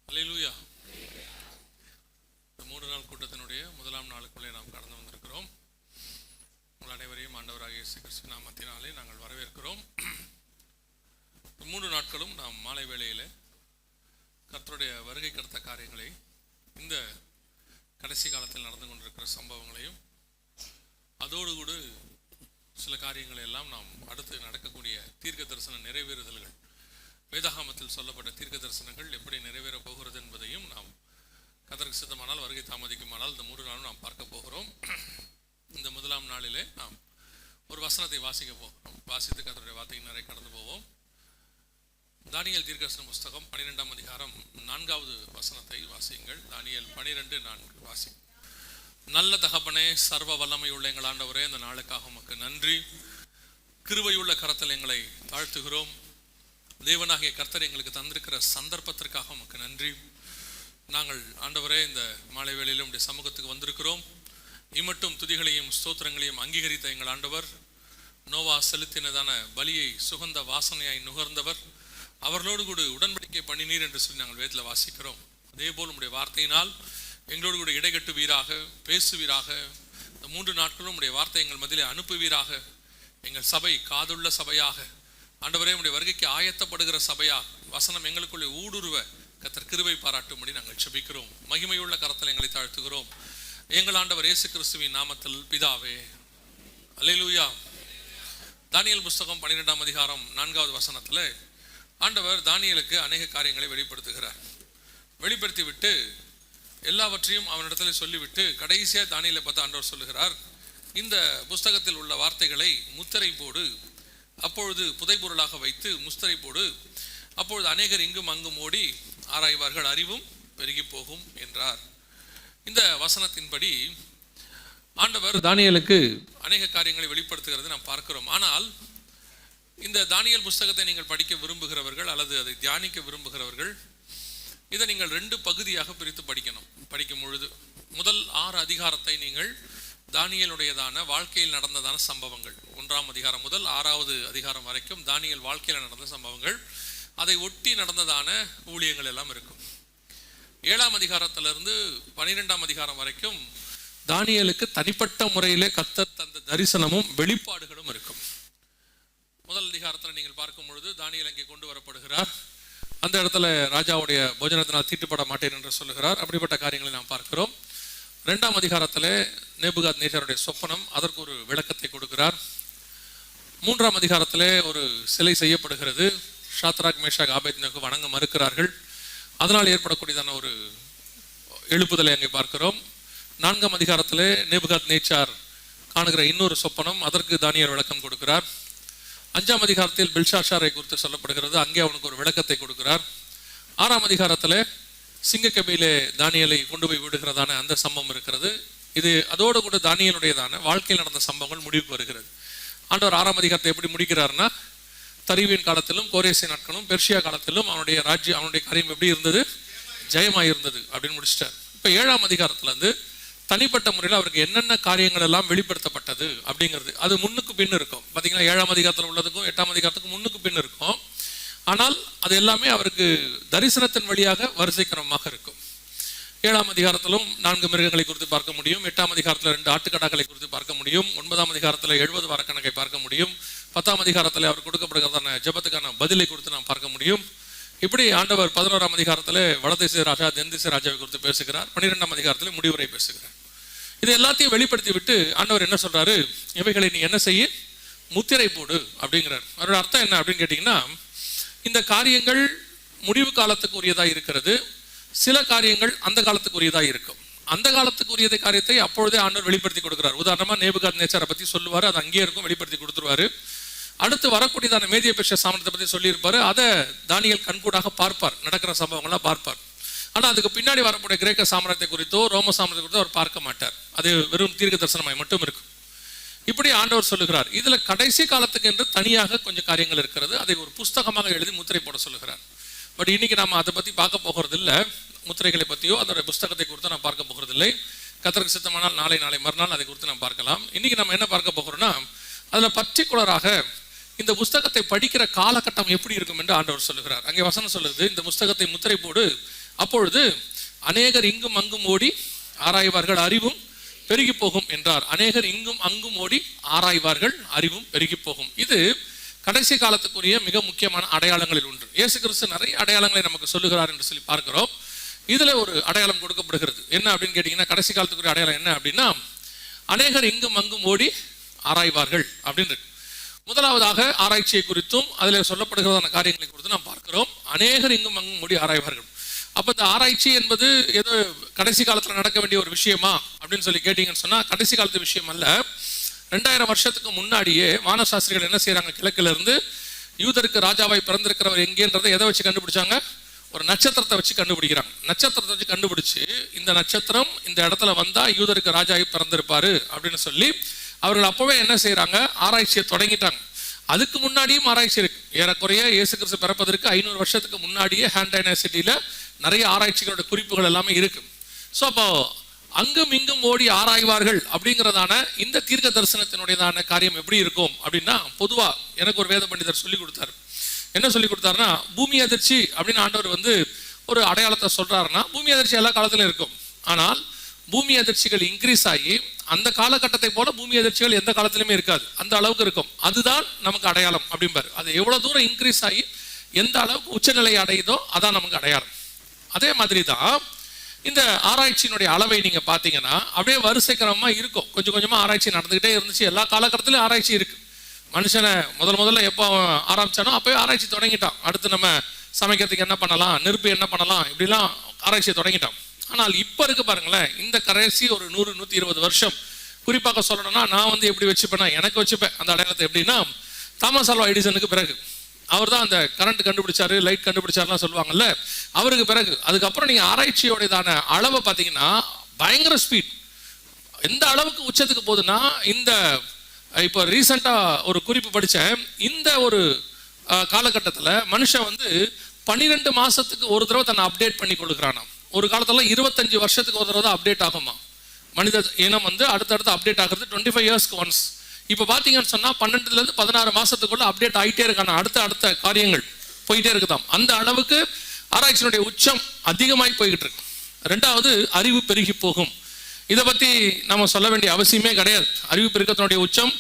அல்லேலூயா. இந்த 3 நாள் கூட்டத்தினுடைய முதலாம் நாளுக்குள்ளே நாம் கடந்து வந்திருக்கிறோம். உங்கள் அனைவரையும் ஆண்டவராகிய இயேசு கிறிஸ்து நாமத்தினாலே நாங்கள் வரவேற்கிறோம். 3 நாட்களும் நாம் மாலை வேளையில் கர்த்தருடைய வருகை கடத்த காரியங்களை, இந்த கடைசி காலத்தில் நடந்து கொண்டிருக்கிற சம்பவங்களையும், அதோடு கூட சில காரியங்களை எல்லாம் நாம் அடுத்து நடக்கக்கூடிய தீர்க்க தரிசன நிறைவேறுதல்கள், வேதாகமத்தில் சொல்லப்பட்ட தீர்க்க தரிசனங்கள் எப்படி நிறைவேறப் போகிறது என்பதையும் நாம் கர்த்தருக்கு சித்தமானால், வருகை தாமதிக்குமானால் இந்த 3 நாளும் நாம் பார்க்க போகிறோம். இந்த முதலாம் நாளிலே நாம் ஒரு வசனத்தை வாசிக்க போகிறோம். வாசித்து கர்த்தருடைய வார்த்தையின் நிறைய கடந்து போவோம். தானியேல் தீர்க்கதரிசன புஸ்தகம் 12ஆம் அதிகாரம் 4வது வசனத்தை வாசியுங்கள். தானியேல் 12:4 வாசி. நல்ல தகப்பனே, சர்வ வல்லமையுள்ள எங்கள் ஆண்டவரே, இந்த நாளுக்காக உமக்கு நன்றி. கிருபையுள்ள கரத்தில் எங்களை தாழ்த்துகிறோம். தேவனாகிய கர்த்தர் எங்களுக்கு தந்திருக்கிற சந்தர்ப்பத்திற்காக உமக்கு நன்றி. நாங்கள் ஆண்டவரே இந்த மாலை வேளையிலும் உடைய சமூகத்துக்கு வந்திருக்கிறோம். இம்மட்டும் துதிகளையும் ஸ்தோத்திரங்களையும் அங்கீகரித்த எங்கள் ஆண்டவர், நோவா செலுத்தினதான பலியை சுகந்த வாசனையாய் நுகர்ந்தவர், அவர்களோடு கூட உடன்படிக்கை பண்ணினீர் என்று சொல்லி நாங்கள் வேதத்தில் வாசிக்கிறோம். அதே போல் உடைய வார்த்தையினால் எங்களோடு கூட இடைகட்டுவீராக, பேசுவீராக. இந்த 3 நாட்களும் உடைய வார்த்தை எங்கள் மத்தியிலே அனுப்புவீராக. எங்கள் சபை காதுள்ள சபையாக, ஆண்டவரே உடைய வருகைக்கு ஆயத்தப்படுகிற சபையா, வசனம் எங்களுக்குள்ளே ஊடுருவ கர்த்தர் கிருபை பாராட்டும்படி நாங்கள் ஜெபிக்கிறோம். மகிமையுள்ள கரத்தில் எங்களை தாழ்த்துகிறோம். எங்கள் ஆண்டவர் இயேசு கிறிஸ்துவின் நாமத்தில் பிதாவே, அல்லேலூயா. தானியேல் புஸ்தகம் 12ஆம் அதிகாரம் 4வது வசனத்தில் ஆண்டவர் தானியேலுக்கு அநேக காரியங்களை வெளிப்படுத்துகிறார். வெளிப்படுத்தி விட்டு எல்லாவற்றையும் அவனிடத்துல சொல்லிவிட்டு கடைசியாக தானியேலை பார்த்து ஆண்டவர் சொல்லுகிறார், இந்த புஸ்தகத்தில் உள்ள வார்த்தைகளை முத்திரை போடு, அப்பொழுது புதைபொருளாக வைத்து முஸ்தரை போடு, அப்பொழுது அநேகர் இங்கும் அங்கும் ஓடி ஆராய்வார்கள், அறிவும் பெருகி போகும் என்றார். இந்த வசனத்தின்படி ஆண்டவர் தானியேலுக்கு அநேக காரியங்களை வெளிப்படுத்துகிறது நாம் பார்க்கிறோம். ஆனால் இந்த தானியேல் புஸ்தகத்தை நீங்கள் படிக்க விரும்புகிறவர்கள் அல்லது அதை தியானிக்க விரும்புகிறவர்கள், இதை நீங்கள் 2 பகுதியாக பிரித்து படிக்கணும். படிக்கும் பொழுது முதல் 6 அதிகாரத்தை நீங்கள் தானியேலுடையதான வாழ்க்கையில் நடந்ததான சம்பவங்கள், 1ஆம் அதிகாரம் முதல் 6வது அதிகாரம் வரைக்கும் தானியேல் வாழ்க்கையில் நடந்த சம்பவங்கள், அதை ஒட்டி நடந்ததான ஊழியங்கள் எல்லாம் இருக்கும். 7ஆம் அதிகாரத்திலிருந்து 12ஆம் அதிகாரம் வரைக்கும் தானியேலுக்கு தனிப்பட்ட முறையிலே கர்த்தர் தந்த தரிசனமும் வெளிப்பாடுகளும் இருக்கும். முதல் அதிகாரத்தில் நீங்கள் பார்க்கும் பொழுது தானியேல் அங்கே கொண்டு வரப்படுகிறார். அந்த இடத்துல ராஜாவுடைய போஜனத்தினால் தீட்டுப்பட மாட்டேன் என்று சொல்லுகிறார். அப்படிப்பட்ட காரியங்களை நாம் பார்க்கிறோம். 2ஆம் அதிகாரத்தில் நேபுகாத் நேச்சாருடைய சொப்பனம், அதற்கு ஒரு விளக்கத்தை கொடுக்கிறார். 3ஆம் அதிகாரத்தில் ஒரு சிலை செய்யப்படுகிறது. ஷாத்ராக், மேஷாக், ஆபேத்நேகோ வணங்க மறுக்கிறார்கள். அதனால் ஏற்படக்கூடியதான ஒரு எழுப்புதலை அங்கே பார்க்கிறோம். 4ஆம் அதிகாரத்தில் நேபுகாத் நேச்சார் காணுகிற இன்னொரு சொப்பனம், அதற்கு தானியேல் விளக்கம் கொடுக்கிறார். 5ஆம் அதிகாரத்தில் பெல்ஷாஷாரை குறித்து சொல்லப்படுகிறது, அங்கே அவனுக்கு ஒரு விளக்கத்தை கொடுக்கிறார். 6ஆம் அதிகாரத்தில் சிங்கக்கபிலே தானியேலை கொண்டு போய் விடுகிறதான அந்த சம்பவம் இருக்கிறது. இது அதோடு கூட தானியேலுடையதான வாழ்க்கையில் நடந்த சம்பவங்கள் முடிவுக்கு வருகிறது. ஆண்டவர் 6ஆம் அதிகாரத்தை எப்படி முடிக்கிறார்னா, தரிவின் காலத்திலும் கோரேசின் நாட்களும் பெர்ஷியா காலத்திலும் அவனுடைய ராஜ்யம், அவனுடைய காரியம் எப்படி இருந்தது, ஜெயமாய் இருந்தது அப்படின்னு முடிச்சிட்டார். இப்போ 7ஆம் அதிகாரத்துல இருந்து தனிப்பட்ட முறையில் அவருக்கு என்னென்ன காரியங்கள் எல்லாம் வெளிப்படுத்தப்பட்டது அப்படிங்கிறது, அது முன்னுக்கு பின் இருக்கும். பார்த்தீங்கன்னா 7ஆம் அதிகாரத்தில் உள்ளதுக்கும் 8ஆம் அதிகாரத்துக்கும் முன்னுக்கு பின் இருக்கும். ஆனால் அது எல்லாமே அவருக்கு தரிசனத்தின் வழியாக வரிசைக்கிரமமாக இருக்கும். 7ஆம் அதிகாரத்திலும் 4 மிருகங்களை குறித்து பார்க்க முடியும். 8ஆம் அதிகாரத்தில் 2 ஆட்டுக்கடாக்களை குறித்து பார்க்க முடியும். 9ஆம் அதிகாரத்தில் 70 வாரக்கணக்கை பார்க்க முடியும். 10ஆம் அதிகாரத்தில் அவர் கொடுக்கப்படுகிறதான ஜெபத்துக்கான பதிலை குறித்து நாம் பார்க்க முடியும். இப்படி ஆண்டவர் 11ஆம் அதிகாரத்தில் வடதிசை ராஜா, தென்திசை ராஜாவை குறித்து பேசுகிறார். 12ஆம் அதிகாரத்தில் முடிவுரை பேசுகிறார். இது எல்லாத்தையும் வெளிப்படுத்தி விட்டு ஆண்டவர் என்ன சொல்றாரு, இவைகளை நீ என்ன செய்ய, முத்திரை போடு அப்படிங்கிறார். அவரோட அர்த்தம் என்ன அப்படின்னு கேட்டீங்கன்னா, இந்த காரியங்கள் முடிவு காலத்துக்கு உரியதாக இருக்கிறது. சில காரியங்கள் அந்த காலத்துக்கு உரியதாக இருக்கும். அந்த காலத்துக்கு உரிய காரியத்தை அப்பொழுதே ஆண்டவர் வெளிப்படுத்தி கொடுக்கிறார். உதாரணமா நேபுகாத் நேச்சாரை பத்தி சொல்லுவாரு, அது அங்கேயே இருக்கும், வெளிப்படுத்தி கொடுத்துருவாரு. அடுத்து வரக்கூடியதான மேதிய பெர்ஷியா சாம்ராஜ்யத்தை பத்தி சொல்லியிருப்பாரு, அதை தானியேல் கண்கூடாக பார்ப்பார், நடக்கிற சம்பவங்கள்லாம் பார்ப்பார். ஆனால் அதுக்கு பின்னாடி வரக்கூடிய கிரேக்க சாம்ராஜ்யத்தை குறித்தோ ரோம சாம்ராஜ்யத்தை குறித்தோ அவர் பார்க்க மாட்டார். அது வெறும் தீர்க்க தரிசனமாய் மட்டும் இருக்கும். இப்படி ஆண்டவர் சொல்லுகிறார். இதுல கடைசி காலத்துக்கு என்று தனியாக கொஞ்சம் காரியங்கள் இருக்கிறது. அதை ஒரு புஸ்தகமாக எழுதி முத்திரை போட சொல்லுகிறார். பட் இன்னைக்கு நாம அதை பத்தி பார்க்க போகிறது இல்லை. முத்திரைகளை பற்றியோ அதோட புஸ்தகத்தை குறித்து நான் பார்க்க போகிறது இல்லை. கர்த்தருக்கு சித்தமானால் நாளை மறுநாள் அதை குறித்து நாம் பார்க்கலாம். இன்னைக்கு நம்ம என்ன பார்க்க போகிறோம்னா, அதுல பர்டிகுலராக இந்த புஸ்தகத்தை படிக்கிற காலகட்டம் எப்படி இருக்கும் என்று ஆண்டவர் சொல்லுகிறார். அங்கே வசனம் சொல்லுது, இந்த புஸ்தகத்தை முத்திரை போடு, அப்பொழுது அநேகர் இங்கும் அங்கும் ஓடி ஆராய்வார்கள், அறிவும் பெருகி போகும் என்றார். அநேகர் இங்கும் அங்கும் ஓடி ஆராய்வார்கள், அறிவும் பெருகி போகும். இது கடைசி காலத்துக்குரிய மிக முக்கியமான அடையாளங்களில் ஒன்று. இயேசு கிறிஸ்து நிறைய அடையாளங்களை நமக்கு சொல்லுகிறார் என்று சொல்லி பார்க்கிறோம். இதுல ஒரு அடையாளம் கொடுக்கப்படுகிறது. என்ன அப்படின்னு கேட்டீங்கன்னா, கடைசி காலத்துக்குரிய அடையாளம் என்ன அப்படின்னா, அநேகர் இங்கும் அங்கும் ஓடி ஆராய்வார்கள் அப்படின்னு இருக்கு. முதலாவதாக ஆராய்ச்சியை குறித்தும் அதில் சொல்லப்படுகிறதான காரியங்களை குறித்தும் நாம் பார்க்கிறோம். அநேகர் இங்கும் அங்கும் ஓடி ஆராய்வார்கள். அப்போ இந்த ஆராய்ச்சி என்பது ஏதோ கடைசி காலத்தில் நடக்க வேண்டிய ஒரு விஷயமா அப்படின்னு சொல்லி கேட்டீங்கன்னு சொன்னால், கடைசி காலத்து விஷயம் அல்ல. 2000 வருஷத்துக்கு முன்னாடியே வானசாஸ்திரிகள் என்ன செய்யறாங்க, கிழக்குல இருந்து யூதருக்கு ராஜாவாய் பிறந்திருக்கிறவர் எங்கேன்றதை எதை வச்சு கண்டுபிடிச்சாங்க, ஒரு நட்சத்திரத்தை வச்சு கண்டுபிடிக்கிறாங்க. நட்சத்திரத்தை வச்சு கண்டுபிடிச்சு, இந்த நட்சத்திரம் இந்த இடத்துல வந்தா யூதருக்கு ராஜாவாய் பிறந்திருப்பாரு அப்படின்னு சொல்லி அவர்கள் அப்பவே என்ன செய்யறாங்க, ஆராய்ச்சியை தொடங்கிட்டாங்க. அதுக்கு முன்னாடியும் ஆராய்ச்சி இருக்கு. ஏறக்குறைய இயேசு கிறிஸ்து பிறப்பதற்கு 500 வருஷத்துக்கு முன்னாடியே ஹேண்ட் யூனிவர்சிட்டியில நிறைய ஆராய்ச்சிகளோட குறிப்புகள் எல்லாமே இருக்கு. ஸோ அப்போ அங்கும் இங்கும் ஓடி ஆராய்வார்கள் அப்படிங்கிறதான இந்த தீர்க்க தரிசனத்தினுடையதான காரியம் எப்படி இருக்கும் அப்படின்னா, பொதுவா எனக்கு ஒரு வேத பண்டிதர் சொல்லி கொடுத்தாரு. என்ன சொல்லி கொடுத்தாருன்னா, பூமி அதிர்ச்சி அப்படின்னு ஆண்டவர் ஒரு அடையாளத்தை சொல்றாருன்னா, பூமி அதிர்ச்சி எல்லா காலத்திலும் இருக்கும். ஆனால் பூமி அதிர்ச்சிகள் இன்க்ரீஸ் ஆகி அந்த காலகட்டத்தை போல பூமி அதிர்ச்சிகள் எந்த காலத்திலுமே இருக்காது, அந்த அளவுக்கு இருக்கும். அதுதான் நமக்கு அடையாளம் அப்படிம்பாரு. அது எவ்வளவு தூரம் இன்க்ரீஸ் ஆகி எந்த அளவுக்கு உச்சநிலை அடையுதோ அதான் நமக்கு அடையாளம். அதே மாதிரி தான் இந்த ஆராய்ச்சியினுடைய அளவை நீங்க பாத்தீங்கன்னா அப்படியே வரிசை கிரமமா இருக்கும். கொஞ்சம் கொஞ்சமா ஆராய்ச்சி நடந்துகிட்டே இருந்துச்சு. எல்லா காலகட்டத்திலும் ஆராய்ச்சி இருக்கு. மனுஷனை முதல்ல எப்போ ஆரம்பிச்சானோ அப்பவே ஆராய்ச்சி தொடங்கிட்டான். அடுத்து நம்ம சமைக்கிறதுக்கு என்ன பண்ணலாம், நெருப்பு என்ன பண்ணலாம், இப்படிலாம் ஆராய்ச்சியை தொடங்கிட்டான். ஆனால் இப்ப இருக்கு பாருங்களேன், இந்த கடைசி ஒரு 100-120 வருஷம் குறிப்பாக சொல்லணும்னா, நான் எப்படி வச்சுப்பேன்னா, எனக்கு வச்சுப்பேன் அந்த அடையாளத்தை எப்படின்னா, தாமஸ் ஆல்வா எடிசனுக்கு பிறகு அவர் தான் அந்த கரண்ட் கண்டுபிடிச்சாரு, லைட் கண்டுபிடிச்சாருலாம் சொல்லுவாங்கல்ல, அவருக்கு பிறகு அதுக்கப்புறம் நீங்க ஆராய்ச்சியோடையதான அளவை பார்த்தீங்கன்னா பயங்கர ஸ்பீட். எந்த அளவுக்கு உச்சத்துக்கு போகுதுன்னா, இந்த இப்போ ரீசெண்டா ஒரு குறிப்பு படித்தேன். இந்த ஒரு காலகட்டத்தில் மனுஷன் 12 மாசத்துக்கு ஒரு தடவை தன்னை அப்டேட் பண்ணி கொடுக்குறானா. ஒரு காலத்துல 25 வருஷத்துக்கு ஒரு தடவை தான் அப்டேட் ஆகுமா மனித இனம். அடுத்தடுத்து அப்டேட் ஆகுறது 25 இயர்ஸ்க்கு ஒன்ஸ். இப்போ பார்த்தீங்கன்னு சொன்னா 12 to 16 மாசத்துக்குள்ள அப்டேட் ஆகிட்டே இருக்கான. அடுத்த காரியங்கள் போயிட்டே இருக்குதாம். அந்த அளவுக்கு ஆராய்ச்சியினுடைய உச்சம் அதிகமாய் போய்கிட்டு இருக்கு. ரெண்டாவது, அறிவு பெருகி போகும். இதை பத்தி நம்ம சொல்ல வேண்டிய அவசியமே கிடையாது. அறிவு பெருக்கத்தினுடைய உச்சம்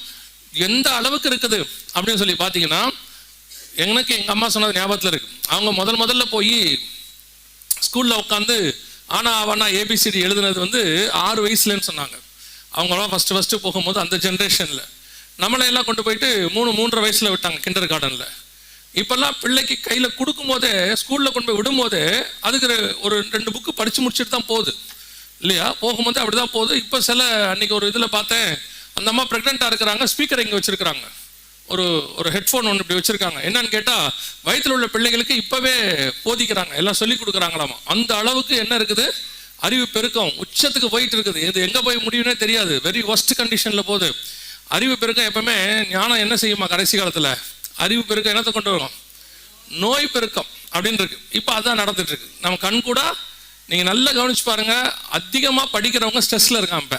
எந்த அளவுக்கு இருக்குது அப்படின்னு சொல்லி பார்த்தீங்கன்னா, எனக்கு எங்க அம்மா சொன்னது ஞாபகத்தில் இருக்கு. அவங்க முதல்ல போய் ஸ்கூல்ல உட்காந்து ஆனா அவனா ஏபிசிடி எழுதுனது 6 வயசுலன்னு சொன்னாங்க. அவங்களாம் ஃபர்ஸ்ட் போகும்போது அந்த ஜென்ரேஷன்ல நம்மளையெல்லாம் கொண்டு போயிட்டு 3-3.5 வயசுல விட்டாங்க கிண்டர் கார்டன்ல. இப்பெல்லாம் பிள்ளைக்கு கையில கொடுக்கும் போதே, ஸ்கூல்ல கொண்டு போய் விடும் போதே அதுக்கு ஒரு 2 புக்கு படிச்சு முடிச்சுட்டு தான் போகுது இல்லையா. போகும்போது அப்படிதான் போகுது. இப்போ அன்னைக்கு ஒரு இதுல பார்த்தேன், அந்த அம்மா பிரெக்னெண்டா இருக்கிறாங்க, ஸ்பீக்கர் இங்க வச்சிருக்கிறாங்க, ஒரு ஹெட்ஃபோன் ஒன்று இப்படி வச்சிருக்காங்க. என்னன்னு கேட்டா, வயிற்றுல உள்ள பிள்ளைகளுக்கு இப்பவே போதிக்கிறாங்க, எல்லாம் சொல்லி கொடுக்குறாங்களாமா. அந்த அளவுக்கு என்ன இருக்குது, அறிவு பெருக்கம் உச்சத்துக்கு போயிட்டு இருக்குது. இது எங்க போய் முடியும்னே தெரியாது. வெரி ஒஸ்ட் கண்டிஷன்ல போகுது. அறிவு பெருக்கம் எப்பவுமே, ஞானம் என்ன செய்யுமா கடைசி காலத்துல, அறிவு பெருக்கம் என்னத்தை கொண்டு வரும், நோய் பெருக்கம் அப்படின்னு இருக்கு. இப்போ அதான் நடந்துட்டு இருக்கு. நம்ம கண் கூட நீங்க நல்லா கவனிச்சு பாருங்க, அதிகமா படிக்கிறவங்க ஸ்ட்ரெஸ்ல இருக்காங்க. இப்ப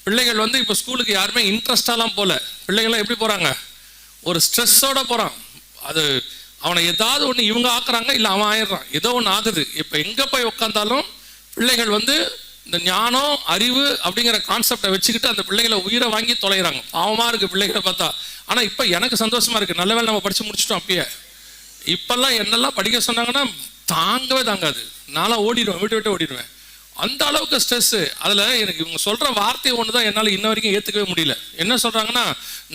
பிள்ளைகள் இப்போ ஸ்கூலுக்கு யாருமே இன்ட்ரெஸ்டாலாம் போல. பிள்ளைகள்லாம் எப்படி போறாங்க, ஒரு ஸ்ட்ரெஸ்ஸோட போறான். அது அவனை ஏதாவது ஒன்று இவங்க ஆக்குறாங்க, இல்லை அவன் ஆயிடுறான், ஏதோ ஒன்று ஆகுது. இப்போ எங்க போய் உட்காந்தாலும் பிள்ளைகள் இந்த ஞானம் அறிவு அப்படிங்கிற கான்செப்டை வச்சுக்கிட்டு அந்த பிள்ளைகளை உயிரை வாங்கி தொலைகிறாங்க. பாவமா இருக்கு பிள்ளைகளை பார்த்தா. ஆனா இப்போ எனக்கு சந்தோஷமா இருக்கு, நல்ல வேளை நம்ம படிச்சு முடிச்சிட்டோம். அப்பயே இப்பெல்லாம் என்னெல்லாம் படிக்க சொன்னாங்கன்னா தாங்கவே தாங்காது. நான்லாம் ஓடிடுவேன், விட்டு ஓடிடுவேன். அந்த அளவுக்கு ஸ்ட்ரெஸ். அதுல எனக்கு இவங்க சொல்ற வார்த்தை ஒண்ணுதான் என்னால இன்ன வரைக்கும் ஏத்துக்கவே முடியல. என்ன சொல்றாங்கன்னா,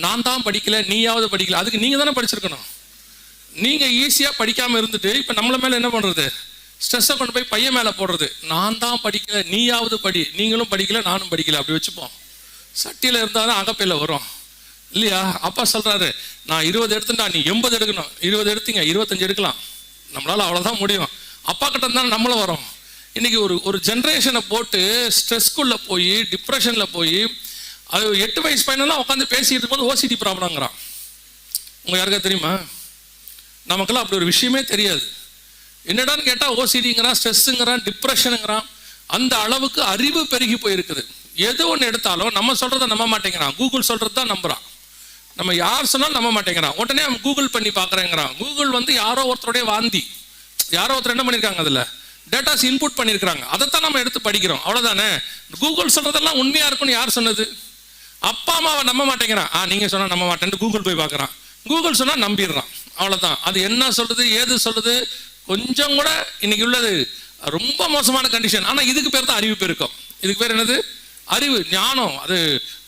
நான் தான் படிக்கல, நீயாவது படிக்கல. அதுக்கு நீங்க தானே படிச்சிருக்கணும். நீங்க ஈஸியா படிக்காம இருந்துட்டு இப்ப நம்மள மேல என்ன பண்றது, ஸ்ட்ரெஸ்ஸை கொண்டு போய் பையன் மேல போடுறது. நான் தான் படிக்கல, நீயாவது படி. நீங்களும் படிக்கல, நானும் படிக்கல, அப்படி வச்சுப்போம். சட்டியில இருந்தாலும் அகப்பையில வரும் இல்லையா. அப்பா சொல்றாரு, நான் 20 எடுத்துட்டா, நீ 80 எடுக்கணும். 20 எடுத்தீங்க, 25 எடுக்கலாம். நம்மளால அவ்வளவுதான் முடியும். அப்பா கிட்ட இருந்தாலும் நம்மளும் வரோம். இன்னைக்கு ஒரு ஜென்ரேஷனை போட்டு ஸ்ட்ரெஸ்குள்ள போய் டிப்ரெஷன்ல போய், அது 8 வயசு பையனெல்லாம் உட்காந்து பேசிட்டு இருக்கும்போது ஓசிடி ப்ராப்ளம்ங்கிறான். உங்க யாருக்கா தெரியுமா? நமக்கெல்லாம் அப்படி ஒரு விஷயமே தெரியாது. என்னடான்னு கேட்டா ஓசிடிங்கிறான், ஸ்ட்ரெஸ்ஸுங்கிறான், டிப்ரெஷனுங்கிறான். அந்த அளவுக்கு அறிவு பெருகி போயிருக்குது. எது ஒன்று எடுத்தாலும் நம்ம சொல்றதை நம்ப மாட்டேங்கிறான், கூகுள் சொல்றது தான் நம்புறான். நம்ம யார் சொன்னாலும் நம்ப மாட்டேங்கிறான். உடனே அவன் கூகுள் பண்ணி பார்க்குறேங்கிறான். கூகுள் யாரோ ஒருத்தருடைய வாந்தி, யாரோ ஒருத்தர் என்ன பண்ணியிருக்காங்க, அதில் டேட்டாஸ் இன்புட் பண்ணியிருக்கிறாங்க, அதைத்தான் நம்ம எடுத்து படிக்கிறோம், அவ்வளோதானே. கூகுள் சொல்றதெல்லாம் உண்மையா இருக்கும்னு யார் சொன்னது? அப்பா அம்மாவை நம்ப மாட்டேங்கிறான். நீங்க சொன்னா நம்ப மாட்டேன்னு கூகுள் போய் பார்க்குறான், கூகுள் சொன்னா நம்பிடுறான், அவ்வளோதான். அது என்ன சொல்றது ஏது சொல்றது கொஞ்சம் கூட இன்னைக்கு உள்ளது ரொம்ப மோசமான கண்டிஷன். ஆனால் இதுக்கு பேர் தான் அறிவு பெருக்கம். இதுக்கு பேர் என்னது? அறிவு, ஞானம். அது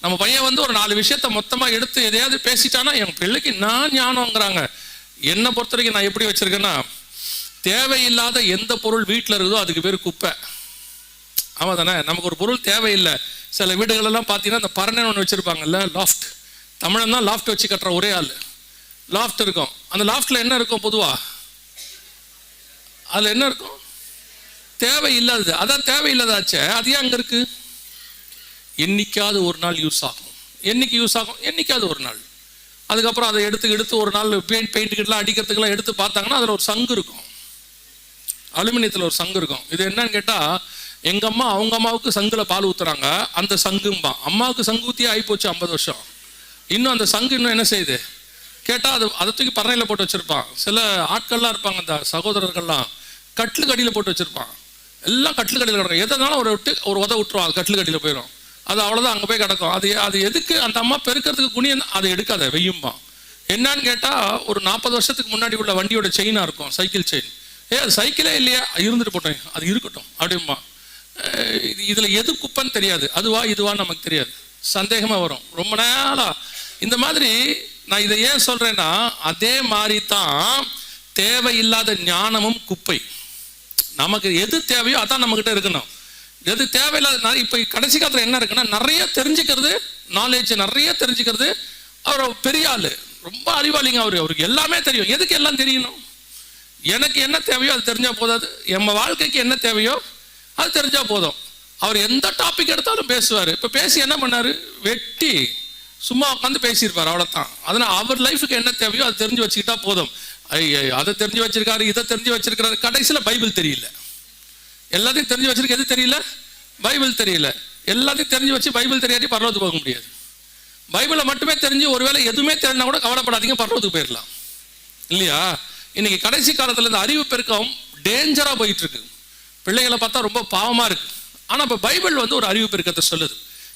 நம்ம பையன் வந்து ஒரு 4 விஷயத்த மொத்தமாக எடுத்து எதையாவது பேசிட்டானா என் பிள்ளைக்கு நான் ஞானங்கிறாங்க. என்னை பொறுத்த வரைக்கும் நான் எப்படி வச்சிருக்கேன்னா, தேவையில்லாத எந்த பொருள் வீட்டில் இருக்குதோ அதுக்கு பேர் குப்பை. ஆமாம் தானே. நமக்கு ஒரு பொருள் தேவையில்லை. சில வீடுகளெல்லாம் பார்த்தீங்கன்னா இந்த பரணை ஒன்று வச்சுருப்பாங்கல்ல, லாஃப்ட். தமிழன் தான் லாஃப்ட் வச்சு கட்டுற ஒரே ஆள். லாஃப்ட் இருக்கும். அந்த லாஃப்டில் என்ன இருக்கும் பொதுவாக? அதில் என்ன இருக்கும்? தேவையில்லாதது. அதான் தேவையில்லாதாச்சே, அது ஏன் அங்கே இருக்கு? என்னைக்காவது ஒரு நாள் யூஸ் ஆகும். என்னைக்கு யூஸ் ஆகும்? என்னைக்காவது ஒரு நாள். அதுக்கப்புறம் அதை எடுத்து ஒரு நாள் பெயிண்ட்டுக்கெல்லாம் அடிக்கிறதுக்கெல்லாம் எடுத்து பார்த்தாங்கன்னா அதில் ஒரு சங்கு இருக்கும், அலுமினியத்தில் ஒரு சங்கு இருக்கும். இது என்னன்னு கேட்டால், எங்கள் அம்மா அவங்க அம்மாவுக்கு சங்கில் பால் ஊற்றுறாங்க, அந்த சங்கும்பா. அம்மாவுக்கு சங்கு ஊற்றியே ஆகிப்போச்சு 50 வருஷம். இன்னும் அந்த சங்கு இன்னும் என்ன செய்யுது கேட்டால், அதை தூக்கி பறனையில் போட்டு வச்சுருப்பான். சில ஆட்கள்லாம் இருப்பாங்க, அந்த சகோதரர்கள்லாம் கட்டிலுக்கு அடியில் போட்டு வச்சுருப்பான். எல்லாம் கட்டிலுக்கு அடியில் கிடக்கும். எதனாலும் ஒரு உத விட்டுருவான், அது கட்டிலுக்கு அடியில் போயிடும். அது அவ்வளோதான், அங்கே போய் கிடக்கும். அது எதுக்கு? அந்த அம்மா பெருக்கிறதுக்கு குனிய அதை எடுக்காத வெய்யும்பா. என்னன்னு கேட்டால், ஒரு 40 வருஷத்துக்கு முன்னாடி உள்ள வண்டியோட செயினாக இருக்கும், சைக்கிள் செயின். அது சைக்கிளே இல்லையா, இருந்துட்டு போட்டேன், அது இருக்கட்டும் அப்படிம்பா. இதில் எது குப்பைன்னு தெரியாது, அதுவா இதுவா நமக்கு தெரியாது, சந்தேகமாக வரும் ரொம்ப நாளா. இந்த மாதிரி நான் இதை ஏன் சொல்றேன்னா, அதே மாதிரி தான் தேவையில்லாத ஞானமும் குப்பை. நமக்கு எது தேவையோ அதான் நம்மகிட்ட இருக்கணும். எது தேவையில்லாத, இப்போ கடைசி காலத்தில் என்ன இருக்குன்னா, நிறைய தெரிஞ்சுக்கிறது, நாலேஜ் நிறைய தெரிஞ்சுக்கிறது. அவர் பெரிய ஆளு, ரொம்ப அறிவாளிங்க அவருக்கு எல்லாமே தெரியும். எதுக்கு எல்லாம் தெரியணும்? எனக்கு என்ன தேவையோ அது தெரிஞ்சா போதாது. நம்ம வாழ்க்கைக்கு என்ன தேவையோ அது தெரிஞ்சா போதும். அவர் எந்த டாபிக் எடுத்தாலும் பேசுவார். இப்போ பேசி என்ன பண்ணாரு? வெட்டி சும்மா உட்காந்து பேசியிருப்பார், அவ்வளோதான். அதனால் அவர் லைஃபுக்கு என்ன தேவையோ அது தெரிஞ்சு வச்சுக்கிட்டா போதும். அதை தெரிஞ்சு வச்சிருக்காரு, இதை தெரிஞ்சு வச்சிருக்காரு. கடைசியில் பைபிள் தெரியல. எல்லாத்தையும் தெரிஞ்சு வச்சிருக்க, எது தெரியல? பைபிள் தெரியல. எல்லாத்தையும் தெரிஞ்சு வச்சு பைபிள் தெரியாட்டி பரலோகத்துக்கு போக முடியாது. பைபிளை மட்டுமே தெரிஞ்சு ஒருவேளை எதுவுமே தெரிஞ்சா கூட கவலைப்படாதீங்க, பரலோகத்துக்கு போயிடலாம், இல்லையா? இன்னைக்கு கடைசி காலத்தில் இந்த அறிவு பெருக்கம் டேஞ்சராக போயிட்டு இருக்கு. பிள்ளைகளை பார்த்தா ரொம்ப பாவமாக இருக்கு. ஆனால் இப்போ பைபிள் வந்து ஒரு அறிவு பெருக்கத்தை சொல்லுது.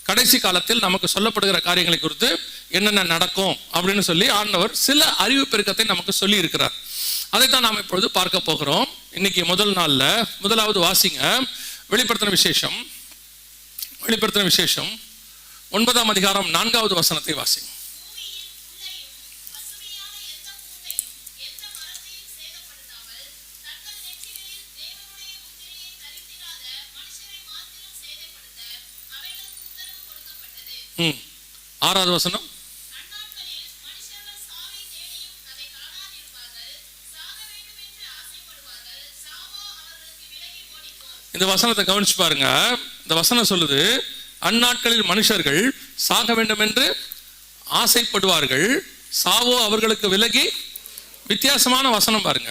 கடைசி காலத்தில் நமக்கு சொல்லப்படுகிற காரியங்களை குறித்து என்னென்ன நடக்கும் அப்படின்னு சொல்லி ஆண்டவர் சில அறிவு பெருக்கத்தை நமக்கு சொல்லி இருக்கிறார். அதைத்தான் நாம் இப்பொழுது பார்க்க போகிறோம். இன்னைக்கு முதல் நாள்ல முதலாவது வாசிங்க, வெளிப்படுத்தின விசேஷம் 9ஆம் அதிகாரம் 4வது வசனத்தை வாசிங்க. ஆறாவது வசனம். இந்த வசனத்தை கவனிச்சு பாருங்க. இந்த வசனம் சொல்லுது, அந்நாட்களில் மனுஷர்கள் சாக வேண்டும் என்று ஆசைப்படுவார்கள், சாவோ அவர்களுக்கு விலகி. வித்தியாசமான வசனம் பாருங்க.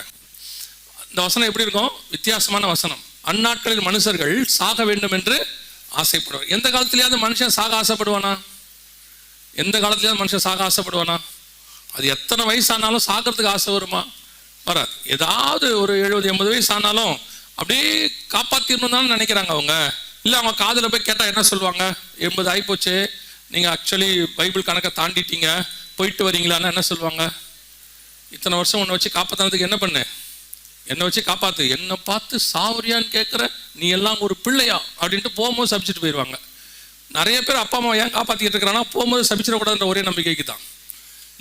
இந்த வசனம் எப்படி இருக்கும்? வித்தியாசமான வசனம். அந்நாட்களில் மனுஷர்கள் சாக வேண்டும் என்று ஆசைப்படுவார். எந்த காலத்திலேயாவது மனுஷன் சாக ஆசைப்படுவானா? எந்த காலத்திலேயாவது மனுஷன் சாக ஆசைப்படுவானா? அது எத்தனை வயசானாலும் சாகிறதுக்கு ஆசை வருமா? வராது. ஏதாவது ஒரு 70-80 வயசு ஆனாலும் அப்படியே காப்பாற்றிடணும் தான் நினைக்கிறாங்க அவங்க. இல்லை, அவங்க காதில் போய் கேட்டால் என்ன சொல்லுவாங்க? 80 ஆகிப்போச்சு, நீங்கள் ஆக்சுவலி பைபிள் கணக்கை தாண்டிட்டீங்க, போயிட்டு வரீங்களான்னு என்ன சொல்லுவாங்க? இத்தனை வருஷம் உன்னை வச்சு காப்பாற்றினதுக்கு என்ன பண்ணு? என்னை வச்சு காப்பாற்று, என்னை பார்த்து சாவரியான்னு கேட்குற, நீ எல்லாம் ஒரு பிள்ளையா அப்படின்ட்டு போகும்போது சபிச்சுட்டு போயிடுவாங்க. நிறைய பேர் அப்பா அம்மா ஏன் காப்பாற்றிக்கிட்டு இருக்கிறான்னா, போகும்போது சபிச்சிடக்கூடாதுன்ற ஒரே நம்பிக்கைக்கு தான்,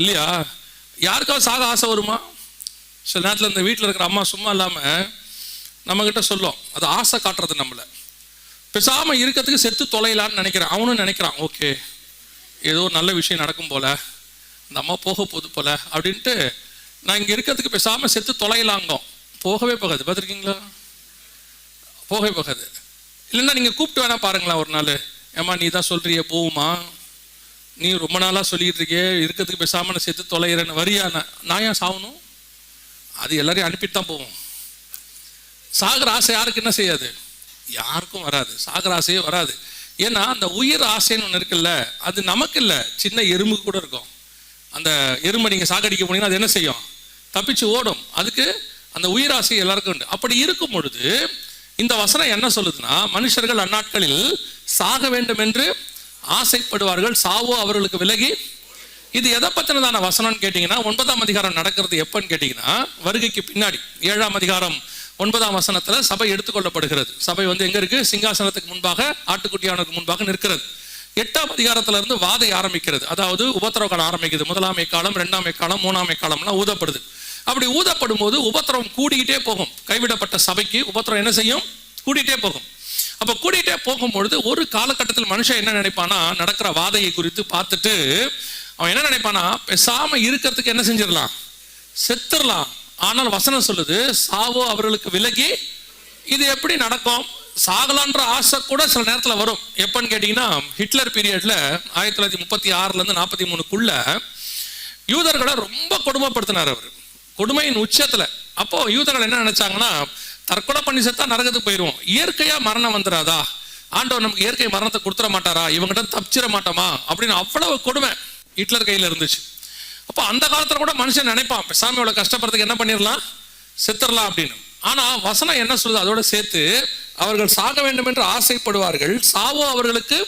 இல்லையா? யாருக்காவது சாக ஆசை வருமா? சில நேரத்தில் இந்த வீட்டில் இருக்கிற அம்மா சும்மா இல்லாமல் நம்மக்கிட்ட சொல்லும், அது ஆசை காட்டுறது. நம்மளை பேசாமல் இருக்கிறதுக்கு செத்து தொலைலான்னு நினைக்கிறேன். அவனும் நினைக்கிறான், ஓகே ஏதோ நல்ல விஷயம் நடக்கும் போல, அந்த அம்மா போக போகுது போல அப்படின்ட்டு நான் இங்கே இருக்கிறதுக்கு பேசாமல் செத்து தொலைலாங்கோ. போகவே போகாது. பார்த்துருக்கீங்களா? போகவே போகாது. இல்லைன்னா நீங்கள் கூப்பிட்டு வேணா பாருங்களேன் ஒரு நாள், ஏம்மா நீ தான் சொல்கிறியே போகுமா, நீ ரொம்ப நாளாக சொல்லிக்கிட்டு இருக்கியே இருக்கிறதுக்கு பேசாமல் நான் செத்து தொலைகிறேன்னு, வரியா? நான் ஏன் சாகணும்? அது எல்லாரையும் அனுப்பிட்டு தான் போவோம். சாகர ஆசை யாருக்கு என்ன செய்யாது? யாருக்கும் வராது. சாகர ஆசையே வராது. ஏன்னா அந்த உயிர் ஆசைன்னு ஒன்று இருக்குல்ல, அது நமக்கு இல்லை, சின்ன எறும்புக்கு கூட இருக்கும். அந்த எறும்பை நீங்கள் சாகடிக்க போனீங்கன்னா அது என்ன செய்யும்? தப்பிச்சு ஓடும். அதுக்கு அந்த உயிர் ஆசை எல்லாருக்கும் உண்டு. அப்படி இருக்கும் பொழுது இந்த வசனம் என்ன சொல்லுதுன்னா, மனுஷர்கள் அந்நாட்களில் சாக வேண்டும் என்று ஆசைப்படுவார்கள், சாவோ அவர்களுக்கு விலகி. இது எதை பத்தினதான வசனம்னு கேட்டீங்கன்னா, 9ஆம் அதிகாரம் நடக்கிறது எப்பன்னு கேட்டீங்கன்னா, வருகைக்கு பின்னாடி 7ஆம் அதிகாரம் 9ஆம் வசனத்துல சபை எடுத்துக்கொள்ளப்படுகிறது. சபை வந்து எங்க இருக்கு? சிங்காசனத்துக்கு முன்பாக, ஆட்டுக்குட்டியானதுக்கு முன்பாக நிற்கிறது. 8ஆம் அதிகாரத்துல இருந்து வாதை ஆரம்பிக்கிறது. அதாவது உபத்திரவ காலம் ஆரம்பிக்குது. 1ஆம் எக்காலம், 2ஆம் எக்காலம், 3ஆம் எக்காலம்லாம் ஊதப்படுது. அப்படி ஊதப்படும் போது உபத்திரவம் கூடிக்கிட்டே போகும். கைவிடப்பட்ட சபைக்கு உபத்திரம் என்ன செய்யும்? கூடிட்டே போகும். அப்ப கூடிட்டே போகும்பொழுது ஒரு காலகட்டத்தில் மனுஷன் என்ன நினைப்பானா, நடக்கிற வாதையை குறித்து பார்த்துட்டு அவன் என்ன நினைப்பானா, பேசாம இருக்கிறதுக்கு என்ன செஞ்சிடலாம், செத்துடலாம். ஆனால் வசனம் சொல்லுது, சாவோ அவர்களுக்கு விலகி. இது எப்படி நடக்கும்? சாகலான்ற ஆசை கூட சில நேரத்தில் வரும். எப்பன்னு கேட்டீங்கன்னா, ஹிட்லர் பீரியட்ல 1936 இருந்து 43க்குள்ள யூதர்களை ரொம்ப கொடுமைப்படுத்தினார் அவர், கொடுமையின் உச்சத்துல. அப்போ யூதர்கள் என்ன நினைச்சாங்கன்னா, தற்கொலை பண்ணி செத்தா நரகத்துக்கு போயிடுவோம், இயற்கையா மரணம் வந்துடாதா, ஆண்டவர் நமக்கு இயற்கை மரணத்தை கொடுத்துட மாட்டாரா, இவங்கிட்ட தப்பிச்சிட மாட்டோமா அப்படின்னு அவ்வளவு கொடுமை ஹிட்லர் கையில இருந்துச்சு. அப்போ அந்த காலத்துல கூட மனுஷன் நினைப்பான், பேசாம இவ்வளவு கஷ்டப்படுறதுக்கு என்ன பண்ணிடலாம், செத்துடலாம் அப்படின்னு. ஆனா வசனம் என்ன சொல்லுது, அதோட சேர்த்து அவர்கள் சாக வேண்டும் என்று ஆசைப்படுவார்கள், சாவோ அவர்களுக்கு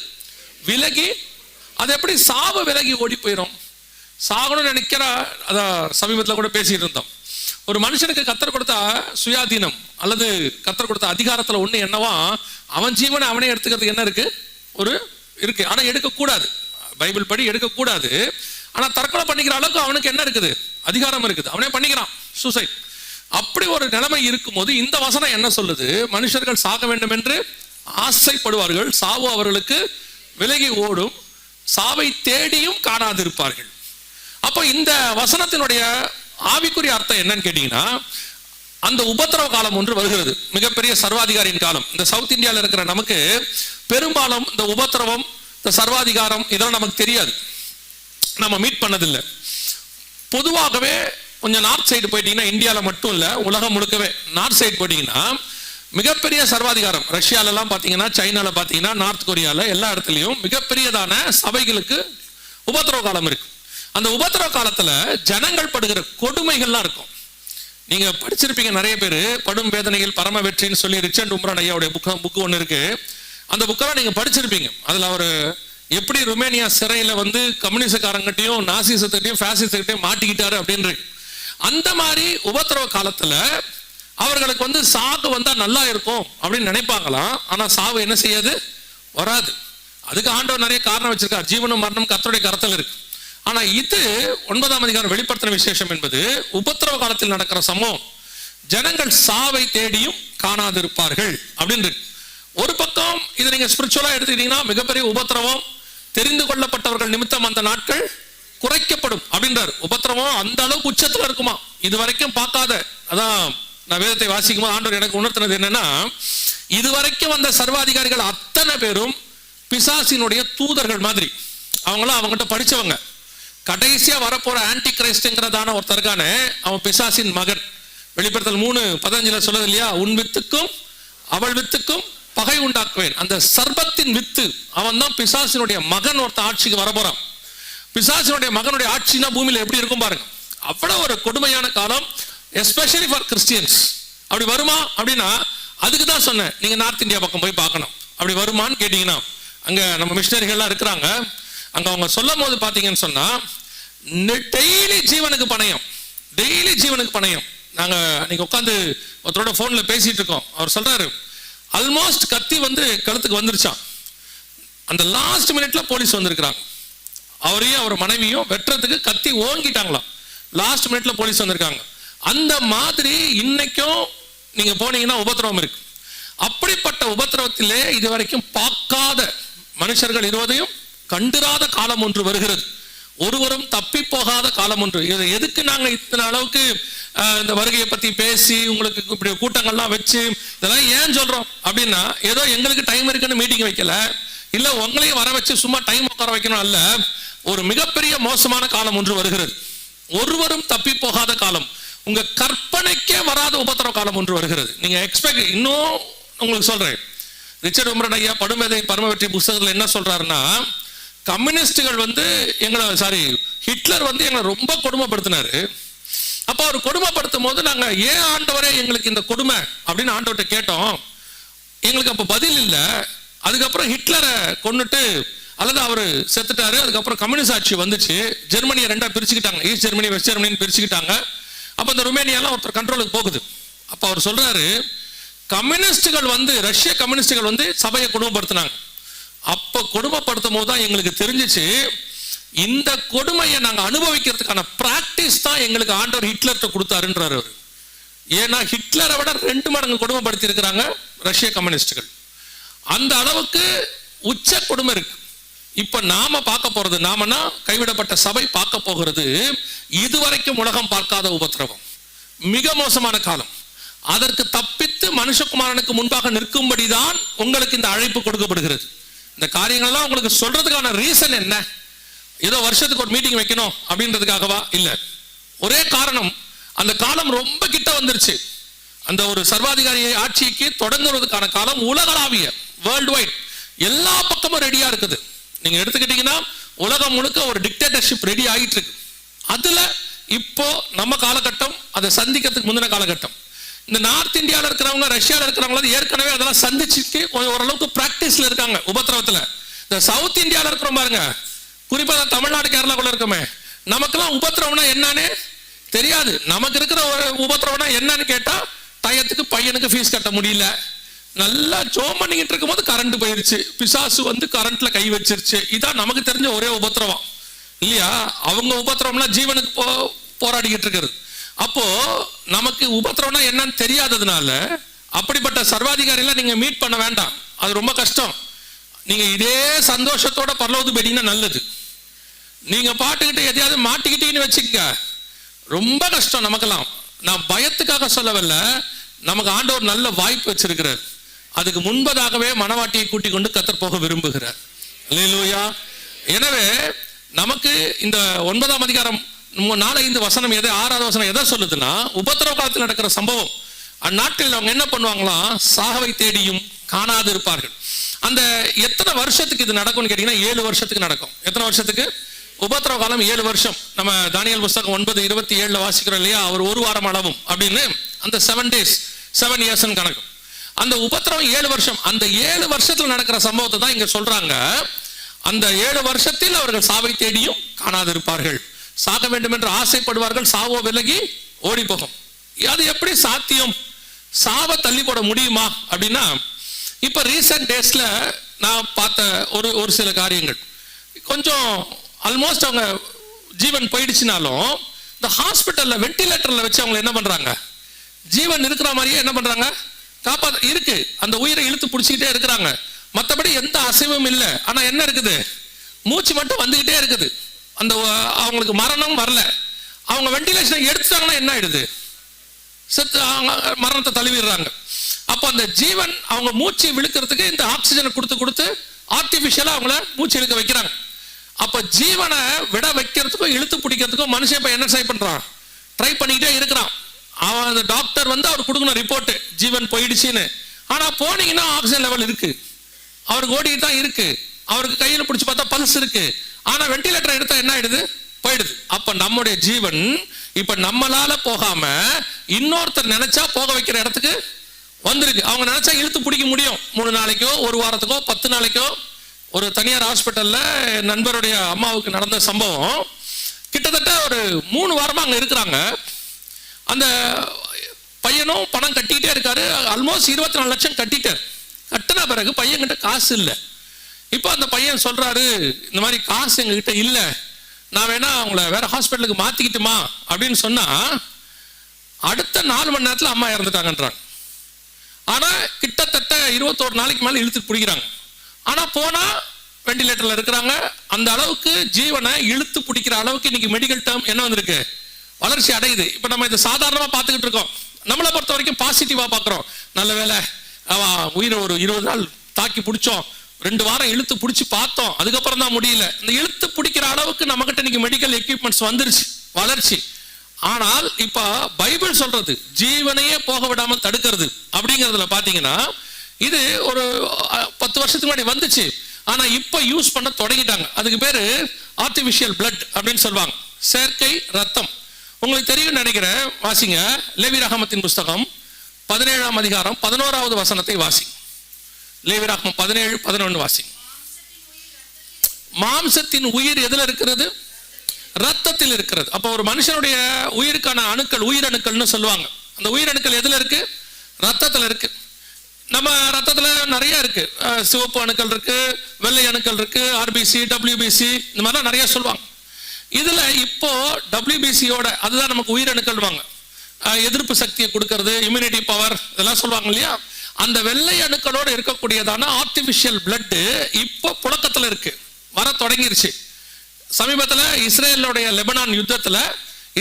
விலகி. அது எப்படி சாவு விலகி ஓடி போயிடும்? சாகணும்னு நினைக்கிற, அதான் சமீபத்தில் கூட பேசிட்டு இருந்தோம். ஒரு மனுஷனுக்கு கர்த்தர் கொடுத்த சுயாதீனம் அல்லது கர்த்தர் கொடுத்த அதிகாரத்துல ஒண்ணு என்னவா, அவன் ஜீவனை அவனே எடுத்துக்கிறதுக்கு என்ன இருக்கு, ஒரு இருக்கு. ஆனா எடுக்கக்கூடாது, பைபிள் படி எடுக்கக்கூடாது. ஆனா தற்கொலை பண்ணிக்கிற அளவுக்கு அவனுக்கு என்ன இருக்குது, அதிகாரம் இருக்குது, அவனே பண்ணிக்கிறான் சூசைட். அப்படி ஒரு நிலைமை இருக்கும்போது இந்த வசனம் என்ன சொல்லுது, மனுஷர்கள் சாக வேண்டும் என்று ஆசைப்படுவார்கள், சாவு அவர்களுக்கு விலகி ஓடும், சாவை தேடியும் காணாதிருப்பார்கள். அப்போ இந்த வசனத்தினுடைய ஆவிக்குரிய அர்த்தம் என்னன்னு கேட்டீங்கன்னா, அந்த உபத்திரவ காலம் ஒன்று வருகிறது, மிகப்பெரிய சர்வாதிகாரியின் காலம். இந்த சவுத் இந்தியாவில் இருக்கிற நமக்கு பெரும்பாலும் இந்த உபத்திரவம், இந்த சர்வாதிகாரம் இதெல்லாம் நமக்கு தெரியாது, நம்ம மீட் பண்ணதில்லை. பொதுவாகவே கொஞ்சம் நார்த் சைடு போயிட்டீங்கன்னா, இந்தியாவில் மட்டும் இல்லை உலகம் முழுக்கவே நார்த் சைடு போயிட்டீங்கன்னா மிகப்பெரிய சர்வாதிகாரம். ரஷ்யாலெல்லாம் பார்த்தீங்கன்னா, சைனால பார்த்தீங்கன்னா, நார்த் கொரியால எல்லா இடத்துலையும் மிகப்பெரியதான சபைகளுக்கு உபத்திரவ காலம் இருக்கு. அந்த உபத்திரவ காலத்துல ஜனங்கள் படுகிற கொடுமைகள்லாம் இருக்கும். நீங்க படிச்சிருப்பீங்க, நிறைய பேர் படும் வேதனைகள் பரம வெற்றின்னு சொல்லி ரிச்சர்ட் உம்ரான் ஐயாவுடைய புக்கு ஒன்று இருக்கு. அந்த புக்கெல்லாம் நீங்க படிச்சிருப்பீங்க. அதுல அவர் எப்படி ருமேனியா சிறையில வந்து கம்யூனிஸ்ட்காரங்கிட்டையும் நாசிசத்திட்டையும் ஃபேசிஸ்ட்கிட்டையும் மாட்டிக்கிட்டாரு அப்படின்னு. அந்த மாதிரி உபத்திரவ காலத்துல அவர்களுக்கு வந்து சாவு வந்தா நல்லா இருக்கும் அப்படின்னு நினைப்பாங்களாம். ஆனா சாவு என்ன செய்யாது, வராது. அதுக்கு ஆண்டவர் நிறைய காரணம் வச்சிருக்கார். ஜீவனும் மரணம் கர்த்தருடைய கரத்தில் இருக்கு. ஆனா இது 9ஆம் அதிகாரம் வெளிப்படுத்தின விசேஷம் என்பது உபத்திரவ காலத்தில் நடக்கிற சம்பவம். ஜனங்கள் சாவை தேடியும் காணாதிருப்பார்கள் அப்படின்னு. ஒரு பக்கம் இதை நீங்க ஸ்பிரிச்சுவலா எடுத்துக்கிட்டீங்கன்னா, மிகப்பெரிய உபத்திரவம், தெரிந்து கொள்ளப்பட்டவர்கள் நிமித்தம் அந்த நாட்கள் குறைக்கப்படும் அப்படின்றார். உபத்திரவம் அந்த அளவுக்கு உச்சத்துல இருக்குமா, இது வரைக்கும் பார்க்காத. அதான் நான் வேதத்தை வாசிக்கும் போது ஆண்டவர் எனக்கு உணர்த்தினது என்னன்னா, இதுவரைக்கும் வந்த சர்வாதிகாரிகள் அத்தனை பேரும் பிசாசினுடைய தூதர்கள் மாதிரி. அவங்களாம் அவங்ககிட்ட படிச்சவங்க. கடைசியா வரப்போற ஆன்டி கிரைஸ்ட்ங்கிறதான ஒருத்தருக்கான அவன் பிசாசின் மகன். வெளிப்படுத்தல் 3:15 சொல்லுது இல்லையா, உன் வித்துக்கும் அவள் வித்துக்கும் பகை உண்டாக்குவேன். அந்த சர்பத்தின் வித்து அவன் தான் பிசாசினுடைய மகன். ஒருத்த ஆட்சிக்கு வரப்போறான். பிசாசினுடைய மகனுடைய ஆட்சினா பூமியில எப்படி இருக்கும் பாருங்க. அவ்வளவு ஒரு கொடுமையான காலம், எஸ்பெஷலி ஃபார் கிறிஸ்டியன்ஸ். அப்படி வருமா அப்படின்னா, அதுக்கு தான் சொன்னேன், நீங்க நார்த் இந்தியா பக்கம் போய் பார்க்கணும். அப்படி வருமானு கேட்டீங்கன்னா, அங்க நம்ம மிஷனரிகள்லாம் இருக்கிறாங்க. அங்க அவங்க சொல்லும் போது பாத்தீங்கன்னு சொன்னா, டெய்லி ஜீவனுக்கு பணயம், டெய்லி ஜீவனுக்கு பணயம். நாங்க நீங்க உட்காந்து ஒருத்தரோட போன்ல பேசிட்டு இருக்கோம். அவர் சொல்றாரு, ஆல்மோஸ்ட் கத்தி வந்து கழுத்துக்கு வந்துருச்சான். அந்த லாஸ்ட் மினிட்ல போலீஸ் வந்திருக்கிறாங்க. அவரையும் அவர் மனைவியும் வெட்டுறதுக்கு கத்தி ஓங்கிட்டாங்களாம். லாஸ்ட் மினிட்ல போலீஸ் வந்திருக்காங்க. அந்த மாதிரி இன்னைக்கும் நீங்க போனீங்கன்னா உபத்திரவம் இருக்கு. அப்படிப்பட்ட உபத்திரவத்திலே இதுவரைக்கும் பார்க்காத மனுஷர்கள் இருவதையும் கண்டிராத காலம் ஒன்று வருகிறது. ஒருவரும் தப்பி போகாத காலம் ஒன்று. எதுக்கு நாங்க இத்தனை அளவுக்கு இந்த வருகையை பத்தி பேசி உங்களுக்கு இப்படி கூட்டங்கள்லாம் வச்சு இதெல்லாம் ஏன் சொல்றோம் அப்படின்னா, ஏதோ எங்களுக்கு டைம் இருக்குன்னு மீட்டிங் வைக்கல, இல்ல உங்களையும் வர வச்சு சும்மா டைம் உட்கார வைக்கணும் அல்ல. ஒரு மிகப்பெரிய மோசமான காலம் ஒன்று வருகிறது. ஒருவரும் தப்பி போகாத காலம், உங்க கற்பனைக்கே வராத உபத்திரவ காலம் ஒன்று வருகிறது. நீங்க எக்ஸ்பெக்ட். இன்னும் உங்களுக்கு சொல்றேன், ரிச்சர்ட் உம்ரான் ஐயா படுமேதை பரம வெற்றி புஸ்தகத்துல என்ன சொல்றாருன்னா, கம்யூனிஸ்டுகள் வந்து எங்களை ஹிட்லர் வந்து எங்களை ரொம்ப கொடுமைப்படுத்தினாரு. அப்போ அவர் கொடுமைப்படுத்தும் போது நாங்க ஏன் ஆண்டவரே எங்களுக்கு இந்த கொடுமை அப்படின்னு ஆண்டவர்கிட்ட கேட்டோம். எங்களுக்கு அப்போ பதில் இல்லை. அதுக்கப்புறம் ஹிட்லரை கொண்டுட்டு அல்லது அவர் செத்துட்டாரு. அதுக்கப்புறம் கம்யூனிஸ்ட் ஆட்சி வந்துச்சு. ஜெர்மனியை ரெண்டா பிரிச்சுக்கிட்டாங்க, ஈஸ்ட் ஜெர்மனி வெஸ்ட் ஜெர்மனின்னு பிரிச்சுக்கிட்டாங்க. அப்போ இந்த ருமேனியாலாம் ஒருத்தர் கண்ட்ரோலுக்கு போகுது. அப்போ அவர் சொல்றாரு, கம்யூனிஸ்டுகள் ரஷ்ய கம்யூனிஸ்டுகள் சபையை கொடுமைப்படுத்தினாங்க. அப்போ கொடுமைப்படுத்தும் போது தான் எங்களுக்கு தெரிஞ்சிச்சு, இந்த கொடுமையை நாங்கள் அனுபவிக்கிறதுக்கான பிராக்டிஸ் தான் எங்களுக்கு ஆண்டவர் ஹிட்லர்கிட்ட கொடுத்தாருன்றார் அவர். ஏன்னா ஹிட்லரை விட 2 மடங்கு கொடுமைப்படுத்தி இருக்கிறாங்க ரஷ்ய கம்யூனிஸ்டுகள். அந்த அளவுக்கு உச்ச கொடுமை இருக்கு. இப்ப நாம பார்க்க போறது, நாமனா கைவிடப்பட்ட சபை பார்க்க போகிறது, இதுவரைக்கும் உலகம் பார்க்காத உபத்திரவம், மிக மோசமான காலம். அதற்கு தப்பித்து மனுஷகுமாரனுக்கு முன்பாக நிற்கும்படிதான் உங்களுக்கு இந்த அழைப்பு கொடுக்கப்படுகிறது. இந்த காரியங்கள்லாம் உங்களுக்கு சொல்றதுக்கான ரீசன் என்ன? ஏதோ வருஷத்துக்கு ஒரு மீட்டிங் வைக்கணும் அப்படின்றதுக்காகவா? இல்ல. ஒரே காரணம், அந்த காலம் ரொம்ப கிட்ட வந்துருச்சு. அந்த ஒரு சர்வாதிகாரி ஆட்சிக்கு தொடங்குவதற்கான காலம் உலகளாவிய, வேர்ல்டு வைட், எல்லா பக்கமும் ரெடியா இருக்குது. நீங்க எடுத்துக்கிட்டீங்கன்னா உலகம் முழுக்க ஒரு டிக்டேட்டர்ஷிப் ரெடி ஆகிட்டு இருக்கு. அதுல இப்போ நம்ம காலகட்டம், அதை சந்திக்கிறதுக்கு முந்தின காலகட்டம். இந்த நார்த் இந்தியாவில் இருக்கிறவங்க, ரஷ்யாவில் இருக்கிறவங்க ஏற்கனவே அதெல்லாம் சந்திச்சுட்டு ஓரளவுக்கு பிராக்டிஸ்ல இருக்காங்க உபத்திரவத்துல. இந்த சவுத் இந்தியாவில் இருக்கிறோம் பாருங்க, குறிப்பா தமிழ்நாடு கேரளாக்குள்ள இருக்கோமே, நமக்கெல்லாம் உபத்திரவம்னா என்னன்னு தெரியாது. நமக்கு இருக்கிற ஒரு உபத்திரவம்னா என்னன்னு கேட்டா, டயத்துக்கு பையனுக்கு ஃபீஸ் கட்ட முடியல, நல்லா ஜோம் பண்ணிக்கிட்டு இருக்கும் போது கரண்ட் போயிருச்சு, பிசாசு கரண்ட்ல கை வச்சிருச்சு. இதான் நமக்கு தெரிஞ்ச ஒரே உபத்திரவம் இல்லையா? அவங்க உபத்திரவம்லாம் ஜீவனுக்கு போராடிக்கிட்டு இருக்கிறது. அப்போ நமக்கு உபத்திரவம்னா என்னன்னு தெரியாததுனால அப்படிப்பட்ட சர்வாதிகாரிலாம் நீங்க மீட் பண்ண வேண்டாம், அது ரொம்ப கஷ்டம். நீங்க இதே சந்தோஷத்தோட பரலோகத்துக்கு போயிட்டீங்கன்னா நல்லது. நீங்க பாட்டுக்கிட்டு எதையாவது மாட்டிக்கிட்டீங்கன்னு வச்சுக்க, ரொம்ப கஷ்டம் நமக்கெல்லாம். நான் பயத்துக்காக சொல்லவில்ல, நமக்கு ஆண்டவர் நல்ல வாய்ப்பு வச்சிருக்கிறார். அதுக்கு முன்பதாகவே மனவாட்டியை கூட்டிக் கொண்டு கர்த்தர் போக விரும்புகிறார். அல்லேலூயா. எனவே நமக்கு இந்த 9ஆம் அதிகாரம் 4-5 வசனம் 6வது வசனம் எதை சொல்லுதுன்னா, உபத்திரவ காலத்தில் நடக்கிற சம்பவம். அந்நாட்களில் அவங்க என்ன பண்ணுவாங்களாம், சாகவை தேடியும் காணாது இருப்பார்கள். அந்த எத்தனை வருஷத்துக்கு இது நடக்கும்னு கேட்டீங்கன்னா 7 வருஷத்துக்கு நடக்கும். எத்தனை வருஷத்துக்கு? உபத்திரவ காலம் 7 வருஷம். நம்ம தானியேல் புஸ்தகம் 9:27 வாசிக்கிறோம் இல்லையா, அவர் 1 வாரம் அளவும் அப்படின்னு. அந்த 7 days 7 years கணக்கு. அந்த உபத்திரவம் 7 வருஷம். அந்த 7 வருஷத்துல நடக்கிற சம்பவத்தை தான் இங்க சொல்றாங்க. அந்த 7 வருஷத்தில் அவர்கள் சாவை தேடியும் காணாது இருப்பார்கள், சாக வேண்டும் என்று ஆசைப்படுவார்கள், சாவோ விலகி ஓடி போகும். அது எப்படி சாத்தியம்? சாவை தள்ளி போட முடியுமா அப்படின்னா, இப்ப ரீசன்ட் டேஸ்ல நான் பார்த்த ஒரு சில காரியங்கள், கொஞ்சம் ஆல்மோஸ்ட் அவங்க ஜீவன் போயிடுச்சுனாலும் இந்த ஹாஸ்பிட்டல்ல வெண்டிலேட்டர்ல வச்சு அவங்க என்ன பண்றாங்க, ஜீவன் இருக்கிற மாதிரியே என்ன பண்றாங்க, காப்பாத்த இருக்கு, அந்த உயிரை இழுத்து பிடிச்சிக்கிட்டே இருக்கிறாங்க. மற்றபடி எந்த அசைவும் இல்லை. ஆனா என்ன இருக்குது, மூச்சு மட்டும் வந்துகிட்டே இருக்குது. அந்த அவங்களுக்கு மரணம் வரல. அவங்க வெண்டிலேஷனை எடுத்துட்டாங்கன்னா என்ன ஆயிடுது, செத்து மரணத்தை தழுவிடுறாங்க. அப்போ அந்த ஜீவன் அவங்க மூச்சு விழுக்கிறதுக்கு இந்த ஆக்சிஜனை கொடுத்து ஆர்டிபிஷியலா அவங்கள மூச்சு இழுக்க வைக்கிறாங்க. அப்ப ஜீவனை விட வைக்கிறதுக்கும் இழுத்து பிடிக்கிறதுக்கும் மனுஷன் இப்ப என்ன பண்றான், ட்ரை பண்ணிக்கிட்டே இருக்கிறான். அவன் அந்த டாக்டர் அவர் கொடுக்கணும் ரிப்போர்ட், ஜீவன் போயிடுச்சுன்னு. ஆனா போனீங்கன்னா ஆக்சிஜன் லெவல் இருக்கு, அவருக்கு ஓடிட்டு தான் இருக்கு, அவருக்கு கையில பிடிச்சு பார்த்தா பல்ஸ் இருக்கு. ஆனா வெண்டிலேட்டர் எடுத்தா என்ன ஆயிடுது, போயிடுது. அப்ப நம்முடைய ஜீவன் இப்ப நம்மளால போகாம இன்னொருத்தர் நினைச்சா போக வைக்கிற இடத்துக்கு வந்திருக்கு. அவங்க நினைச்சா இழுத்து பிடிக்க முடியும். 3 நாளைக்கோ 1 வாரத்துக்கோ 10 நாளைக்கோ. ஒரு தனியார் ஹாஸ்பிட்டல்ல நண்பருடைய அம்மாவுக்கு நடந்த சம்பவம், கிட்டத்தட்ட ஒரு 3 வாரமா அங்க இருக்கிறாங்க. அந்த பையனும் பணம் கட்டிக்கிட்டே இருக்காரு. ஆல்மோஸ்ட் 24 லட்சம் கட்டிட்டார். கட்டின பிறகு பையன்கிட்ட காசு இல்லை. இப்போ அந்த பையன் சொல்றாரு, இந்த மாதிரி காசு எங்ககிட்ட இல்லை, நான் வேணா அவங்கள வேற ஹாஸ்பிட்டலுக்கு மாத்திக்கிட்டுமா அப்படின்னு சொன்னா, அடுத்த 4 மணி நேரத்தில் அம்மா இறந்துட்டாங்கன்றாங்க. ஆனா கிட்டத்தட்ட 21 நாளைக்கு மேல இழுத்து பிடிக்கிறாங்க. ஆனா போனா வெண்டிலேட்டர்ல இருக்கிறாங்க. அந்த அளவுக்கு ஜீவனை இழுத்து பிடிக்கிற அளவுக்கு இன்னைக்கு மெடிக்கல் டேர்ம் என்ன வந்திருக்கு, வளர்ச்சி அடையுது. இப்ப நம்ம இதை சாதாரணமா பார்த்துக்கிட்டு இருக்கோம். நம்மளை பொறுத்த வரைக்கும் பாசிட்டிவா பார்க்கிறோம். நல்ல வேலை உயிரை ஒரு 20 நாள் தாக்கி பிடிச்சோம், 2 வாரம் இழுத்து பிடிச்சி பார்த்தோம், அதுக்கப்புறம் தான் முடியல. இந்த இழுத்து பிடிக்கிற அளவுக்கு நம்ம கிட்ட இன்னைக்கு மெடிக்கல் எக்யூப்மெண்ட்ஸ் வந்துருச்சு, வளர்ச்சி. ஆனால் இப்ப பைபிள் சொல்றது ஜீவனையே போக விடாமல் தடுக்கிறது அப்படிங்கிறதுல பாத்தீங்கன்னா, இது ஒரு 10 வருஷத்துக்கு முன்னாடி வந்துச்சு. ஆனா இப்ப யூஸ் பண்ண தொடங்கிட்டாங்க. அதுக்கு பேரு ஆர்டிபிஷியல் பிளட் அப்படின்னு சொல்லுவாங்க, செயற்கை ரத்தம். உங்களுக்கு தெரியும் நினைக்கிறேன், வாசிங்க லேவியராகமத்தின் புஸ்தகம் 17ஆம் அதிகாரம் 11வது வசனத்தை வாசி. லேவியராகமம் 17:11 வாசிங்க. மாம்சத்தின் உயிர் எதுல இருக்கிறது? ரத்தத்தில் இருக்கிறது. அப்போ ஒரு மனுஷனுடைய உயிருக்கான அணுக்கள் உயிரணுக்கள்னு சொல்லுவாங்க. அந்த உயிரணுக்கள் எதுல இருக்கு? ரத்தத்தில் இருக்கு. நம்ம ரத்தத்தில் நிறைய இருக்கு. சிவப்பு அணுக்கள் இருக்கு, வெள்ளை அணுக்கள் இருக்கு, ஆர்பிசி, டபிள்யூபிசி, இந்த மாதிரிலாம் நிறைய சொல்லுவாங்க. இதுல இப்போ டபிள்யூபிசியோட அதுதான் நமக்கு உயிரணுக்கள் வாங்க, எதிர்ப்பு சக்தியை கொடுக்கறது, இம்யூனிட்டி பவர், இதெல்லாம் சொல்லுவாங்க இல்லையா? அந்த வெள்ளை அணுக்களோடு இருக்கக்கூடியதான ஆர்டிபிஷியல் பிளட் இப்போ புழக்கத்தில் இருக்கு, வர தொடங்கிருச்சு. சமீபத்தில் இஸ்ரேலுடைய லெபனான் யுத்தத்தில்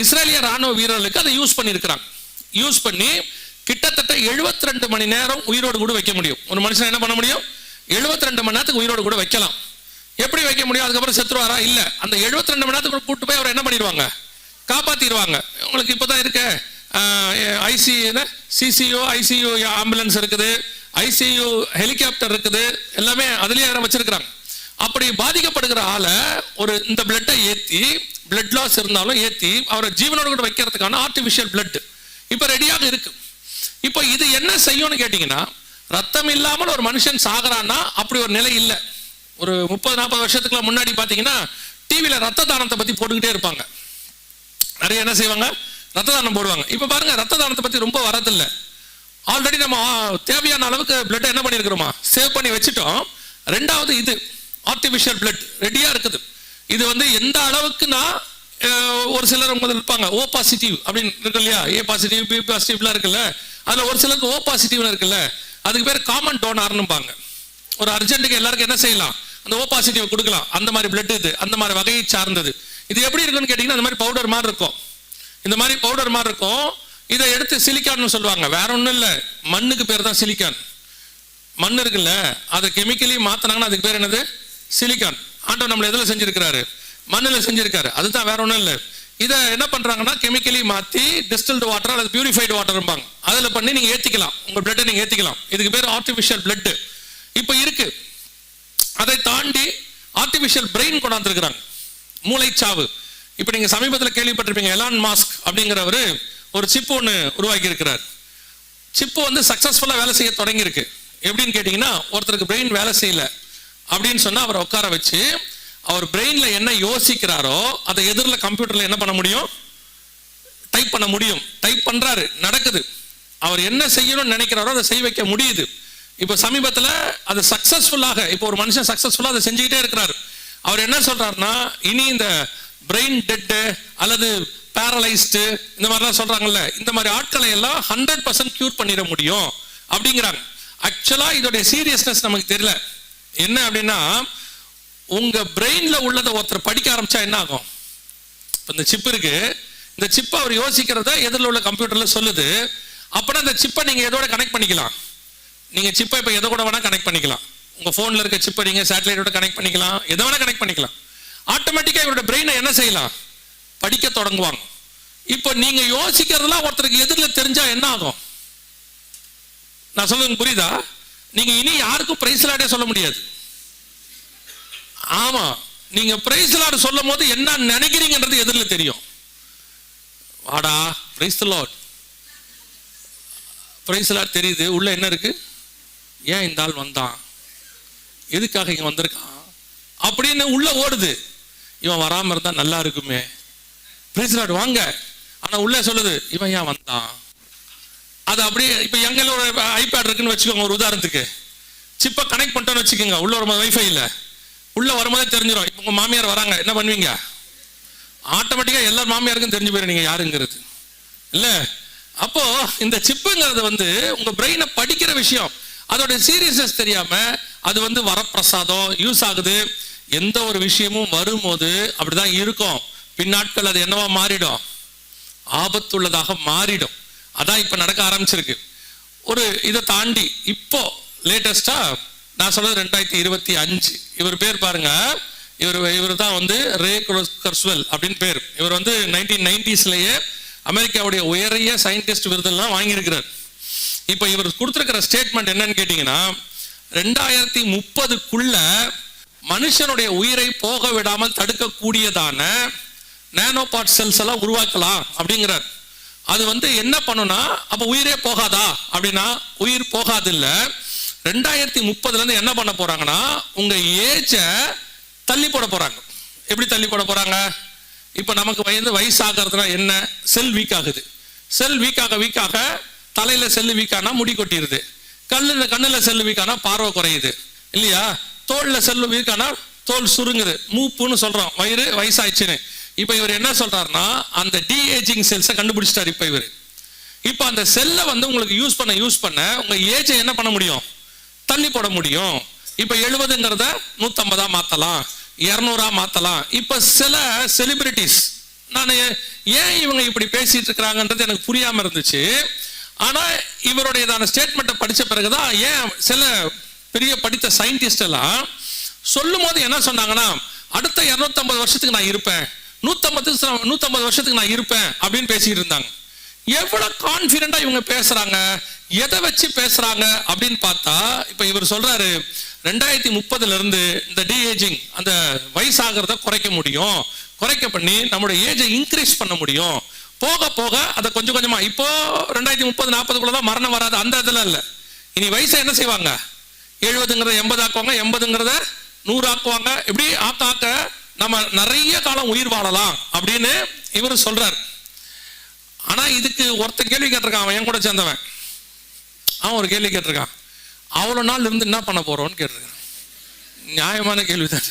இஸ்ரேலிய ராணுவ வீரர்களுக்கு அதை யூஸ் பண்ணியிருக்கிறாங்க. யூஸ் பண்ணி கிட்டத்தட்ட 72 மணி நேரம் உயிரோடு கூட வைக்க முடியும். ஒரு மனுஷன் என்ன பண்ண முடியும்? 72 மணி நேரத்துக்கு உயிரோடு கூட வைக்கலாம். எப்படி வைக்க முடியும்? அதுக்கப்புறம் செத்துருவாரா? இல்ல, அந்த 72 மணி நேரத்துக்கு கூட்டு போய் அவர் என்ன பண்ணிடுவாங்க? காப்பாத்திடுவாங்க. உங்களுக்கு இப்பதான் இருக்க சிசியோ ஐசியு ஆம்புலன்ஸ் இருக்குது, ஐசியு ஹெலிகாப்டர் இருக்குது, எல்லாமே அதுலயே வச்சிருக்கிறாங்க. அப்படி பாதிக்கப்படுகிற ஆளை ஒரு இந்த பிளட்டை ஏற்றி, பிளட் லாஸ் இருந்தாலும் ஏற்றி அவரை ஜீவனோடு கூட வைக்கிறதுக்கான ஆர்டிபிஷியல் பிளட் இப்ப ரெடியாக இருக்கு. இப்போ இது என்ன செய்யும்னு கேட்டீங்கன்னா, ரத்தம் இல்லாமல் ஒரு மனுஷன் சாகுறான்னா அப்படி ஒரு நிலை இல்லை. ஒரு 30-40 வருஷத்துக்கு முன்னாடி பாத்தீங்கன்னா டிவியில ரத்த தானத்தை பத்தி போட்டுக்கிட்டே இருப்பாங்க. நிறைய என்ன செய்வாங்க? ரத்த தானம் போடுவாங்க. இப்ப பாருங்க, ரத்த தானத்தை பத்தி ரொம்ப வரதில்ல. ஆல்ரெடி நம்ம தேவையான அளவுக்கு பிளட் என்ன பண்ணிருக்கிறோமா, சேவ் பண்ணி வச்சுட்டோம். ரெண்டாவது இது ஆர்டிபிஷியல் பிளட் ரெடியா இருக்குது. இது எந்த அளவுக்குன்னா, ஒரு சிலர் இருப்பாங்க ஓ பாசிட்டிவ் அப்படின்னு இருக்கு இல்லையா, ஏ பாசிட்டிவ் பி பாசிட்டிவ்லாம் இருக்குல்ல, அதுல ஒரு சிலருக்கு ஓ பாசிட்டிவ்னு இருக்குல்ல, அதுக்கு பேர் காமன் டோனார்னுபாங்க. ஒரு அர்ஜென்ட்டுக்கு எல்லாருக்கும் என்ன செய்யலாம்? அந்த ஓ பாசிட்டிவ் கொடுக்கலாம். அந்த மாதிரி பிளட் இது அந்த மாதிரி வகையை சார்ந்தது. இது எப்படி இருக்குன்னு கேட்டீங்கன்னா, அந்த மாதிரி பவுடர் மாதிரி இருக்கும். இந்த மாதிரி பவுடர் மாதிரி இருக்கும். இதை எடுத்து சிலிக்கான்னு சொல்லுவாங்க. வேற ஒன்றும் இல்லை, மண்ணுக்கு பேர் தான் சிலிக்கான். மண் இருக்குல்ல, அதை கெமிக்கலி மாத்தினாங்கன்னா அதுக்கு பேர் என்னது? சிலிக்கான். ஆண்டவர் நம்மளை எதில் செஞ்சிருக்கிறாரு? மண்ணில் செஞ்சிருக்காரு. அதுதான், வேற ஒன்றும் இல்லை. இதை என்ன பண்றாங்கன்னா, கெமிக்கலி மாற்றி டிஸ்டில்டு வாட்டர் அல்லது பியூரிஃபைடு வாட்டர் அதில் பண்ணி நீங்க ஏற்றிக்கலாம், உங்க பிளட்டை நீங்க ஏற்றிக்கலாம். இதுக்கு பேர் ஆர்டிபிஷியல் பிளட் இப்போ இருக்கு. அதை தாண்டி ஆர்டிபிஷியல் பிரெயின் கொண்டாந்துருக்கிறாங்க, மூளைச்சாவு. இப்போ நீங்க சமீபத்தில் கேள்விப்பட்டிருப்பீங்க, எலான் மாஸ்க் அப்படிங்கிறவர் ஒரு சிப் ஒன்று உருவாக்கி இருக்கிறார். சிப்பு சக்சஸ்ஃபுல்லாக வேலை செய்ய தொடங்கி இருக்கு. எப்படின்னு கேட்டீங்கன்னா, ஒருத்தருக்கு பிரெயின் வேலை செய்யல அப்படின்னு சொன்னா அவரை உட்கார வச்சு அவர் பிரெயின்ல என்ன யோசிக்கிறாரோ அதை எதிரில் கம்ப்யூட்டர்ல என்ன பண்ண முடியும்? டைப் பண்ண முடியும். டைப் பண்றாரு, நடக்குது. அவர் என்ன செய்யணும்னு நினைக்கிறாரோ அதை செய்ய வைக்க முடியுது. இப்போ சமீபத்தில் அது சக்சஸ்ஃபுல்லாக, இப்போ ஒரு மனுஷன் சக்சஸ்ஃபுல்லாக அதை செஞ்சுக்கிட்டே இருக்கிறார். அவர் என்ன சொல்றாருன்னா, இனி இந்த பிரெயின் டெட்டு அல்லது பேரலைஸ்டு இந்த மாதிரிலாம் சொல்றாங்கல்ல, இந்த மாதிரி ஆட்களை எல்லாம் 100% கியூர் பண்ணிட முடியும் அப்படிங்கிறாங்க. ஆக்சுவலா இதோடைய சீரியஸ்னஸ் நமக்கு தெரியல. என்ன அப்படின்னா, உங்க பிரெயின்ல உள்ளதை ஒருத்தர் படிக்க ஆரம்பிச்சா என்ன ஆகும்? இந்த சிப் இருக்கு, இந்த சிப்பை அவர் யோசிக்கிறத எதிரில் உள்ள கம்ப்யூட்டர்ல சொல்லுது. அப்படின்னா இந்த சிப்பை நீங்க எதோட கனெக்ட் பண்ணிக்கலாம்? நீங்க சிப்பை இப்போ எதை கூட வேணா கனெக்ட் பண்ணிக்கலாம். உங்க போன்ல இருக்க சிப்பை நீங்க சேட்டலைட்டோட கனெக்ட் பண்ணிக்கலாம், எதை வேணா கனெக்ட் பண்ணிக்கலாம். ஆட்டோமேட்டிக்கா இவரோட பிரெயினை என்ன செய்யலாம்? படிக்க தொடங்குவாங்க. இப்போ நீங்க யோசிக்கிறதுலாம் ஒருத்தருக்கு எதிரில் தெரிஞ்சா என்ன ஆகும்? நான் சொல்லுங்க, புரியுதா? நீங்க இனி யாருக்கும் பிரைஸ் லார்டே சொல்ல முடியாது. ஆமா, நீங்க பிரைஸ் லார்ட் சொல்லும் போது என்ன நினைக்கிறீங்கன்றது எதிரில் தெரியும். வாடா praise the Lord, praise Lord தெரியுது, உள்ள என்ன இருக்கு? ஏன் இந்த ஆள் வந்தான், எதுக்காக இங்க வந்திருக்கான் அப்படின்னு உள்ள ஓடுது. இவன் வராம இருந்தா நல்லா இருக்குமே, பிரைஸ் லார்ட் வாங்க. ஆனா உள்ள சொல்லுது, இவன் ஏன் வந்தான். அது அப்படியே இப்ப எங்கள ஒரு ஐபேட் இருக்குன்னு வச்சுக்கோங்க, ஒரு உதாரணத்துக்கு சிப்பை கனெக்ட் பண்ணிட்டோன்னு வச்சுக்கோங்க, உள்ள வரும்போது வைஃபைல உள்ள வரும்போதே தெரிஞ்சிடும். இப்போ உங்க மாமியார் வராங்க, என்ன பண்ணுவீங்க? ஆட்டோமேட்டிக்கா எல்லா மாமியாருக்கும் தெரிஞ்சு போயிடும் நீங்க யாருங்கிறது இல்ல. அப்போ இந்த சிப்புங்கிறது உங்க பிரெயினை படிக்கிற விஷயம். அதோட சீரியஸ்னஸ் தெரியாம அது வரப்பிரசாதம் யூஸ் ஆகுது. எந்த ஒரு விஷயமும் வரும்போது அப்படிதான் இருக்கும். பின்னாட்கள் அது என்னவா மாறிடும்? ஆபத்துள்ளதாக மாறிடும். அதான் இப்ப நடக்க ஆரம்பிச்சிருக்கு. ஒரு இதை தாண்டி இப்போ லேட்டஸ்டா நான் சொல்றது 2025. இவர் பேர் பாருங்க, இவர் தான் ரே கர்ஸ்வெல் அப்படின்னு பேர். இவர் 1990ஸ்லயே அமெரிக்காவுடைய உயரிய சயின்டிஸ்ட் விருதெல்லாம் வாங்கியிருக்கிறார். இப்ப இவர் கொடுத்திருக்கிற ஸ்டேட்மெண்ட் என்னன்னு கேட்டீங்கன்னா, 2030க்குள்ள மனுஷனுடைய உயிரை போக விடாமல் தடுக்கக்கூடியதான நானோ பார்ட் செல்ஸ் எல்லாம் உருவாக்கலாம் அப்படிங்கிறார். அது என்ன பண்ணுனா, அப்ப உயிரே போகாதா அப்படின்னா உயிர் போகாது இல்ல. 2030 என்ன பண்ண போறாங்கன்னா உங்க ஏஜை தள்ளி போட போறாங்க. எப்படி தள்ளி போட போறாங்க? இப்ப நமக்கு வயசாகிறதுனா என்ன? செல் வீக் ஆகுது. செல் வீக்காக தலையில செல்லு வீக்கானா முடி கொட்டிடுது. கண்ணுல செல்லு வீக்கானா பார்வை குறையுது இல்லையா? தோல்ல செல்லு வீக்கானா தோல் சுருங்குது. மூப்புன்னு சொல்றோம், வயசாயிடுச்சுன்னு. இப்ப இவர் என்ன சொல்றாருன்னா அந்த டிஏஜிங் செல்ஸை கண்டுபிடிச்சிட்டாரு. இப்ப அந்த செல்லை உங்களுக்கு யூஸ் பண்ண உங்க ஏஜை என்ன பண்ண முடியும்? தள்ளி போட முடியும். இப்ப 70ங்கிறத 150 மாத்தலாம், 200 மாத்தலாம். இப்ப சில செலிபிரிட்டிஸ், நான் ஏன் இவங்க இப்படி பேசிட்டு இருக்கிறாங்கன்றது எனக்கு புரியாம இருந்துச்சு. ஆனா இவருடையதான ஸ்டேட்மெண்ட்டை படிச்ச பிறகுதான் ஏன் சில பெரிய படித்த சயின்டிஸ்ட் எல்லாம் சொல்லும் போது என்ன சொன்னாங்கன்னா, அடுத்த 250 வருஷத்துக்கு நான் இருப்பேன், 150 வருஷத்துக்கு நான் இருப்பேன் அப்படின்னு பேசிட்டு இருந்தாங்க. எவ்வளவு கான்பிடண்டா இவங்க பேசுறாங்க, எதை வச்சு பேசுறாங்க அப்படின்னு பார்த்தா, இப்ப இவர் சொல்றாரு 2030 இருந்து இந்த டிஏஜிங், அந்த வயசாகிறத குறைக்க முடியும், குறைக்க பண்ணி நம்மளுடைய ஏஜை இன்க்ரீஸ் பண்ண முடியும். போக போக அதை கொஞ்சம் கொஞ்சமா, இப்போ 2030-40 தான் மரணம் வராது, அந்த இதுல இல்ல. இனி வயசை என்ன செய்வாங்க? 70ங்கிறத 80 ஆக்குவாங்க, 80ங்கிறத 100 ஆக்குவாங்க. இப்படி ஆக்க நம்ம நிறைய காலம் உயிர் வாழலாம் அப்படின்னு இவர் சொல்றாரு. ஆனா இதுக்கு ஒருத்தன் கேள்வி கேட்டிருக்கான், அவன் என் கூட சேர்ந்தவன். அவன் ஒரு கேள்வி கேட்டிருக்கான், அவ்வளவு நாள் இருந்து என்ன பண்ண போறோம்னு கேட்டிருக்கான். நியாயமான கேள்வி தான்.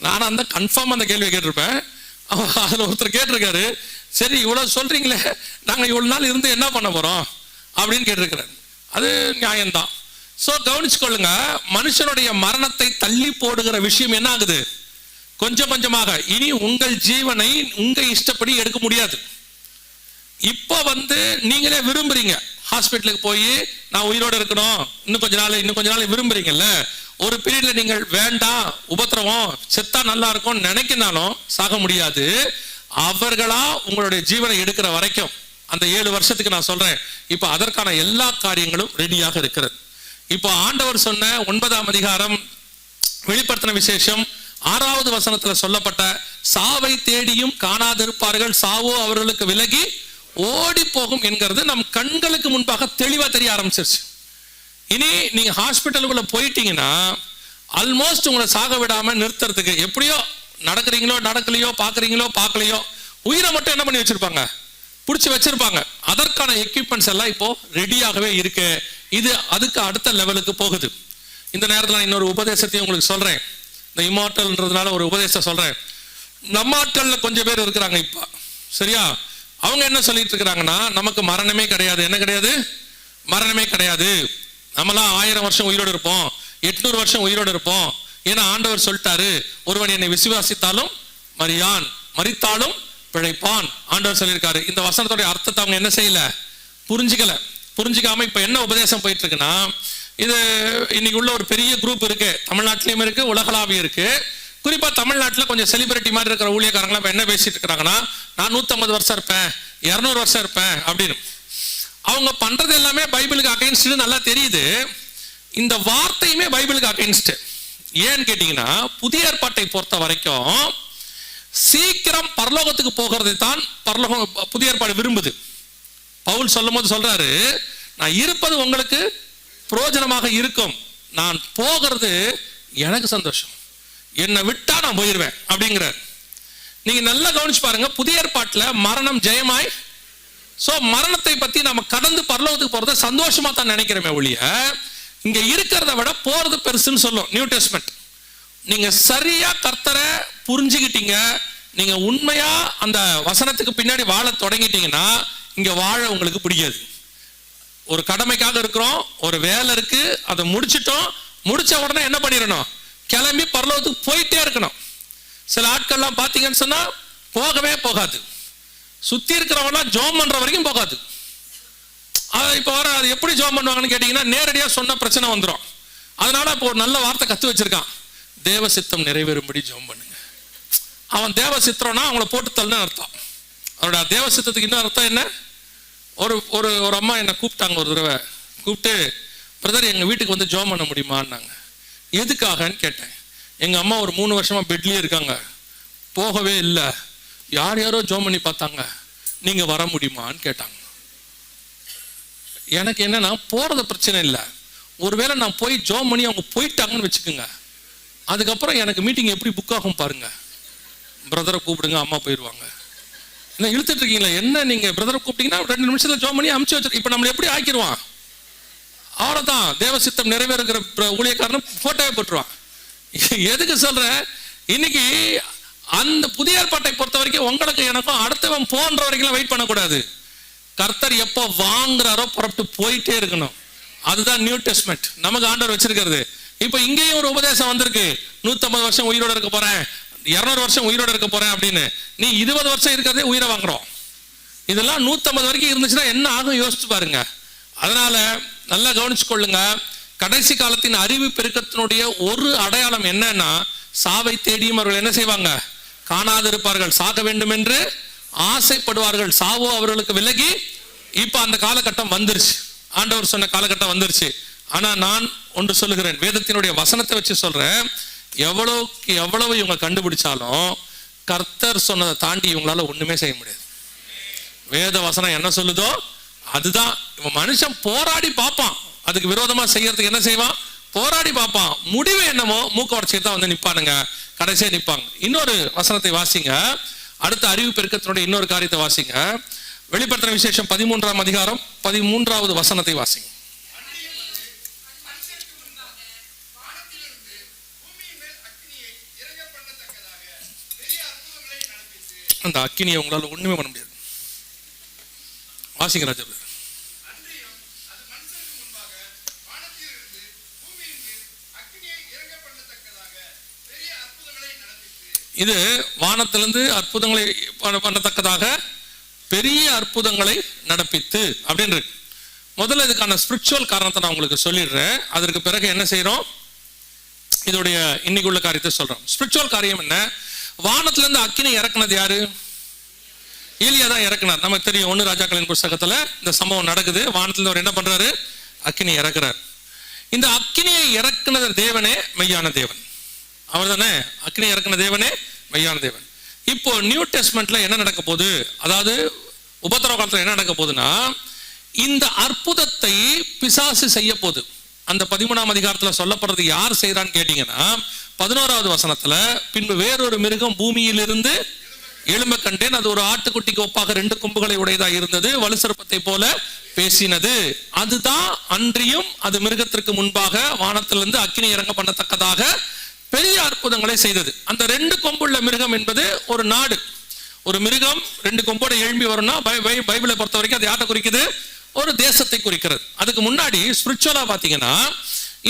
நானும் அந்த கன்ஃபார்ம் அந்த கேள்வியை கேட்டிருப்பேன். அதுல ஒருத்தர் கேட்டிருக்காரு, சரி இவ்வளவு சொல்றீங்களே, நாங்க இவ்வளவு நாள் இருந்து என்ன பண்ண போறோம் அப்படின்னு கேட்டிருக்கிறாரு. அது நியாயம்தான். சோ கவனிச்சுக்கொள்ளுங்க, மனுஷனுடைய மரணத்தை தள்ளி போடுகிற விஷயம் என்ன ஆகுது? கொஞ்சம் கொஞ்சமாக. இனி உங்கள் ஜீவனை உங்க இஷ்டப்படி எடுக்க முடியாது. இப்போ நீங்களே விரும்புறீங்க, ஹாஸ்பிட்டலுக்கு போய் நான் உயிரோடு இருக்கணும், இன்னும் கொஞ்ச நாள் விரும்புறீங்கல்ல. ஒரு பீரியட்ல நீங்கள் வேண்டாம், உபத்திரவம், செத்தா நல்லா இருக்கும் நினைக்கினாலும் சாக முடியாது. அவர்களா உங்களுடைய ஜீவனை எடுக்கிற வரைக்கும், அந்த 7 வருஷத்துக்கு நான் சொல்றேன். இப்ப அதற்கான எல்லா காரியங்களும் ரெடியாக இருக்கிறது. இப்போ ஆண்டவர் சொன்ன 9ஆம் அதிகாரம் வெளிப்படுத்தின விசேஷம் 6வது வசனத்துல சொல்லப்பட்ட சாவை தேடியும் காணாதிருப்பார்கள், சாவோ அவர்களுக்கு விலகி ஓடி போகும் என்கிறது நம் கண்களுக்கு முன்பாக தெளிவா தெரிய ஆரம்பிச்சிருச்சு. இனி நீங்க ஹாஸ்பிட்டலுக்குள்ள போயிட்டீங்கன்னா ஆல்மோஸ்ட் உங்களை சாக விடாம நிறுத்துறதுக்கு எப்படியோ நடக்கிறீங்களோ நடக்கலையோ, பாக்குறீங்களோ பார்க்கலையோ, உயிரை மட்டும் என்ன பண்ணி வச்சிருப்பாங்க? பிடிச்சி வச்சிருப்பாங்க. அதற்கான எக்யூப்மெண்ட்ஸ் எல்லாம் இப்போ ரெடியாகவே இருக்கு. இது அதுக்கு அடுத்த லெவலுக்கு போகுது. இந்த நேரத்தில் நான் இன்னொரு உபதேசத்தையும் உங்களுக்கு சொல்றேன். இந்த இம்மார்டல்ன்றதுனால ஒரு உபதேசம் சொல்றேன். நம்ம ஆட்கள்ல கொஞ்சம் பேர் இருக்கிறாங்க இப்ப, சரியா? அவங்க என்ன சொல்லிட்டு இருக்கிறாங்கன்னா, நமக்கு மரணமே கிடையாது. என்ன கிடையாது? மரணமே கிடையாது. நம்மளாம் 1000 வருஷம் உயிரோடு இருப்போம், 800 வருஷம் உயிரோடு இருப்போம். ஏன்னா ஆண்டவர் சொல்லிட்டாரு, ஒருவன் என்னை விசுவாசித்தாலும் மரியான், மரித்தாலும் பிழைப்பான். ஆண்டவர் சொல்லியிருக்காரு. இந்த வசனத்தோட அர்த்தத்தை அவங்க என்ன செய்யல? புரிஞ்சுக்காம இப்ப என்ன உபதேசம் போயிட்டு இருக்குன்னா, இது இன்னைக்கு உள்ள ஒரு பெரிய குரூப் இருக்கு, தமிழ்நாட்டிலயும் இருக்கு, உலகளாவியும் இருக்கு. குறிப்பா தமிழ்நாட்டில் கொஞ்சம் செலிபிரிட்டி மாதிரி இருக்கிற ஊழியக்காரங்களாம் இப்ப என்ன பேசிட்டு இருக்கிறாங்கன்னா, நான் 150 வருஷம் இருப்பேன், 200 வருஷம் இருப்பேன் அப்படின்னு. அவங்க பண்றது எல்லாமே பைபிளுக்கு அகைன்ஸ்ட் நல்லா தெரியுது. இந்த வார்த்தையுமே பைபிளுக்கு அகைன்ஸ்ட். ஏன்னு கேட்டீங்கன்னா, புதிய ஏற்பாட்டை பொறுத்த வரைக்கும் சீக்கிரம் பரலோகத்துக்கு போகிறதை தான் பரலோகம் புதிய ஏற்பாடு விரும்புது. பவுல் சொல்லும் போது சொல்றாரு, நான் இருப்பது உங்களுக்கு பிரயோஜனமாக இருக்கும், நான் போகிறது எனக்கு சந்தோஷம், என்னை விட்டா நான் போயிருவேன் அப்படிங்கிறார். நீங்க நல்லா கவனிச்சு பாருங்க, புதிய ஏற்பாட்டுல மரணம் ஜெயமாய். சோ மரணத்தை பத்தி நம்ம கடந்து பரலோகத்துக்கு போறத சந்தோஷமா தான் நினைக்கிறோமே ஒழிய, இங்க இருக்கிறத விட போறது பெருசுன்னு சொல்லும் நியூ டெஸ்ட்மென்ட். நீங்க சரியா கர்த்தரை புரிஞ்சுக்கிட்டீங்க, நீங்க உண்மையா அந்த வசனத்துக்கு பின்னாடி வாழ தொடங்கிட்டீங்கன்னா, இங்க வாழ உங்களுக்கு பிடிக்காது. ஒரு கடமைக்காக இருக்கிறோம், ஒரு வேலை இருக்கு, அதை முடிச்சிட்டோம், முடிச்ச உடனே என்ன பண்ணிடணும்? கிளம்பி பரலோகத்துக்கு போயிட்டே இருக்கணும். சில ஆட்கள்லாம் பாத்தீங்கன்னு சொன்னா போகவே போகாது, சுத்தி இருக்கிறவங்க ஜோம் பண்ற வரைக்கும் போகாது. இப்ப வர அது எப்படி ஜோம் பண்ணுவாங்கன்னு கேட்டீங்கன்னா, நேரடியா சொன்ன பிரச்சனை வந்துடும். அதனால இப்போ ஒரு நல்ல வார்த்தை கத்து வச்சிருக்கான், தேவ சித்தம் நிறைவேறும்படி ஜோம் பண்ணுங்க. அவன் தேவ சித்திரம்னா அவங்கள போட்டு தள்ளுன்னு அர்த்தம். அவரோட தேவ சித்தத்துக்கு இன்னும் அர்த்தம் என்ன? ஒரு ஒரு அம்மா என்னை கூப்பிட்டாங்க ஒரு தடவை. கூப்பிட்டு, பிரதர் எங்க வீட்டுக்கு வந்து ஜோம் பண்ண முடியுமான்னாங்க. எதுக்காகன்னு கேட்டேன். எங்க அம்மா ஒரு 3 வருஷமா பெட்லயே இருக்காங்க, போகவே இல்லை, யாரோ ஜோம் பண்ணி பார்த்தாங்க, நீங்க வர முடியுமான்னு கேட்டாங்க. எனக்கு என்னன்னா, போறது பிரச்சனை இல்லை, ஒருவேளை நான் போய் ஜோம் பண்ணி அவங்க போயிட்டாங்கன்னு வச்சுக்கோங்க, அதுக்கப்புறம் எனக்கு மீட்டிங் எப்படி புக் ஆகும் பாருங்க. பிரதரை கூப்பிடுங்க, அம்மா போயிடுவாங்க. என்ன இழுத்துட்டு இருக்கீங்களா? என்ன நீங்க பிரதரை கூப்பிட்டீங்கன்னா 2 நிமிஷத்துல ஜோம் பண்ணி அமுச்சு வச்சு, இப்ப நம்மளை எப்படி ஆக்கிடுவான்? அவ்வளவுதான், தேவ சித்தம் நிறைவேறுகிற ஊழியக்காரன் போட்டோவே போட்டுருவான். எதுக்கு சொல்றேன்? இன்னைக்கு அந்த புதிய ஏற்பாட்டை பொறுத்த வரைக்கும் உங்களுக்கு எனக்கும் அடுத்தவன் போன்ற வரைக்கும் வெயிட் பண்ணக்கூடாது. கர்த்தர் எப்போ வாங்குறாரோ புறப்பட்டு போயிட்டே இருக்கணும். அதுதான் நியூ டெஸ்ட்மென்ட் நமக்கு ஆண்டவர் வச்சிருக்கிறது. இப்ப இங்கேயும் ஒரு உபதேசம் வந்திருக்கு, 150 வருஷம் உயிரோட இருக்க போறேன், 200 வருஷம் உயிரோட இருக்க போறேன் அப்படின்னு. நீ 20 வருஷம் இருக்கிறதே உயிரை வாங்குறோம். இதெல்லாம் 150 வரைக்கும் இருந்துச்சுன்னா என்ன ஆகும் யோசிச்சு பாருங்க. அதனால நல்லா கவனிச்சு கொள்ளுங்க. கடைசி காலத்தின் அறிவு பெருக்கத்தினுடைய ஒரு அடையாளம் என்னன்னா, சாவை தேடியும் அவர்கள் என்ன செய்வாங்க? காணாதிருப்பார்கள். சாக வேண்டும் என்று ஆசைப்படுவார்கள், சாவோ அவர்களுக்கு விலகி. இப்ப அந்த காலகட்டம் வந்துருச்சு, ஆண்டவர் சொன்ன காலகட்டம் வந்துருச்சு. ஆனா நான் ஒன்று சொல்லுகிறேன், வேதத்தினுடைய வசனத்தை வச்சு சொல்றேன். எவ்வளவு இவங்க கண்டுபிடிச்சாலும் கர்த்தர் சொன்னதை தாண்டி இவங்களால ஒண்ணுமே செய்ய முடியாது. வேத வசனம் என்ன சொல்லுதோ அதுதான். இவன் மனுஷன் போராடி பார்ப்பான், அதுக்கு விரோதமா செய்யறதுக்கு என்ன செய்வான்? போராடி பார்ப்பான். முடிவு என்னமோ மூக்க உடச்சிட்டு தான் வந்து நிப்பானுங்க, கடைசியா நிப்பாங்க. இன்னொரு வசனத்தை வாசிங்க, அடுத்த அறிவு பெருக்கத்தினுடைய இன்னொரு காரியத்தை வாசிங்க. வெளிப்படுத்தின விசேஷம் 13ஆம் அதிகாரம் 13வது வசனத்தை வாசிங்க. அந்த அக்கினியை உங்களால ஒண்ணுமே பண்ண முடியாது. வாசிங்க ராஜா. இது வானத்திலிருந்து அற்புதங்களை பண்ணத்தக்கதாக பெரிய அற்புதங்களை நடப்பித்து அப்படின்னு இருக்கு. முதல்ல இதுக்கான ஸ்பிரிச்சுவல் காரணத்தை நான் உங்களுக்கு சொல்லிடுறேன். அதற்கு பிறகு என்ன செய்யறோம், இதோடைய இன்னைக்கு உள்ள காரியத்தை சொல்றோம். ஸ்பிரிச்சுவல் காரியம் என்ன? வானத்திலிருந்து அக்கினி இறக்குனது யாரு? ஏலியா தான் இறக்குனார். நமக்கு தெரியும், 1 ராஜாக்களின் புஸ்தகத்துல இந்த சம்பவம் நடக்குது. வானத்திலிருந்து அவர் என்ன பண்றாரு? அக்கினி இறக்குறார். இந்த அக்கினியை இறக்குன தேவனே மெய்யான தேவன். அவர் தானே அக்கினி இறக்குன தேவனே மெய்யான தேவன். இப்போ நியூ டெஸ்ட்மென்ட்ல என்ன நடக்க போகுது, அதாவது உபத்திரவ காலத்துல என்ன நடக்க போகுதுன்னா, இந்த அற்புதத்தை பிசாசு செய்ய போகுது. அந்த 13ஆம் அதிகாரத்துல சொல்லப்படுறது யார் செய்யறான்னு கேட்டீங்கன்னா, 11வது வசனத்துல, பின்பு வேறொரு மிருகம் பூமியிலிருந்து எழும்ப கண்டேன், அது ஒரு ஆட்டுக்குட்டிக்கு ஒப்பாக 2 கொம்புகளை உடையதா இருந்தது, வலுசர்ப்பத்தை போல பேசினது. அதுதான் அன்றியும் அது மிருகத்திற்கு முன்பாக வானத்திலிருந்து அக்கினி இறங்க பண்ணத்தக்கதாக பெரிய அற்புதங்களை செய்தது. அந்த 2 கொம்புள்ள மிருகம் என்பது ஒரு நாடு. ஒரு மிருகம் 2 கொம்போட எழும்பி வரும்னா பைபிளை பொறுத்த வரைக்கும் அது யாரை குறிக்குது? ஒரு தேசத்தை குறிக்கிறது. அதுக்கு முன்னாடி ஸ்பிரிச்சுவலா பாத்தீங்கன்னா,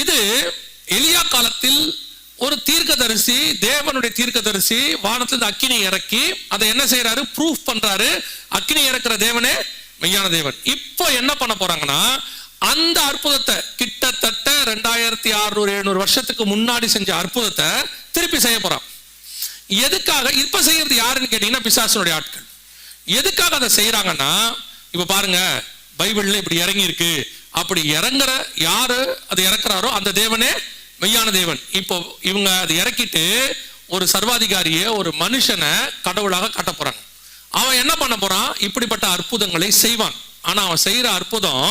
இது எலியா காலத்தில் ஒரு தீர்க்கதரிசி, தேவனுடைய தீர்க்கதரிசி வானத்திலிருந்து அக்கினி இறக்கி அதை என்ன செய்யறாரு? ப்ரூஃப் பண்றாரு, அக்கினி இறக்குற தேவனே மெய்யான தேவன். இப்போ என்ன பண்ண போறாங்கன்னா, அந்த அற்புதத்தை கிட்டத்தட்ட 2600-700 வருஷத்துக்கு முன்னாடி செஞ்ச அற்புதத்தை திருப்பி செய்ய போறான். எதுக்காக இப்ப செய்யறது? யாருன்னு கேட்டீங்கன்னா, பிசாசுனுடைய ஆட்கள். எதுக்காக அதை செய்யறாங்கன்னா, இப்ப பாருங்க, பைபிள்ல இப்படி இறங்கி இருக்கு, அப்படி இறங்குற யாரு அது இறக்குறாரோ அந்த தேவனே மெய்யான தேவன். இப்போ இவங்க அதை இறக்கிட்டு ஒரு சர்வாதிகாரியை, ஒரு மனுஷனை கடவுளாக காட்ட போறாங்க. அவன் என்ன பண்ண போறான்? இப்படிப்பட்ட அற்புதங்களை செய்வான். ஆனா அவன் செய்யற அற்புதம்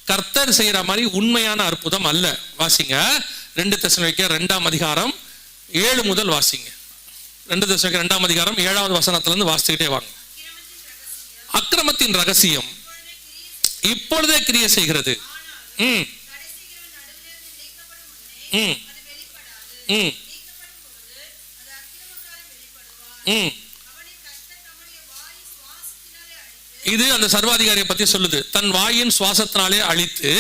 கர்த்தர் செய்யற மாதிரி உண்மையான அற்புதம் அல்ல. வாசிங்க 2 தெசலோனிக்கேயர் 2ஆம் அதிகாரம் 7 முதல் வாசிங்க. 2 தெசலோனிக்கேயர் 2ஆம் அதிகாரம் 7வது வசனத்துல இருந்து வாசிச்சுக்கிட்டே வாங்க. அக்கிரமத்தின் ரகசியம் இப்பொழுதே கிரியை செய்கிறது. இது அந்த சர்வாதிகாரியை பத்தி சொல்லுது. தன் வாயின் சுவாசத்தினாலே அழித்து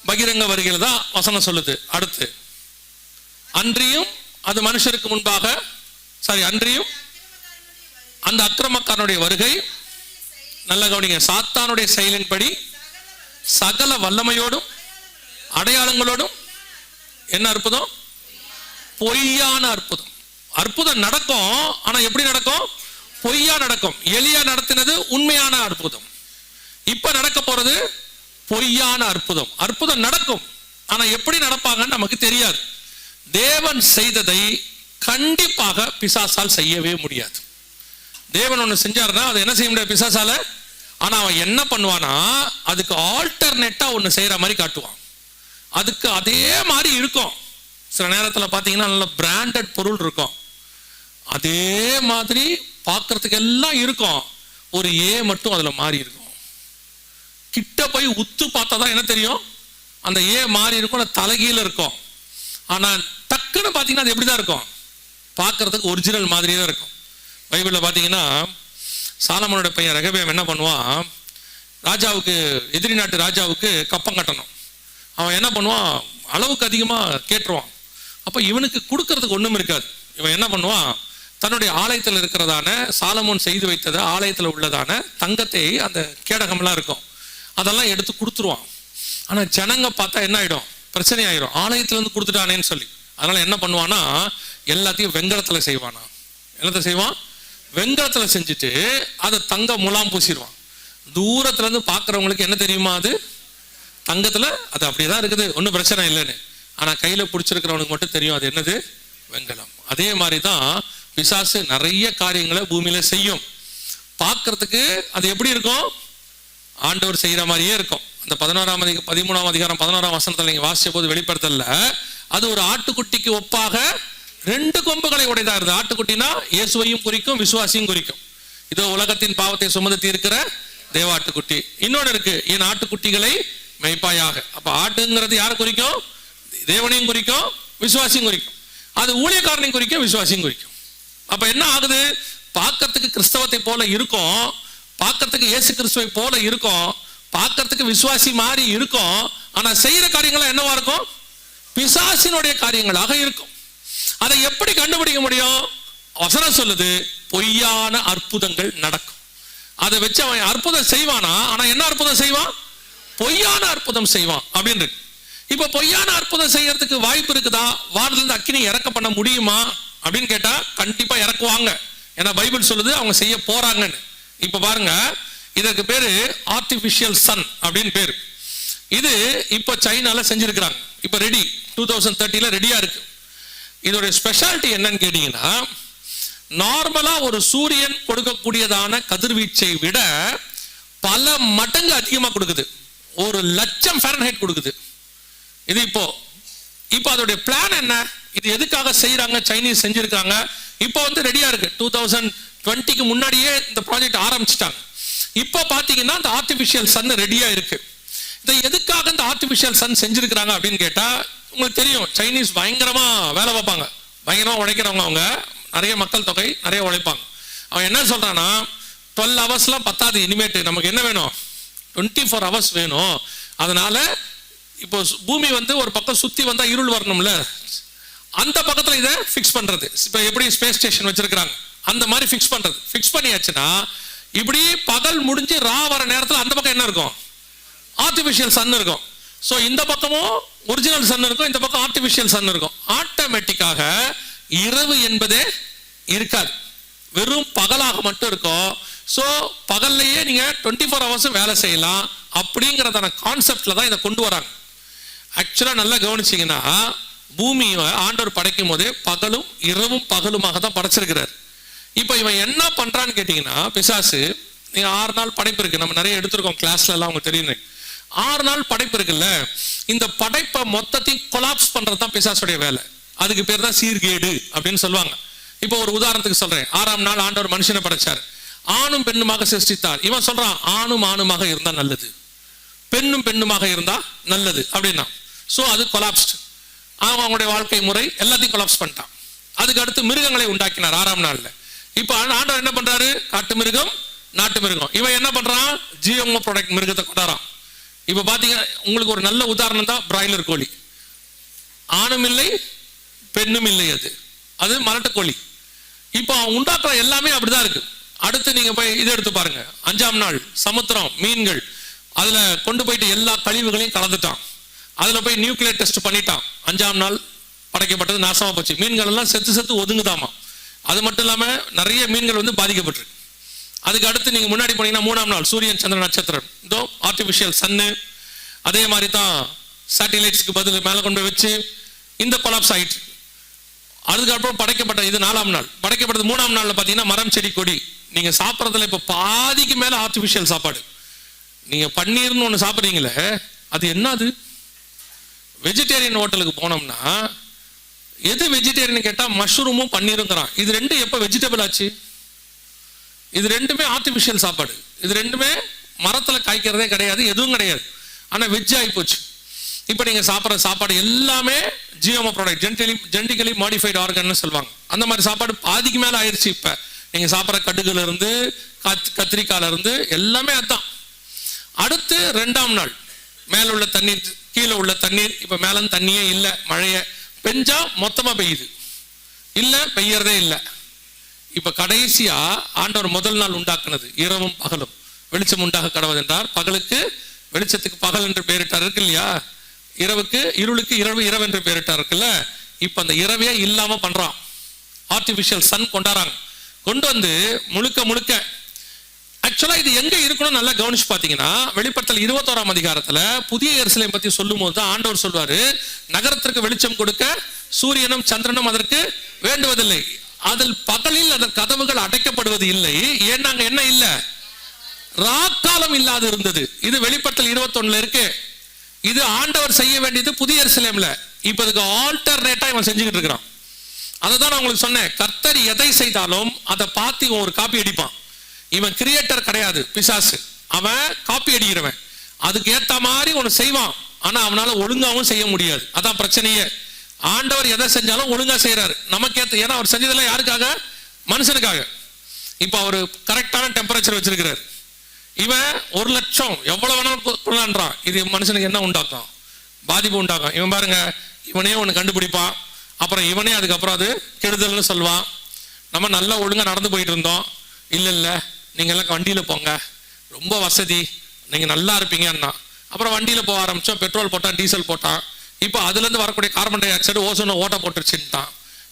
பகிரங்க வருகையில தான் வசனம் சொல்லுது. அடுத்து, அன்றியும் அது மனுஷருக்கு முன்பாக, அன்றியும் அந்த அக்கிரமக்காரனுடைய வருகை, நல்ல கவனிங்க, சாத்தானுடைய செயலின்படி சகல வல்லமையோடும் அடையாளங்களோடும் என்ன அற்புதம்? பொய்யான அற்புதம். அற்புதம் நடக்கும், ஆனா எப்படி நடக்கும்? பொய்யா நடக்கும். எலியா நடத்தினது உண்மையான அற்புதம். இப்ப நடக்க போறது பொய்யான அற்புதம். அற்புதம் நடக்கும், ஆனா எப்படி நடப்பாங்கன்னு நமக்கு தெரியாது. தேவன் செய்ததை கண்டிப்பாக பிசாசால் செய்யவே முடியாது. தேவன் ஒண்ணு செஞ்சாருன்னா அதை என்ன செய்ய முடியாது பிசாசால? ஆனா அவன் என்ன பண்ணுவானா, அதுக்கு ஆல்டர்னேட்டா ஒன்று செய்யற மாதிரி காட்டுவான். அதுக்கு அதே மாதிரி இருக்கும். சில நேரத்தில் பார்த்தீங்கன்னா நல்ல பிராண்டட் பொருள் இருக்கும், அதே மாதிரி பார்க்கறதுக்கு எல்லாம் இருக்கும். ஒரு ஏ மட்டும் அதுல மாறி இருக்கும். கிட்ட போய் உத்து பார்த்தா தான் என்ன தெரியும், அந்த ஏ மாறி இருக்கும், தலைகீழ இருக்கும். ஆனா டக்குன்னு பார்த்தீங்கன்னா அது எப்படிதான் இருக்கும், பார்க்கறதுக்கு ஒரிஜினல் மாதிரியே தான் இருக்கும். பைபிள்ல பார்த்தீங்கன்னா சாலமோனோட பையன் ரெகபெயாம் என்ன பண்ணுவான், ராஜாவுக்கு, எதிரி நாட்டு ராஜாவுக்கு கப்பம் கட்டணும். அவன் என்ன பண்ணுவான், அளவுக்கு அதிகமாக கேட்டுருவான். அப்போ இவனுக்கு கொடுக்கறதுக்கு ஒன்றும் இருக்காது. இவன் என்ன பண்ணுவான், தன்னுடைய ஆலயத்தில் இருக்கிறதான, சாலமோன் செய்து வைத்தது ஆலயத்தில் உள்ளதான தங்கத்தை, அந்த கேடகம்லாம் இருக்கும், அதெல்லாம் எடுத்து கொடுத்துருவான். ஆனால் ஜனங்க பார்த்தா என்ன ஆகிடும், பிரச்சனை ஆயிடும், ஆலயத்திலேருந்து கொடுத்துட்டானேன்னு சொல்லி. அதனால என்ன பண்ணுவான்னா, எல்லாத்தையும் வெங்கலத்தில் செய்வானா. என்னத்தை செய்வான், வெங்கலத்தில் செஞ்சுட்டு அதை தங்க முலாம் பூசிடுவான். தூரத்துல இருந்து பார்க்குறவங்களுக்கு என்ன தெரியுமா, அது தங்கத்தில் அது அப்படியே தான் இருக்குது, ஒன்றும் பிரச்சனை இல்லைன்னு. ஆனால் கையில் பிடிச்சிருக்கிறவனுக்கு மட்டும் தெரியும் அது என்னது, வெங்கலம். அதே மாதிரி தான் பிசாசு நிறைய காரியங்களை பூமியில செய்யும். பார்க்கறதுக்கு அது எப்படி இருக்கும், ஆண்டவர் செய்கிற மாதிரியே இருக்கும். அந்த 13ஆம் அதிகாரம் 11ஆம் வசனத்தில் நீங்கள் வாசிச்ச போது வெளிப்படுத்தல, அது ஒரு ஆட்டுக்குட்டிக்கு ஒப்பாக 2 கொம்புகளை உடையதா இருந்தது. ஆட்டுக்குட்டினா இயேசுவையும் குறிக்கும், விசுவாசியும் குறிக்கும். இதோ உலகத்தின் பாவத்தை சுமந்து தீர்க்கிற தேவாட்டுக்குட்டி. இன்னொன்று இருக்கு, என் ஆட்டுக்குட்டிகளை மெய்ப்பாயாக. அப்ப ஆட்டுங்கிறது யாரை குறிக்கும், தேவனையும் குறிக்கும், விசுவாசியும் குறிக்கும். அது ஊழியக்காரனையும் குறிக்கும், விசுவாசியும் குறிக்கும். அப்ப என்ன ஆகுது, பார்க்கறதுக்கு கிறிஸ்தவத்தை போல இருக்கும், பார்க்கறதுக்கு இயேசு கிறிஸ்துவை போல இருக்கும், பார்க்கறதுக்கு விசுவாசி மாதிரி இருக்கும். ஆனா செய்யற காரியங்கள் என்னவா இருக்கும், பிசாசினுடைய காரியங்களாக இருக்கும். அதை எப்படி கண்டுபிடிக்க முடியும், வசனம் சொல்லுது, பொய்யான அற்புதங்கள் நடக்கும். அதை வச்சு அவன் அற்புதம் செய்வானா, ஆனா என்ன அற்புதம் செய்வான், பொய்யான அற்புதம் செய்வான் அப்படின்னு இருக்கு. இப்ப பொய்யான அற்புதம் செய்யறதுக்கு வாய்ப்பு இருக்குதா, வானத்திலிருந்து அக்கினி இறக்க பண்ண முடியுமா அப்படின்னு கேட்டா கண்டிப்பா இறக்குவாங்க. ஏன்னா பைபிள் சொல்லுது அவங்க செய்ய போறாங்கன்னு. இப்ப பாருங்க, இதற்கு பேரு ஆர்டிபிஷியல் சன் அப்படின்னு பேரு. இது இப்ப சைனால செஞ்சிருக்கிறாங்க, இப்ப ரெடி, 2030 ரெடியா இருக்கு. இதோட ஸ்பெஷாலிட்டி என்னன்னு கேட்டீங்கன்னா, நார்மலா ஒரு சூரியன் கொடுக்கக்கூடியதான கதிர்வீச்சை விட பல மடங்கு அதிகமா கொடுக்குது. 1,00,000 ஃபாரன்ஹைட் கொடுக்குது. இது இப்போ அதோடைய பிளான் என்ன, இது எதுக்காக செய்யறாங்க, சைனீஸ் செஞ்சிருக்காங்க. இப்போ ரெடியா இருக்கு, 2020க்கு முன்னாடியே இந்த ப்ராஜெக்ட் ஆரம்பிச்சிட்டாங்க. இப்போ பாத்தீங்கன்னா இந்த ஆர்டிபிஷியல் சன் ரெடியா இருக்கு. இதை எதுக்காக இந்த ஆர்டிபிஷியல் சன் செஞ்சிருக்கிறாங்க அப்படின்னு கேட்டா, உங்களுக்கு தெரியும் சைனீஸ் பயங்கரமா வேலை பார்ப்பாங்க, பயங்கரமா உழைக்கிறவங்க, அவங்க நிறைய மக்கள் தொகை, நிறைய உழைப்பாங்க. அவன் என்ன சொல்றான்னா, 12 ஹவர்ஸ்லாம் பத்தாது, இனிமேட்டு நமக்கு என்ன வேணும், 24 ஹவர்ஸ் வேணும். அதனால இப்போ பூமி ஒரு பக்கம் சுத்தி வந்தா இருள் வரணும்ல, அந்த பக்கத்துல இதை ஃபிக்ஸ் பண்றது. இப்போ எப்படி ஸ்பேஸ் ஸ்டேஷன் வச்சிருக்காங்க அந்த மாதிரி ஃபிக்ஸ் பண்றது. ஃபிக்ஸ் பண்ணியாச்சுன்னா இப்படி பகல் முடிஞ்சு ரா வர நேரத்தில் அந்த பக்கம் என்ன இருக்கும், ஆர்டிபிஷியல் சன் இருக்கும். ஸோ இந்த பக்கமும் ஒரிஜினல் சன் இருக்கும், இந்த பக்கம் ஆர்டிபிஷியல் சன் இருக்கும். ஆட்டோமேட்டிக்காக இரவு என்பதே இருக்காது, வெறும் பகலாக மட்டும் இருக்கும். ஸோ பகல்லையே நீங்க 24 ஹவர்ஸும் வேலை செய்யலாம் அப்படிங்கிறதான கான்செப்ட்ல தான் இதை கொண்டு வராங்க. ஆக்சுவலா நல்லா கவனிச்சிங்கன்னா, பூமியை ஆண்டவர் படைக்கும் போதே பகலும் இரவும் பகலுமாக தான் படைச்சிருக்கிறார். இப்போ இவன் என்ன பண்றான்னு கேட்டீங்கன்னா, பிசாசு, நீங்க 6 நாள் படைப்பு இருக்கு, நம்ம நிறைய எடுத்திருக்கோம் கிளாஸ்ல எல்லாம், உங்களுக்கு தெரியும். 6 நாள் படைப்பு இருக்குல்ல, இந்த படைப்பை மொத்தத்தையும் கொலாப்ஸ் பண்றது தான் பிசாசுடைய வேலை. அதுக்கு பேர் தான் சீர்கேடு அப்படின்னு சொல்லுவாங்க. இப்போ ஒரு உதாரணத்துக்கு சொல்றேன், 6ஆம் நாள் ஆண்டவர் மனுஷனை படைச்சார், ஆணும் பெண்ணுமாக சிருஷ்டித்தார். இவன் சொல்றான் ஆணும் ஆணுமாக இருந்தா நல்லது, பெண்ணும் பெண்ணுமாக இருந்தா நல்லது அப்படின்னா. ஸோ அது கொலாப்ஸ்ட், அவங்களுடைய வாழ்க்கை முறை எல்லாத்தையும் கொலாப்ஸ் பண்ணிட்டான். அதுக்கு அடுத்து மிருகங்களை உண்டாக்கினார் 6ஆம் நாள்ல. இப்போ ஆண்டவர் என்ன பண்றாரு, காட்டு மிருகம், நாட்டு மிருகம். இவன் என்ன பண்றான், ஜிஎம்ஓ ப்ராடக்ட் மிருகத்தை கொண்டாரான். இப்ப பாத்தீங்கன்னா உங்களுக்கு ஒரு நல்ல உதாரணம் தான் பிராய்லர் கோழி. ஆணும் இல்லை பெண்ணும் இல்லை, அது மரட்டு கோழி. இப்போ அவன் உண்டாக்குற எல்லாமே அப்படிதான் இருக்கு. அடுத்து நீங்க போய் இதை எடுத்து பாருங்க, 5ஆம் நாள் சமுத்திரம், மீன்கள், அதுல கொண்டு போயிட்டு எல்லா கழிவுகளையும் கலந்துட்டான். அதுல போய் நியூக்ளியர் டெஸ்ட் பண்ணிட்டான். 5ஆம் நாள் படைக்கப்பட்டது நாசமா போச்சு, மீன்கள் எல்லாம் செத்து ஒதுங்குதாமா. அது மட்டும் இல்லாம நிறைய மீன்கள் பாதிக்கப்பட்டிருக்கு. அதுக்கு அடுத்து நீங்க முன்னாடி போனீங்கன்னா 3ஆம் நாள் சூரியன் சந்திர நட்சத்திரம், இதோ ஆர்டிபிஷியல் சன்னு, அதே மாதிரி தான் சேட்டிலைட்ஸ்க்கு பதில் மேல கொண்டு போய் வச்சு இந்த கொலாப்ஸ் ஆயிட்டு. அதுக்கப்புறம் படைக்கப்பட்ட இது 4ஆம் நாள், படைக்கப்பட்டது 3ஆம் நாள்ல பாத்தீங்கன்னா மரம் செடி கொடி நீங்க சாப்பிட்றதுல இப்ப பாதிக்கு மேல ஆர்டிபிஷியல் சாப்பாடு. நீங்க பன்னீர்னு ஒண்ணு சாப்பிட்றீங்களே, அது என்னது? வெஜிடேரியன் ஹோட்டலுக்கு போனோம்னா எது வெஜிடேரியன் கேட்டா மஷ்ரூமும் பன்னீருங்கிறான். இது ரெண்டும் எப்ப வெஜிடபிள் ஆச்சு? இது ரெண்டுமே ஆர்டிபிஷியல் சாப்பாடு. இது ரெண்டுமே மரத்துல காய்க்கிறதே கிடையாது, எதுவும் கிடையாது. ஆனா வெஜ் ஆகி போச்சு. இப்ப நீங்க சாப்பிட்ற சாப்பாடு எல்லாமே ஜிஎம்ஓ ப்ராடக்ட், ஜெனடிக்கலி மாடிஃபைடு ஆர்கன்னு சொல்லுவாங்க. அந்த மாதிரி சாப்பாடு பாதிக்கு மேல ஆயிடுச்சு. இப்ப நீங்க சாப்பிட்ற கடுகுல இருந்து கத்திரிக்காயில இருந்து எல்லாமே அதான். அடுத்து 2ஆம் நாள் மேல உள்ள தண்ணீர் கீழே உள்ள தண்ணீர், இப்ப மேல தண்ணியே இல்லை, மழைய பெஞ்சா மொத்தமா பெய்யுது, இல்ல பெய்யறதே இல்லை. இப்ப கடைசியா ஆண்டவர் முதல் நாள் உண்டாக்குனது இரவும் பகலும் வெளிச்சம் உண்டாக கடவுள் என்றார். பகலுக்கு வெளிச்சத்துக்கு பகல் என்று பெயரிட்டார் இருக்கு இல்லையா, இரவுக்கு இருளுக்கு இரவு இரவு என்று பெயரிட்டார் இருக்குல்ல. இப்ப அந்த இரவே இல்லாம பண்றான், ஆர்டிபிஷியல் சன் கொண்டாடுறாங்க. கொண்டு வந்து முழுக்க முழுக்க ஆக்சுவலா இது எங்க இருக்கணும் நல்லா கவனிச்சு பாத்தீங்கன்னா, வெளிப்படுத்தல் 21ஆம் அதிகாரத்துல புதிய எருசலேம் பத்தி சொல்லும் போது தான் ஆண்டவர் சொல்வாரு, நகரத்திற்கு வெளிச்சம் கொடுக்க சூரியனும் சந்திரனும் அதற்கு வேண்டுவதில்லை, அதில் பகலில் அதன் கதவுகள் அடைக்கப்படுவது இல்லை, ஏன்னா அங்க என்ன இல்ல, ராக்காலம் இல்லாது இருந்தது. இது வெளிப்படுத்தல் 21 இருக்கு. இது ஆண்டவர் செய்ய வேண்டியது புதிய எருசலேம்ல. இப்ப இதுக்கு ஆல்டர்னேட்டா இவன் செஞ்சுக்கிட்டு இருக்கிறான். அதை தான் நான் உங்களுக்கு சொன்னேன், கர்த்தர் எதை செய்தாலும் அதை பார்த்து இவன் ஒரு காப்பி அடிப்பான். இவன் கிரியேட்டர் கிடையாது, பிசாசு. அவன் காப்பி அடிக்கிறவன். அதுக்கு ஏத்த மாதிரி ஒன்று செய்வான், ஆனா அவனால ஒழுங்காவும் செய்ய முடியாது. அதான் பிரச்சனையே. ஆண்டவர் எதை செஞ்சாலும் ஒழுங்கா செய்யறாரு, நமக்கு ஏத்த. ஏன்னா அவர் செஞ்சதெல்லாம் யாருக்காக? மனுஷனுக்காக. இப்ப அவரு கரெக்டான டெம்பரேச்சர் வச்சிருக்கிறார். இவன் 1,00,000 எவ்வளவு வேணாலும், இது மனுஷனுக்கு என்ன உண்டாக்கும்? பாதிப்பு உண்டாக்கும். இவன் பாருங்க, இவனே ஒண்ணு கண்டுபிடிப்பான், அப்புறம் இவனே அதுக்கப்புறம் அது கெடுதல்னு சொல்லுவான். நம்ம நல்லா ஒழுங்கா நடந்து போயிட்டு இருந்தோம், இல்ல நீங்க எல்லாம் வண்டியில போங்க, ரொம்ப வசதி, நீங்க நல்லா இருப்பீங்கன்னா. அப்புறம் வண்டியில போக ஆரம்பிச்சோம், பெட்ரோல் போட்டான், டீசல் போட்டான். இப்போ அதுல இருந்து வரக்கூடிய கார்பன் டை ஆக்சைடு ஓசோனை ஓட்ட போட்டுருச்சுட்டான்.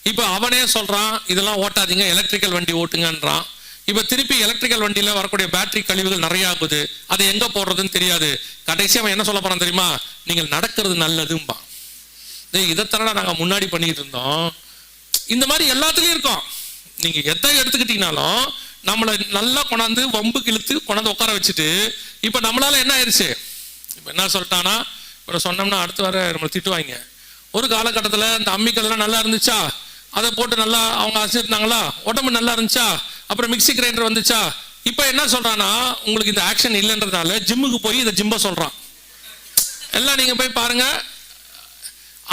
இப்போ அவனே சொல்றான், இதெல்லாம் ஓட்டாதீங்க, எலக்ட்ரிக்கல் வண்டி ஓட்டுங்கன்றான். இப்ப திருப்பி எலக்ட்ரிக்கல் வண்டியில வரக்கூடிய பேட்டரி கழிவுகள் நிறைய ஆகுது, அதை எங்க போடுறதுன்னு தெரியாது. கடைசி அவன் என்ன சொல்ல போறான் தெரியுமா? நீங்கள் நடக்கிறது நல்லதும்பா. இதைத்தானே நாங்க முன்னாடி பண்ணிட்டு இருந்தோம். இந்த மாதிரி எல்லாத்துலயும் இருக்கோம். நீங்க எதை எடுத்துக்கிட்டீங்கனாலும் நம்மளை நல்லா கொண்டாந்து வம்புக்கு இழுத்து கொண்டாந்து உட்கார வச்சுட்டு, இப்ப நம்மளால என்ன ஆயிடுச்சு? இப்ப என்ன சொல்லிட்டானா, இப்ப சொன்னோம்னா அடுத்து வர நம்மளை திட்டுவாங்க. ஒரு காலகட்டத்துல இந்த அம்மிக்கல் எல்லாம் நல்லா இருந்துச்சா, அதை போட்டு நல்லா அவங்க அரைச்சிருந்தாங்களா, உடம்பு நல்லா இருந்துச்சா, அப்புறம் மிக்சி கிரைண்டர் வந்துச்சா. இப்ப என்ன சொல்றானா, உங்களுக்கு இந்த ஆக்ஷன் இல்லைன்றதுனால ஜிம்முக்கு போய் இதை ஜிம்ப சொல்றான். எல்லாம் நீங்க போய் பாருங்க,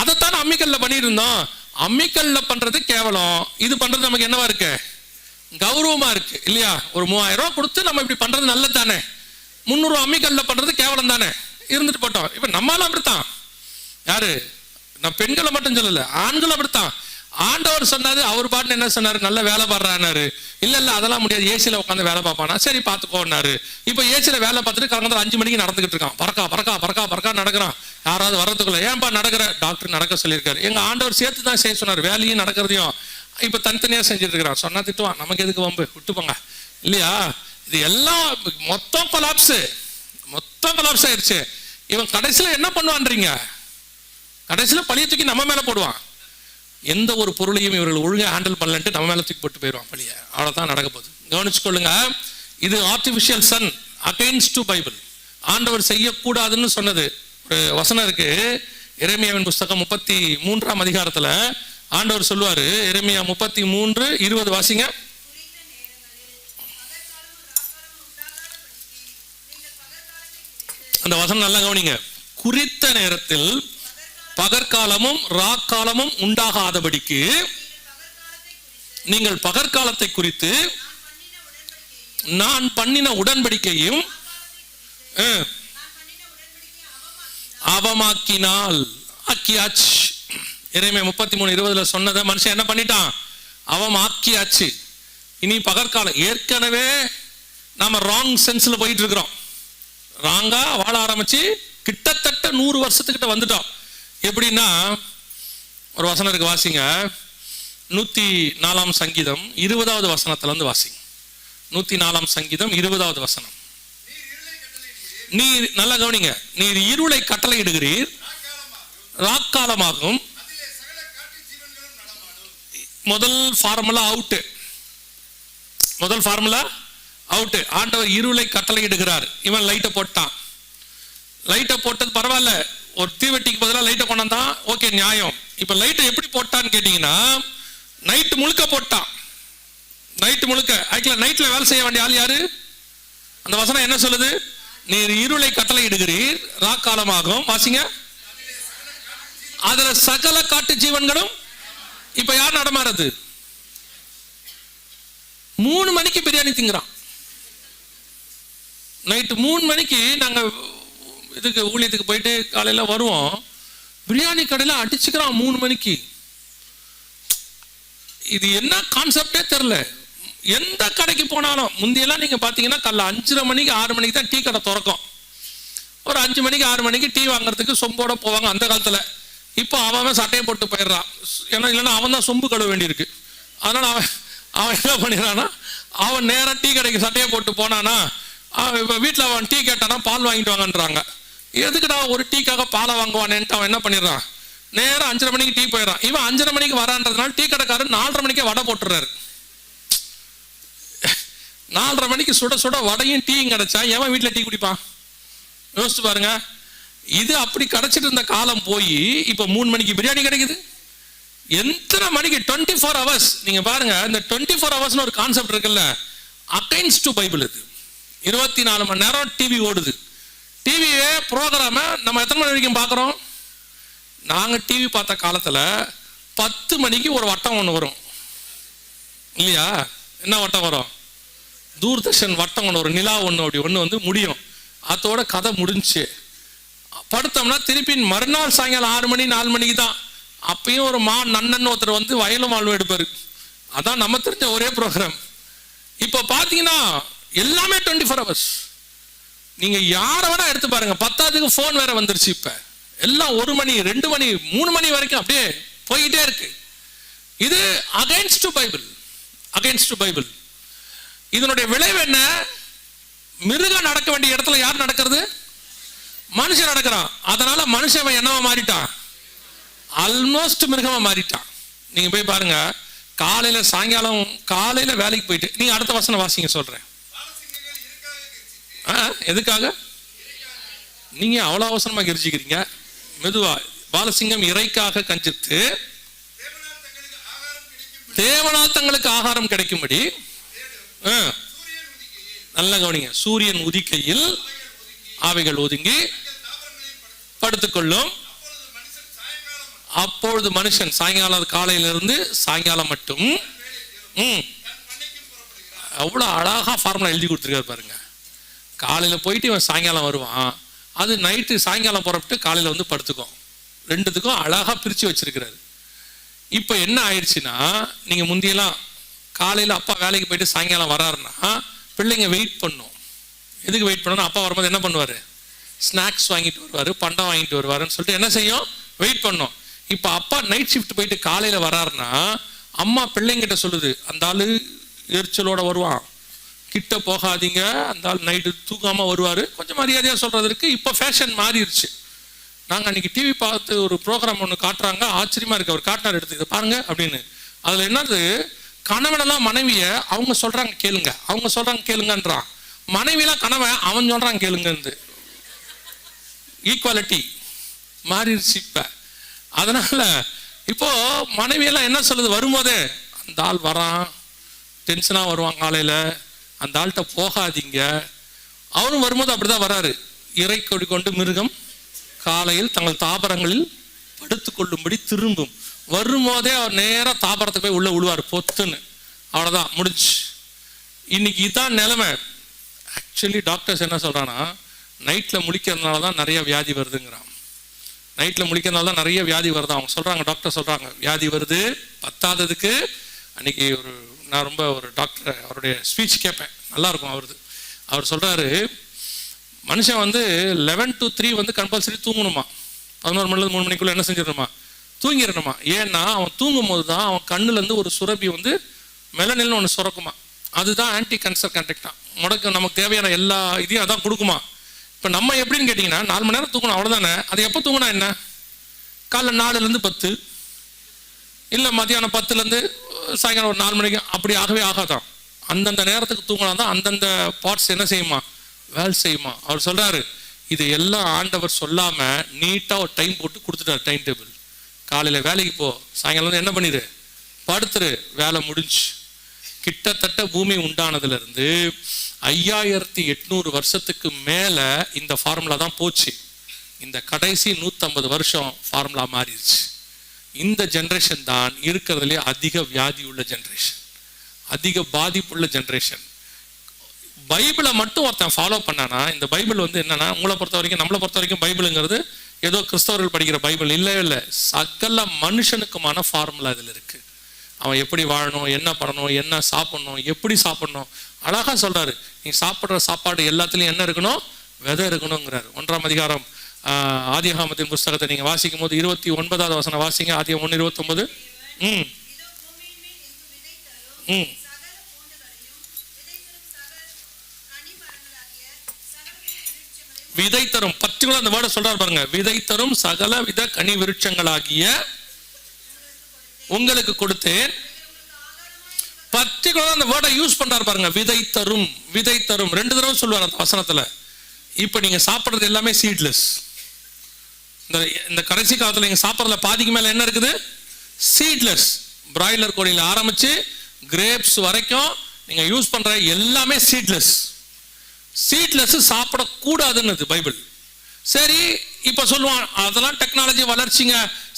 அதைத்தான் அம்மிக்கல்ல பண்ணிட்டு இருந்தோம். அம்மிக்கல்ல பண்றது கேவலம், இது பண்றது நமக்கு என்னவா இருக்கு? கௌரவமா இருக்கு இல்லையா? ஒரு 3000 ரூபாய் கொடுத்து நம்ம இப்படி பண்றது நல்லது தானே. 300 அம்மிக்கல்ல பண்றது கேவலம் தானே, இருந்துட்டு போட்டோம். இப்ப நம்மளால அப்படித்தான். யாரு? நான் பெண்களை மட்டும் சொல்லல, ஆண்கள் அப்படித்தான். ஆண்டவர் சொன்னாரு, அவர் பாட்டு என்ன சொன்னாரு? நல்ல வேலை பாடுறாரு. இல்ல அதெல்லாம் முடியாது, ஏசியில உட்காந்து வேலை பார்ப்பானா. சரி பார்த்துக்கோன்னாரு. இப்ப ஏசியில வேலை பார்த்துட்டு கலந்து 5 மணிக்கு நடந்துகிட்டு இருக்கான், பறக்கா பறக்கா பறக்கா பறக்கா நடக்கிறான். யாராவது வர்றதுக்குள்ள ஏன்பா நடக்கிற? டாக்டர் நடக்க சொல்லியிருக்காரு. எங்க ஆண்டவர் சேர்த்து தான் செய்ய சொன்னார், வேலையும் நடக்கிறதையும். இப்ப தனித்தனியா செஞ்சுட்டு இருக்கிறான். சொன்னா திட்டுவான், நமக்கு எதுக்கு வம்பு, விட்டுப்போங்க இல்லையா? இது எல்லாம் மொத்தம் கொலாப்ஸ் ஆயிடுச்சு. இவன் கடைசியில என்ன பண்ணுவான்றீங்க? கடைசியில பழிய தூக்கி நம்ம மேல போடுவான். எந்த ஒரு பொருளையும் இவர்கள் ஒழுங்கா ஹேண்டில் பண்ணலன்ட்டு நம்ம மேல தூக்கி போட்டு போயிடுவான் பழிய. அவ்வளவுதான் நடக்க போகுது. கவனிச்சுக்கொள்ளுங்க. இது artificial sun against to Bible. ஆண்டவர் செய்யக்கூடாதுன்னு சொன்னது ஒரு வசனம் இருக்கு. எரேமியாவின் புஸ்தகம் 33ஆம் அதிகாரத்துல ஆண்டவர் சொல்லுவாரு. எரேமியா 33:20 வாசிங்க. அந்த வசனம் நல்லா கவனிங்க. குறித்த நேரத்தில் பகற்காலமும் ராக்காலமும் உண்டாகாதபடிக்கு நீங்கள் பகற்காலத்தை குறித்து நான் பண்ணின உடன்படிக்கையும் அவமாக்கினால் ஆக்கியாச்சு. எரேமியா 33:20 சொன்னதை மனுஷன் என்ன பண்ணிட்டான்? அவமாக்கியாச்சு. இனி பகற்காலம். ஏற்கனவே நாம ராங் சென்ஸ்ல போயிட்டு இருக்கிறோம். ராங்கா வாழ ஆரம்பிச்சு கிட்டத்தட்ட 100 வருஷத்துக்கிட்ட வந்துட்டோம். எப்படின்னா, ஒரு வசனம் இருக்கு, வாசிங்க. 104ஆம் சங்கீதம் 20வது வசனத்துல இருந்து வாசிங்க. 104ஆம் சங்கீதம் 20வது வசனம். நீர் நல்லா கவனிங்க. நீர் இருளை கட்டளையிடுகிறீர், ராக்காலமாகும். முதல் ஃபார்முலா அவுட். முதல் ஃபார்முலா அவுட்டு. ஆண்டவர் இருளை கட்டளை இடுகிறார். இவன் லைட்டை போட்டான். லைட்டை போட்டது பரவாயில்ல, ஒரு தீவெட்டிக்கு பதிலாக லைட்டை கொண்டாந்தான், ஓகே நியாயம். இப்போ லைட்டை எப்படி போட்டான்னு கேட்டிங்கன்னா நைட்டு முழுக்க போட்டான். நைட்டு முழுக்க. ஆக்சுவலாக நைட்டில் வேலை செய்ய வேண்டிய ஆள் யாரு? அந்த வசனம் என்ன சொல்லுது? நீர் இருளை கட்டளை இடுகிறீர், ராக்காலமாகும். வாசிங்க. அதுல சகல காட்டு ஜீவன்களும். இப்ப யார் நடமாறது? 3 மணிக்கு பிரியாணி திங்கிறான். நைட்டு 3 மணிக்கு நாங்க இதுக்கு ஊழியத்துக்கு போயிட்டு காலையில வருவோம், பிரியாணி கடையில அடிச்சுக்கிறான் 3 மணிக்கு. இது என்ன கான்செப்டே தெரியல. எந்த கடைக்கு போனாலும் முந்தியெல்லாம் நீங்க பாத்தீங்கன்னா காலைல 5:30 மணிக்கு 6 மணிக்கு தான் டீ கடை திறக்கும். ஒரு 5 மணிக்கு 6 மணிக்கு டீ வாங்குறதுக்கு சொம்போட போவாங்க அந்த காலத்துல. இப்போ அவன் சட்டையை போட்டு போயிடுறான். ஏன்னா இல்லைன்னா அவன் தான் சொம்பு கழுவ வேண்டியிருக்கு. அதனால அவன் என்ன பண்ணிடுறான்னா, அவன் நேரம் டீ கடைக்கு சட்டையை போட்டு போனானா, இப்போ வீட்டில் அவன் டீ கேட்டானா பால் வாங்கிட்டு வாங்கன்றாங்க. எதுக்குடா ஒரு டீக்காக பாலை வாங்குவானேன்ட்டு அவன் என்ன பண்ணிடுறான், நேரம் 5:30 மணிக்கு டீ போயிடறான். இவன் 5:30 மணிக்கு வரான்றதுனால டீ கடைக்காரர் 4:30 மணிக்கே வடை போட்டுறாரு. 4:30 மணிக்கு சுட சுட வடையும் டீயும் கிடைச்சா எவன் வீட்டில் டீ குடிப்பான்? யோசிச்சு பாருங்க. இது அப்படி கிடைச்சிட்டு இருந்த காலம் போய் இப்போ 3 மணிக்கு பிரியாணி கிடைக்குது. எத்தனை மணிக்கு 24 hours. நீங்க பாருங்க, இந்த 24 hours ஒரு கான்செப்ட் இருக்குல்ல, அகைன்ஸ்ட் டு பைபிள். இது 24 மணி நேரம் டிவி ஓடுது. டிவியே ப்ரோக்ராம நம்ம எத்தனை மணி வரைக்கும் பார்க்குறோம்? நாங்கள் டிவி பார்த்த காலத்தில் 10 மணிக்கு ஒரு வட்டம் ஒன்று வரும் இல்லையா? என்ன வட்டம் வரும்? தூர்தர்ஷன் வட்டம் ஒன்று வரும், நிலா ஒன்று, அப்படி ஒன்று வந்து முடியும். அதோட கதை முடிஞ்சு படுத்தோம்னா திருப்பி மறுநாள் சாயங்காலம் 6 மணி 4 மணிக்கு தான். அப்பயும் ஒரு நன்னன் ஒருத்தர் வந்து வயலும் வாழ்வு எடுப்பாரு. அதான் நம்ம தெரிஞ்ச ஒரே ப்ரோக்ராம். இப்போ பார்த்தீங்கன்னா எல்லாமே 24 hours. நீங்க யாரை வேணா எடுத்து பாருங்க. 10க்கு ஃபோன் வேற வந்துருச்சு. இப்ப எல்லாம் 1 மணி 2 மணி 3 மணி வரைக்கும் அப்படியே போய்கிட்டே இருக்கு. இது against to Bible. Against to Bible. இதனுடைய விளைவு என்ன? மிருகம் நடக்க வேண்டிய இடத்துல யார் நடக்கிறது? மனுஷன் நடக்கிறான். அதனால மனுஷன் என்னவா மாறிட்டான்? ஆல்மோஸ்ட் மிருகமா மாறிட்டான். நீங்க போய் பாருங்க, காலையில சாயங்காலம் காலையில வேலைக்கு போயிட்டு நீங்க அடுத்த வசனம் வாசிங்க சொல்றேன். எதுக்காக நீங்க அவ்வளவு அவசரமா கெரிச்சிக்கிறீங்க? மெதுவா. பாலசிங்கம் இறைக்காக கஞ்சித்து தேவனால் தங்களுக்கு ஆகாரம் கிடைக்கும்படி. நல்ல கவனிங்க. சூரியன் உதிக்கையில் அவைகள் ஒதுங்கி படுத்துக்கொள்ளும். அப்பொழுது மனுஷன் சாயங்காலம் காலையிலிருந்து சாயங்காலம் மட்டும். அவ்வளவு அழகா ஃபார்முலா எழுதி கொடுத்துருக்காரு பாருங்க. காலையில போயிட்டு இவன் சாயங்காலம் வருவான், அது நைட்டு சாயங்காலம் புறப்பட்டு காலையில வந்து படுத்துக்கும். ரெண்டுத்துக்கும் அழகா பிரிச்சு வச்சிருக்கிறாரு. இப்ப என்ன ஆயிடுச்சுன்னா, நீங்க முந்தியெல்லாம் காலையில அப்பா வேலைக்கு போயிட்டு சாயங்காலம் வராருன்னா பிள்ளைங்க வெயிட் பண்ணும். எதுக்கு வெயிட் பண்ணணும்? அப்பா வரும்போது என்ன பண்ணுவாரு? ஸ்நாக்ஸ் வாங்கிட்டு வருவாரு, பண்டம் வாங்கிட்டு வருவாருன்னு சொல்லிட்டு என்ன செய்யும்? வெயிட் பண்ணும். இப்ப அப்பா நைட் ஷிஃப்ட் போயிட்டு காலையில வராருன்னா அம்மா பிள்ளைங்கிட்ட சொல்லுது, அந்த ஆளு எரிச்சலோட வருவான், கிட்ட போகாதீங்க, அந்த ஆள் நைட்டு தூக்காம வருவாரு, கொஞ்சம் மரியாதையா சொல்றதுக்கு இப்ப ஃபேஷன் மாறிடுச்சு. நாங்க அன்னைக்கு டிவி பார்த்து ஒரு ப்ரோக்ராம் ஒன்று காட்டுறாங்க, ஆச்சரியமா இருக்கு. அவர் காட்டினார், எடுத்து இதை பாருங்க அப்படின்னு. அதுல என்னது, கணவனெல்லாம் மனைவிய அவங்க சொல்றாங்க கேளுங்க, அவங்க சொல்றாங்க கேளுங்கன்றான். மனைவியெல்லாம் கணவன் அவன் சொல்றான் கேளுங்க. ஈக்குவாலிட்டி மாறிடுச்சு இப்ப. அதனால இப்போ மனைவியெல்லாம் என்ன சொல்லுது, வரும்போதே அந்த ஆள் வரான், டென்ஷனா வருவான் காலையில, அந்த ஆள்கிட்ட போகாதீங்க. அவரும் வரும்போது அப்படிதான் வராரு. இறை கொடி கொண்டு மிருகம் காலையில் தங்கள் தாபரங்களில் படுத்து கொள்ளும்படி திரும்பும். வரும்போதே அவர் நேரா தாபரத்தை போய் உள்ள விழுவார் பொத்துன்னு. அவ்வளவுதான், முடிஞ்சு. இன்னைக்கு இதான் நிலைமை. ஆக்சுவலி டாக்டர்ஸ் என்ன சொல்றான்னா, நைட்ல முழிக்கிறதுனால தான் நிறைய வியாதி வருதுங்கிறான். நைட்ல முழிக்கிறதுனால தான் நிறைய வியாதி வருது அவங்க சொல்றாங்க. டாக்டர் சொல்றாங்க வியாதி வருது. பத்தாததுக்கு அன்னைக்கு நான் ரொம்ப ஒரு டாக்டர் அவருடைய ஸ்பீச் கேட்பேன், நல்லா இருக்கும் அவருது. அவர் சொல்றாரு, மனுஷன் வந்து 11 to 3 வந்து கம்பல்சரி தூங்கணுமா. 11 மணிலேருந்து 3 மணிக்குள்ள என்ன செஞ்சிடணுமா, தூங்கிடணுமா. ஏன்னா அவன் தூங்கும் போது தான் அவன் கண்ணுல இருந்து ஒரு சுரப்பி வந்து மெலனில்னு ஒன்று சுரக்குமா. அதுதான் ஆன்டி கேன்சர் கண்டக்டா. நமக்கு தேவையான எல்லா இதையும் அதான் கொடுக்குமா. இப்போ நம்ம எப்படின்னு கேட்டிங்கன்னா 4 மணி நேரம் தூக்கணும், அவ்வளோதானே. அது எப்போ தூங்கினா என்ன, காலைல 4லேருந்து 10, இல்லை மதியானம் 10லேருந்து சாயங்காலம் ஒரு 4 மணிக்கு, அப்படி ஆகவே ஆகாதான். அந்தந்த நேரத்துக்கு தூங்கினா தான் அந்தந்த பார்ட்ஸ் என்ன செய்யுமா, வேலை செய்யுமா. அவர் சொல்றாரு, இது எல்லாம் ஆண்டவர் சொல்லாம நீட்டா ஒரு டைம் போட்டு கொடுத்துட்டார். டைம் டேபிள், காலையில வேலைக்கு போ, சாயங்காலம் என்ன பண்ணிடு, படுத்துரு, வேலை முடிஞ்சு. கிட்டத்தட்ட பூமி உண்டானதுல இருந்து 5800 வருஷத்துக்கு மேல இந்த ஃபார்முலா தான் போச்சு. இந்த கடைசி 150 வருஷம் ஃபார்முலா மாறிடுச்சு. இந்த ஜென்ரேஷன் தான் இருக்கிறதுலே அதிக வியாதி உள்ள ஜென்ரேஷன், அதிக பாதிப்புள்ள ஜென்ரேஷன். பைபிளை மட்டும் ஒருத்தன் ஃபாலோ பண்ணானா, இந்த பைபிள் என்னன்னா, உங்களை பொறுத்த வரைக்கும், நம்மளை பொறுத்த வரைக்கும் பைபிளுங்கிறது ஏதோ கிறிஸ்தவர்கள் படிக்கிற பைபிள் இல்லை. சகல மனுஷனுக்குமான ஃபார்முலா இதில் இருக்கு. அவன் எப்படி வாழணும், என்ன பண்ணணும், என்ன சாப்பிடணும், எப்படி சாப்பிடணும், அழகா சொல்றாரு. நீ சாப்பிட்ற சாப்பாடு எல்லாத்துலயும் என்ன இருக்கணும், விதை இருக்கணுங்கிறாரு. 1ஆம் அதிகாரம் ஆதியாகமத்தின் புஸ்தகத்தை நீங்க வாசிக்கும் போது 29வது வசனம் வாசிங்க. ஆதியாகமம் 1:29. விதை தரும், பர்டிகுலர் அந்த வேர்டை சொல்றாரு பாருங்க, விதை தரும் சகல வித கனி விருட்சங்களாகிய உங்களுக்கு கொடுத்தேன். பர்டிகுலர் அந்த வேர்டை யூஸ் பண்றாரு பாருங்க, விதை தரும், விதை தரும் 2 தடவை சொல்லுவார் அந்த வசனத்துல. இப்ப நீங்க சாப்பிடுறது எல்லாமே சீட்லெஸ். இந்த கடைசி காலத்துல நீங்க சாப்பிட்றதுல பாதிக்கு மேல என்ன இருக்குது, சீட்லெஸ். பிராய்லர் கோழியில ஆரம்பிச்சு கிரேப்ஸ் வரைக்கும் நீங்க யூஸ் பண்ற எல்லாமே சீட்லெஸ். சீட்லெஸ் சாப்பிடக்கூடாதுன்னு பைபிள். சரி, இப்ப சொல்லுவான் அதெல்லாம் டெக்னாலஜி வளர்ச்சிங்க,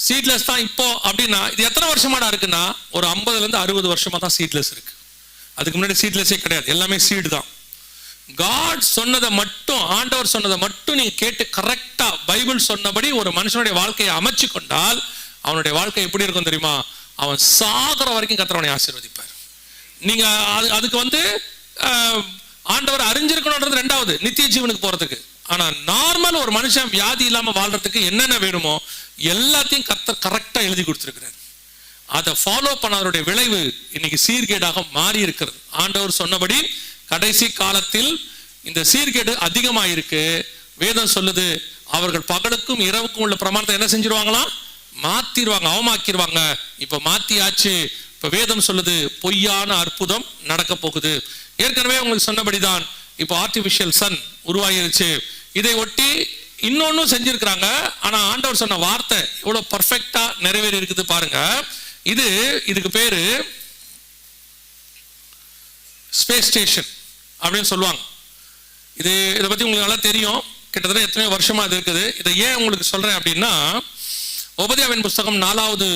சீட்லெஸ் தான் இப்போ அப்படின்னா, இது எத்தனை வருஷமாடா இருக்குன்னா, ஒரு 50ல இருந்து 60 வருஷமா தான் சீட்லெஸ் இருக்கு. அதுக்கு முன்னாடி சீட்லெஸ்ஸே கிடையாது, எல்லாமே சீடு தான். காட் சொன்னதை மட்டும், ஆண்டவர் சொன்னதை மட்டும் நீங்க கேட்டு கரெக்டா பைபிள் சொன்னபடி ஒரு மனுஷனுடைய வாழ்க்கையை அமைச்சு கொண்டால் அவனுடைய வாழ்க்கை எப்படி இருக்கும் தெரியுமா, அவன் சாகுற வரைக்கும் கர்த்தர் அவனை ஆசீர்வதிப்பார். நீங்க அதுக்கு ஆண்டவர் அறிஞ்சிருக்கணும்ன்றது 2வது, நித்திய ஜீவனுக்கு போறதுக்கு. ஆனா நார்மல் ஒரு மனுஷன் வியாதி இல்லாம வாழ்றதுக்கு என்னென்ன வேணுமோ எல்லாத்தையும் கர்த்தர் கரெக்டா எழுதி கொடுத்திருக்கிறார். அதை ஃபாலோ பண்ணாருடைய விளைவு இன்னைக்கு சீர்கேடாக மாறி இருக்கிறது. ஆண்டவர் சொன்னபடி கடைசி காலத்தில் இந்த சீர்கேடு அதிகமாயிருக்கு. வேதம் சொல்லுது, அவர்கள் பகலுக்கும் இரவுக்கும் உள்ள பிரமாணத்தை என்ன செஞ்சிருவாங்களாம், மாத்திடுவாங்க, அவமாக்கிடுவாங்க. இப்ப மாத்தியாச்சு. இப்ப வேதம் சொல்லுது பொய்யான அற்புதம் நடக்க போகுது. ஏற்கனவே உங்களுக்கு சொன்னபடிதான் இப்போ ஆர்டிபிஷியல் சன் உருவாகிருச்சு. இதை ஒட்டி இன்னொன்னும் செஞ்சிருக்கிறாங்க. ஆனா ஆண்டவர் சொன்ன வார்த்தை எவ்வளவு பர்ஃபெக்டா நிறைவேறி இருக்குது பாருங்க. இதுக்கு பேரு ஸ்பேஸ் ஸ்டேஷன் அப்படின்னு சொல்லுவாங்க. இதை பத்தி உங்களுக்கு நல்லா தெரியும், கிட்டத்தட்ட எத்தனையோ வருஷமா இது இருக்குது. இதை ஏன் உங்களுக்கு சொல்றேன் அப்படின்னா, உபதேயாவின் புஸ்தகம் 4வது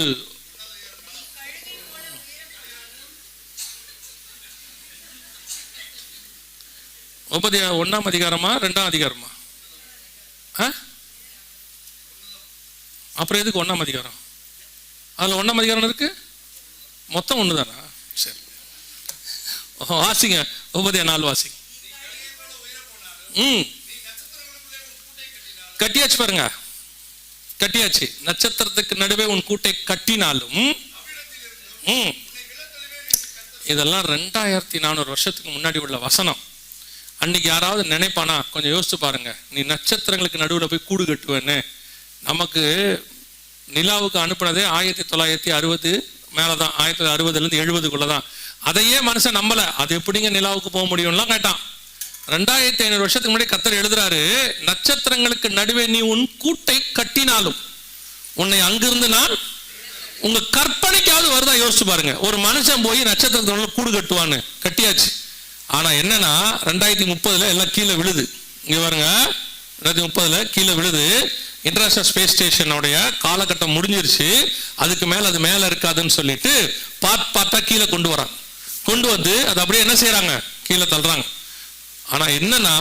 உபதேயா 1ஆம் அதிகாரமா 2ஆம் அதிகாரமா, அப்புறம் எதுக்கு 1ஆம் அதிகாரம்? அதுல 1ஆம் அதிகாரம் இருக்கு, மொத்தம் ஒண்ணுதானா? சரி, வாசிங்க, உபதேயா 4 வாசிங்க. கட்டியாச்சு பாருங்க, கட்டியாச்சு. நட்சத்திரத்துக்கு நடுவே உன் கூட்டை கட்டினாலும், இதெல்லாம் 2400 வருஷத்துக்கு முன்னாடி உள்ள வசனம். அன்னைக்கு யாராவது நினைப்பானா? கொஞ்சம் யோசிச்சு பாருங்க. நீ நட்சத்திரங்களுக்கு நடுவில் போய் கூடு கட்டுவேன்னு. நமக்கு நிலாவுக்கு அனுப்புனதே 1960 மேலதான், 1960லேருந்து 70க்குள்ளதான். அதையே மனுஷன் நம்பல. அது எப்படிங்க நிலாவுக்கு போக முடியும்லாம் கேட்டான். 2500 வருஷத்துக்கு முன்னாடி கர்த்தர் எழுதுறாரு, நட்சத்திரங்களுக்கு நடுவே நீ உன் கூட்டை கட்டினாலும் உன்னை அங்கிருந்து நான், உங்க கற்பனைக்காவது வருதா? யோசிச்சு பாருங்க. ஒரு மனுஷன் போய் நட்சத்திரத்தோட கூடு கட்டுவான்னு. கட்டியாச்சு. ஆனா என்னன்னா 2030 எல்லாம் கீழே விழுது. இங்க பாருங்க, 2030 கீழே விழுது. இன்டர்நேஷனல் ஸ்பேஸ் ஸ்டேஷனுடைய காலகட்டம் முடிஞ்சிருச்சு. அதுக்கு மேல அது மேல இருக்காதுன்னு சொல்லிட்டு பார்த்தா கீழே கொண்டு வராங்க. கொண்டு வந்து அது அப்படியே என்ன செய்யறாங்க, கீழே தள்ளுறாங்க. ஆனா என்னன்னா,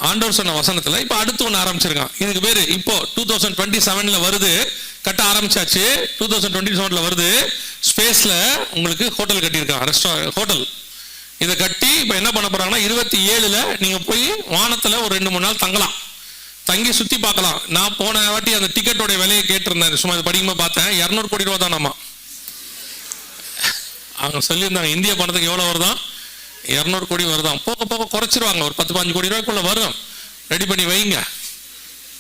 ஆண்டவர் சொன்ன வசனத்துல இப்ப அடுத்து ஒண்ணு ஆரம்பிச்சிருக்கான். இதுக்கு பேரு இப்போ 2027 வருது, கட்ட ஆரம்பிச்சாச்சு. 2027 வருது. ஸ்பேஸ்ல உங்களுக்கு ஹோட்டல் கட்டியிருக்கான், ரெஸ்டாரண்ட் ஹோட்டல். இதை கட்டி இப்ப என்ன பண்ண போறாங்கன்னா, 27 நீங்க போய் வானத்துல ஒரு 2-3 நாள் தங்கலாம், தங்கி சுத்தி பார்க்கலாம். நான் போன வாட்டி அந்த டிக்கெட்டோட விலையை கேட்டிருந்தேன், சும்மா இது படிக்கும்போது பார்த்தேன். 200 கோடி ரூபா தான். நம்ம அவங்க சொல்லியிருந்தாங்க இந்திய பணத்துக்கு எவ்வளவு வருதான், 200 கோடி வருதான். போக போக குறைச்சிருவாங்க, ஒரு 10-15 கோடி ரூபாய்க்குள்ள வரும். ரெடி பண்ணி வைங்க,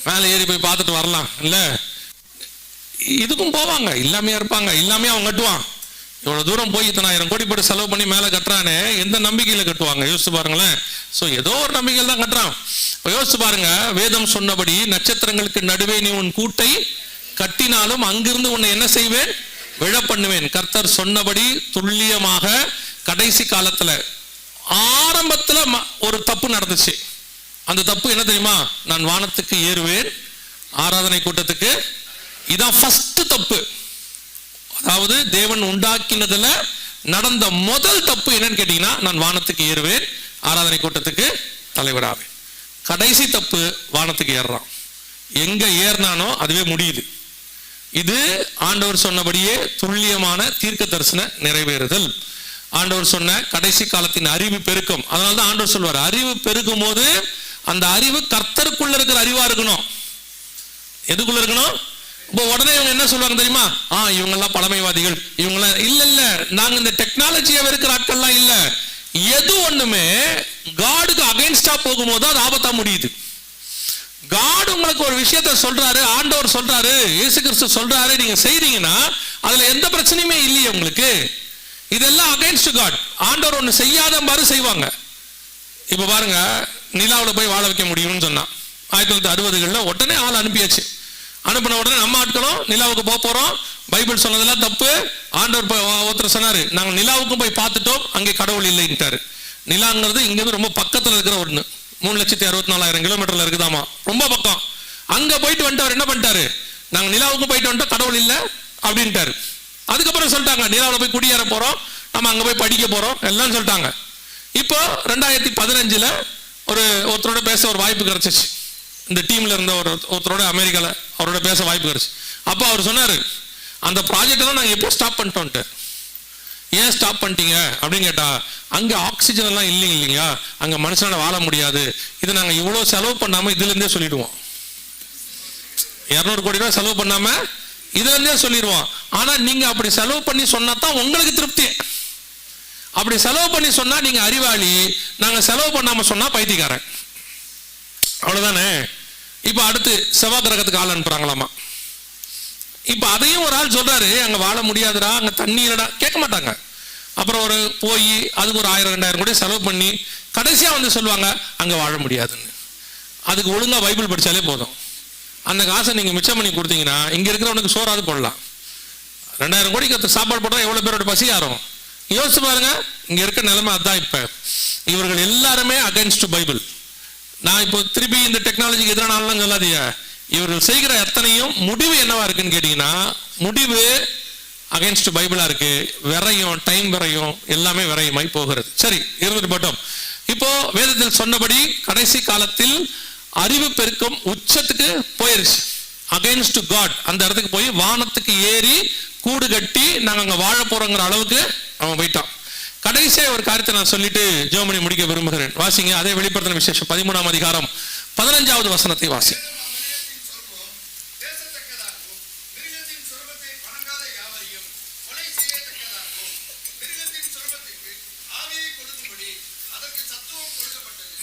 மேலே ஏறி போய் பார்த்துட்டு வரலாம். இல்ல இதுக்கும் போவாங்க, இல்லாமையா இருப்பாங்க, இல்லாமையா அவன் கட்டுவான். இவ்வளவு தூரம் போய் இத்தனை 1000 கோடி போட்டு செலவு பண்ணி மேல கட்டுறானே, எந்த நம்பிக்கையில கட்டுவாங்க? யோசிச்சு பாருங்களேன். சோ ஏதோ ஒரு நம்பிக்கையில் தான் கட்டுறான். யோசிச்சு பாருங்க, வேதம் சொன்னபடி நட்சத்திரங்களுக்கு நடுவே நீ உன் கூட்டை கட்டினாலும் அங்கிருந்து உன்னை என்ன செய்வேன்? விழ பண்ணுவேன். கர்த்தர் சொன்னபடி துல்லியமாக கடைசி காலத்துல ஆரம்பத்துல ஒரு தப்பு நடந்துச்சு. அந்த தப்பு என்ன தெரியுமா? நான் வானத்துக்கு ஏறுவேன், ஆராதனை கூட்டத்துக்கு. இதான் ஃபர்ஸ்ட் தப்பு. அதாவது தேவன் உண்டாக்கினதுல நடந்த முதல் தப்பு என்னன்னு கேட்டீங்கன்னா, நான் வானத்துக்கு ஏறுவேன், ஆராதனை கூட்டத்துக்கு தலைவராவேன். கடைசி தப்பு வானத்துக்கு ஏறுறான். எங்க ஏறினானோ அதுவே முடியுது. இது ஆண்டவர் சொன்னபடியே துல்லியமான தீர்க்க தரிசன நிறைவேறுதல். ஆண்டவர் சொன்ன கடைசி காலத்தின் அறிவு பெருக்கம். அதனாலதான் ஆண்டவர் சொல்வார், அறிவு பெருக்கும் போது அந்த அறிவு கர்த்தருக்குள்ள இருக்கிற அறிவா இருக்கணும். எதுக்குள்ள இருக்கணும்? இப்போ உடனே இவங்க என்ன சொல்லுவாங்க தெரியுமா? இவங்க எல்லாம் பழமைவாதிகள், இவங்க இல்ல, நாங்க இந்த டெக்னாலஜியை வெறுக்கிற ஆட்கள்லாம் இல்ல. எது ஒண்ணுமே காடுக்கு அகைன்ஸ்டா போகும்போது அது ஆபத்தா முடியுது. காட் உங்களுக்கு ஒரு விஷயத்த சொல்றாரு, ஆண்டவர் சொல்றாரு, இயேசு கிறிஸ்து சொல்றாரு, நீங்க செய்றீங்கன்னா அதுல எந்த பிரச்சனையுமே இல்லையே உங்களுக்கு. இதெல்லாம் அகைன்ஸ்ட் காட். ஆண்டவர் ஒண்ணு செய்யாத மாதிரி செய்வாங்க. இப்ப பாருங்க, நிலாவில் போய் வாழ வைக்க முடியும்னு சொன்னா 1960களில் உடனே ஆள் அனுப்பியாச்சு. அனுப்பின உடனே நம்ம ஆட்களும் நிலாவுக்கு போக போறோம். பைபிள் சொன்னதெல்லாம் தப்பு. ஆண்டவர் ஒருத்தர் சொன்னாரு, நாங்க நிலாவுக்கும் போய் பார்த்துட்டோம், அங்கே கடவுள் இல்லைன்ட்டாரு. நிலாங்கிறது இங்கிருந்து ரொம்ப பக்கத்துல இருக்கிற ஒண்ணு, 3,64,000 கிலோமீட்டர்ல இருக்குதாமா, ரொம்ப பக்கம். அங்க போயிட்டு வந்துட்டு என்ன பண்ணிட்டாரு? நாங்க நிலாவுக்கும் போயிட்டு வந்துட்டோம், கடவுள் இல்லை அப்படின்ட்டாரு. அதுக்கப்புறம் சொல்லிட்டாங்க, நிலாவில் போய் குடியேற போறோம், நம்ம அங்க போய் படிக்க போறோம் எல்லாம் சொல்லிட்டாங்க. இப்போ 2015 ஒருத்தரோட பேச ஒரு வாய்ப்பு கிடைச்சிச்சு. இந்த டீம்ல இருந்த ஒருத்தரோட அமெரிக்கால அவரோட பேச வாய்ப்பு கிடைச்சு. அப்போ அவர் சொன்னாரு, அந்த ப்ராஜெக்ட் எல்லாம் நாங்க எப்போ ஸ்டாப் பண்ணிட்டோம்ட்டு. ஏன் ஸ்டாப் பண்ணிட்டீங்க அப்படின்னு கேட்டா, அங்க ஆக்சிஜன் எல்லாம் இல்லையா, அங்க மனுஷனால வாழ முடியாது, இதை நாங்க இவ்வளவு செலவு பண்ணாம இதுல இருந்தே சொல்லிடுவோம். 200 கோடி ரூபாய் செலவு பண்ணாம இதுல இருந்தே சொல்லிடுவோம். ஆனா நீங்க அப்படி செலவு பண்ணி சொன்னா தான் உங்களுக்கு திருப்தி. அப்படி செலவு பண்ணி சொன்னா நீங்க அறிவாளி, நாங்க செலவு பண்ணாம சொன்னா பைத்தியக்காரன். அவ்வளவுதானே. இப்ப அடுத்து செவ்வாய் கிரகத்துக்கு ஆள் அனுப்புறாங்களாமா. இப்ப அதையும் ஒரு ஆள் சொல்றாரு, அங்க வாழ முடியாதுடா, அங்க தண்ணி இல்லடா, கேட்க மாட்டாங்க. அப்புறம் ஒரு போய் அதுக்கு ஒரு 1000-2000 கோடி செலவு பண்ணி கடைசியா வந்து சொல்லுவாங்க அங்க வாழ முடியாதுன்னு. அதுக்கு ஒழுங்கா பைபிள் படிச்சாலே போதும். அந்த காசை நீங்க மிச்சம் பண்ணி கொடுத்தீங்கன்னா இங்க இருக்கிறவனுக்கு சோறாது போடலாம். 2000 கோடிக்கு சாப்பாடு போட்டா எவ்வளவு பேரோட பசி ஆறும் யோசிச்சு பாருங்க. இங்க இருக்க நிலைமை அதான். இப்ப இவர்கள் எல்லாருமே அகைன்ஸ்ட் பைபிள். நான் இப்போ திருப்பி இந்த டெக்னாலஜிக்கு எதிரானாலும் சொல்லாதீங்க. இவர்கள் செய்கிற எத்தனையும் முடிவு என்னவா இருக்குன்னு கேட்டீங்கன்னா, முடிவு அகைன்ஸ்ட் பைபிளா இருக்கு. விரையும், டைம் விரையும், எல்லாமே விரையுமாய் போகிறது. சரி, இருந்துட்டு போட்டோம். இப்போ வேதத்தில் சொன்னபடி கடைசி காலத்தில் அறிவு பெருக்கம் உச்சத்துக்கு போயிருச்சு. அகைன்ஸ்ட் காட் அந்த இடத்துக்கு போய் வானத்துக்கு ஏறி கூடு கட்டி நாங்க அங்க வாழ போறோங்கிற அளவுக்கு அவன் போயிட்டான். கடைசியா ஒரு காரியத்தை நான் சொல்லிட்டு ஜெபமணி முடிக்க விரும்புகிறேன். வாசிங்க, அதே வெளிப்படுத்தின விசேஷம் 13ஆம் அதிகாரம் 15வது வசனத்தை வாசி.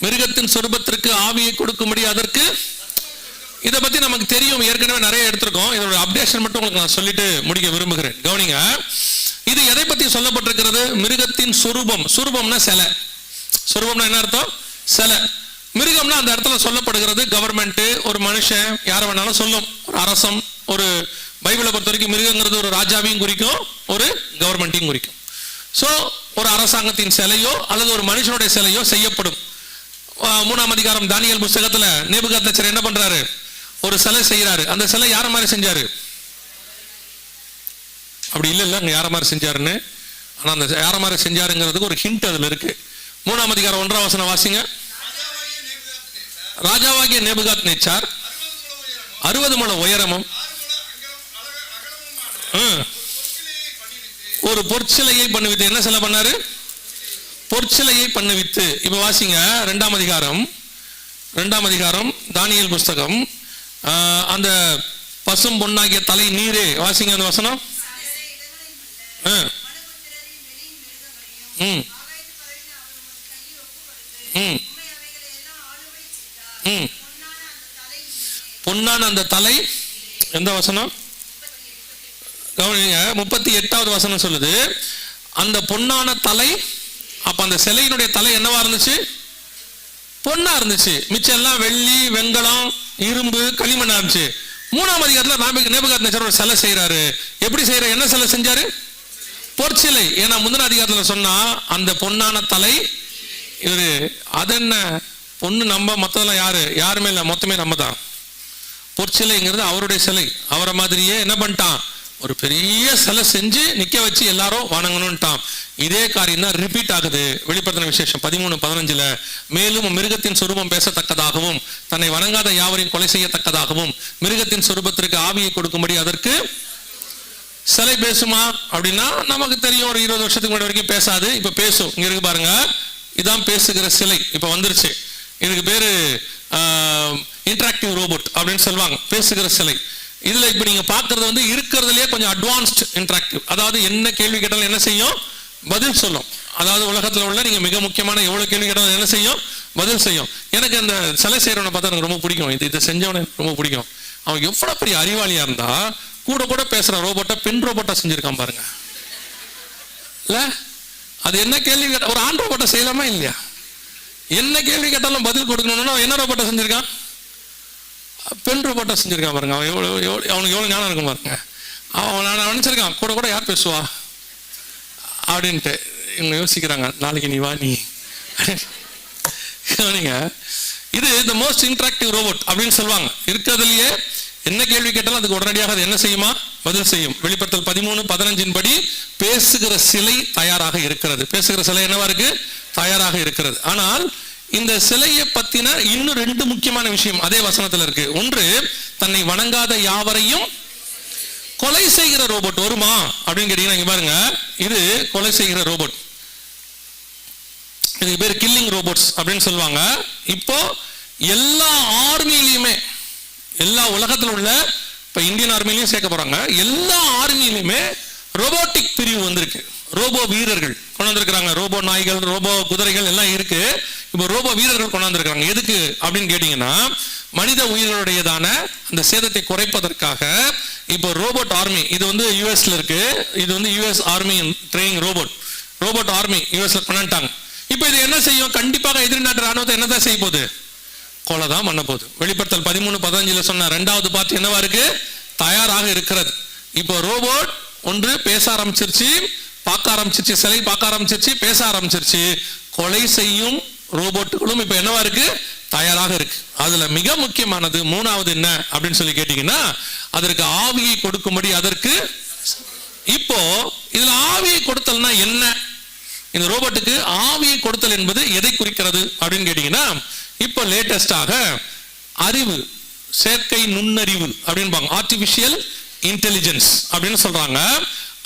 மிருகத்தின் சொரூபத்திற்கு ஆவியை கொடுக்கும்படி அதற்கு, இதை பத்தி நமக்கு தெரியும், ஏற்கனவே நிறைய எடுத்திருக்கோம். இதோட அப்டேஷன் மட்டும் உங்களுக்கு நான் சொல்லிட்டு முடிக்க விரும்புகிறேன். கவனிங்க, இது எதை பத்தி சொல்லப்பட்டிருக்கிறது? மிருகத்தின் சொரூபம். சொரூபம்னா சிலை. சொரூபம்னா என்ன அர்த்தம்? சிலை. மிருகம்னா அந்த இடத்துல சொல்லப்படுகிறது கவர்மெண்ட், ஒரு மனுஷன், யாரை வேணாலும் சொல்லும், ஒரு அரசம். ஒரு பைபிளை பொறுத்த வரைக்கும் மிருகங்கிறது ஒரு ராஜாவையும் குறிக்கும், ஒரு கவர்மெண்ட்டையும் குறிக்கும். சோ ஒரு அரசாங்கத்தின் சிலையோ அல்லது ஒரு மனுஷனுடைய சிலையோ செய்யப்படும். 3ஆம் அதிகாரம் தானியேல் புத்தகத்துல நேபுகாத்நேச்சர் என்ன பண்றாரு? ஒரு சிலை செய்யறாரு. அந்த சிலை யார மாதிரி செஞ்சாரு? அப்படி இல்ல அங்க யார மாதிரி செஞ்சாருன்னு. ஆனா அந்த யார மாதிரி செஞ்சாருங்கிறதுக்கு ஒரு ஹிண்ட் அதுல இருக்கு. 3ஆம் அதிகாரம் 1ஆம் வசனம் வாசிங்க. ராஜாவாகிய நேபுகாத்நேச்சார் 60 முழ உயரமும் ஒரு பொற்சிலையை பண்ணுவித்து. என்ன சிலை பண்ணாரு? பொற்சிலையை பண்ணுவித்து. இப்ப வாசிங்க 2ஆம் அதிகாரம் தானியேல் புஸ்தகம், அந்த பசும் பொன்னாகிய தலை நீரே. வாசிங்க அந்த வசனம். பொன்னான அந்த தலை. எந்த வசனம்? கவனிங்க, 38வது வசனம் சொல்லுது, அந்த பொன்னான தலை, அப்ப அந்த சிலையினுடைய தலை என்னவா இருந்துச்சு? பொன்னா இருந்துச்சு. மிச்சம் எல்லாம் வெள்ளி, வெங்கலம், இரும்பு, களிமண்ணா இருந்துச்சு. 3ஆம் அதிகாரத்தில் நேபுகாத்நேச்சர் ஒரு சிலை செய்யறாரு. எப்படி செய்யற? என்ன சிலை செஞ்சாரு? பொற்சிலை. ஏன்னா முந்தின அதிகாரத்தில் சொன்னா அந்த பொன்னான தலை இவரு. அது என்ன பொண்ணு? நம்ம மொத்தம் யாருமே இல்லை, மொத்தமே நம்ம தான். பொற்சிலைங்கிறது அவருடைய சிலை. அவரை மாதிரியே என்ன பண்ணிட்டான்? ஒரு பெரிய சிலை செஞ்சு நிக்க வச்சு எல்லாரும் வணங்கணும்ட்டான். இதே காரியம் தான் ரிப்பீட் ஆகுது வெளிப்படுத்தின விசேஷம் 13:15. மேலும் மிருகத்தின் சொரூபம் பேசத்தக்கதாகவும் தன்னை வணங்காத யாவரையும் கொலை செய்யத்தக்கதாகவும் மிருகத்தின் சொரூபத்திற்கு ஆவியை கொடுக்கும்படி அதற்கு சிலை பேசுமா அப்படின்னா நமக்கு தெரியும், ஒரு 20 வருஷத்துக்கு முன்னாடி வரைக்கும் பேசாது, இப்ப பேசும். இங்க இருக்கு பாருங்க, இதான் பேசுகிற சிலை. இப்ப வந்துருச்சு. இதுக்கு பேரு இன்டராக்டிவ் ரோபோட் அப்படின்னு சொல்லுவாங்க, பேசுகிற சிலை. இதுல இப்ப நீங்க பாக்குறது வந்து இருக்கிறதுலயே கொஞ்சம் அட்வான்ஸ்ட் இன்டராக்டிவ். அதாவது என்ன கேள்வி கேட்டாலும் என்ன செய்யும்? பதில் சொல்லும். அதாவது உலகத்துல உள்ள நீங்க மிக முக்கியமான எவ்வளவு கேள்வி கேட்டாலும் என்ன செய்யும்? பதில் செய்யும். எனக்கு அந்த சிலை செய்யறவனை பார்த்தா எனக்கு ரொம்ப பிடிக்கும். இதை செஞ்சவனை ரொம்ப பிடிக்கும். அவன் எவ்வளவு பெரிய அறிவாளியா இருந்தா கூட கூட பேசுற ரோபோட்டை பெண் ரோபோட்டா செஞ்சிருக்கான் பாருங்க. இல்ல அது என்ன கேள்வி கேட்ட ஒரு ஆண் ரோபோட்டை செய்யலாமா இல்லையா? என்ன கேள்வி கேட்டாலும் பதில் கொடுக்கணும்னா என்ன ரோபோட்டை செஞ்சிருக்கான்? பெண் ரோபோட்டா செஞ்சிருக்கான் பாருங்க. அவன் அவனுக்கு எவ்வளவு ஞானம் இருக்கும் பாருங்க. அவன் நினைச்சிருக்கான் கூட கூட யார் பேசுவா அப்படின்ட்டு. இவங்க யோசிக்கிறாங்க, நாளைக்கு நீ வா நீ. இது தி மோஸ்ட் இன்டராக்டிவ் ரோபோட் அப்படின்னு சொல்லுவாங்க. இருக்கிறதுலயே என்ன கேள்வி கேட்டாலும் அதுக்கு உடனடியாக அது என்ன செய்யுமா? பதில் செய்யும். வெளிப்படுத்தல் 13:15 படி பேசுகிற சிலை தயாராக இருக்கிறது. பேசுகிற சிலை என்னவா இருக்கு? தயாராக இருக்கிறது. ஆனால் இந்த சிலையை பத்தின இன்னும் 2 முக்கியமான விஷயம் அதே வசனத்துல இருக்கு. ஒன்று, தன்னை வணங்காத யாவரையும் கொலை செய்கிற ரோபோட் வருமா அப்படின்னு கேட்டீங்கன்னா இங்க பாருங்க, இது கொலை செய்கிற ரோபோட். இதுக்கு பேர் கில்லிங் ரோபோட்ஸ் அப்படின்னு சொல்லுவாங்க. இப்போ எல்லா ஆர்மியிலுமே, எல்லா உலகத்தில் உள்ள, இப்ப இந்தியன் ஆர்மிலையும் சேர்க்க போறாங்க, எல்லா ஆர்மியிலுமே ரோபோட்டிக் பிரிவு வந்திருக்கு. ரோபோ வீரர்கள் கொண்டாந்துருக்காங்க. ரோபோ நாய்கள், ரோபோ குதிரைகள் எல்லாம் இருக்கு. இப்போ ரோபோ வீரர்கள் கொண்டாந்துருக்காங்க. எதுக்கு அப்படின்னு கேட்டீங்கன்னா, மனித உயிர்களுடையதான அந்த சேதத்தை குறைப்பதற்காக. இப்போ ரோபோட் ஆர்மி, இது வந்து யூஎஸ்ல இருக்கு. இது வந்து US army training robot army யூஎஸ்ல கொண்டாண்டாங்க. இப்போ இது என்ன செய்யும்? கண்டிப்பாக எதிரி நாட்டு ராணுவத்தை என்னதான் செய்ய போகுது? கொலை தான் பண்ண போகுது. வெளிப்படுத்தல் 13:15 சொன்ன 2வது பார்ட் என்னவா இருக்கு? தயாராக இருக்கிறது. இப்போ ரோபோட் ஒன்று பேச ஆரம்பிச்சிருச்சு, பார்க்க ஆரம்பிச்சிருச்சு, சிலை பார்க்க ஆரம்பிச்சிருச்சு, பேச ஆரம்பிச்சிருச்சு. கொலை செய்யும் ரோபோட்டுகளும் இப்ப என்னவா இருக்கு? தயாராக இருக்கு. அதுல மிக முக்கியமானது 3வது என்ன அப்படின்னு சொல்லி கேட்டீங்கன்னா, அதற்கு ஆவியை கொடுக்கும்படி அதற்கு. இப்போ இதுல ஆவியை கொடுத்தல்னா என்ன? இந்த ரோபோட்டுக்கு ஆவியை கொடுத்தல் என்பது எதை குறிக்கிறது அப்படின்னு கேட்டீங்கன்னா, இப்போ லேட்டஸ்டாக அறிவு, செயற்கை நுண்ணறிவு அப்படின்பாங்க, ஆர்டிபிஷியல் இன்டெலிஜென்ஸ் அப்படின்னு சொல்றாங்க.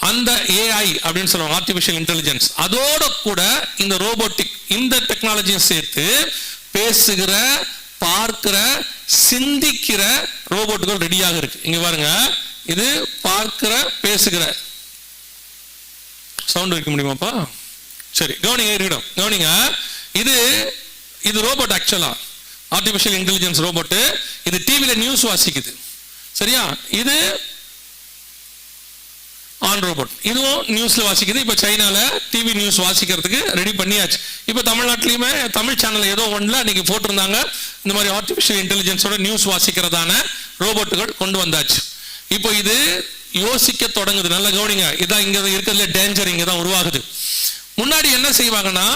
அந்த ஏஐ அப்படின்னு சொல்லுவாங்க, ஆர்டிபிஷியல் இன்டெலிஜென்ஸ். அதோட கூட இந்த ரோபோட்டிக், இந்த டெக்னாலஜியும் சேர்த்து பேசுகிற, பார்க்கிற, சிந்திக்கிற ரோபோட்டுகள் ரெடியாக இருக்கு. இங்க பாருங்க, இது பார்க்கிற, பேசுகிற. சவுண்ட் வைக்க முடியுமாப்பா? சரி, கவனிங்க, இருக்கட்டும், கவனிங்க. இது ரோபோட், ஆக்சுவலா ஆர்டிபிஷியல் இன்டெலிஜென்ஸ் ரோபோட். இது டிவில நியூஸ் வாசிக்குது, சரியா? இது ஆன் ரோபோட், இதுவும் நியூஸ்ல வாசிக்குது. இப்ப சைனால டிவி நியூஸ் வாசிக்கிறதுக்கு ரெடி பண்ணியாச்சு. இப்ப தமிழ்நாட்டிலுமே தமிழ் சேனல் ஏதோ ஒண்ணுல இன்னைக்கு போட்டிருந்தாங்க, இந்த மாதிரி ஆர்டிபிஷியல் இன்டெலிஜென்ஸோட நியூஸ் வாசிக்கிறதான ரோபோட்டுகள் கொண்டு வந்தாச்சு. இப்போ இது யோசிக்க தொடங்குது. நல்ல கவனிங்க, இதான் இங்க இருக்கிறதுல டேஞ்சர் இங்க தான் உருவாகுது. முன்னாடி என்ன செய்வாங்கன்னா,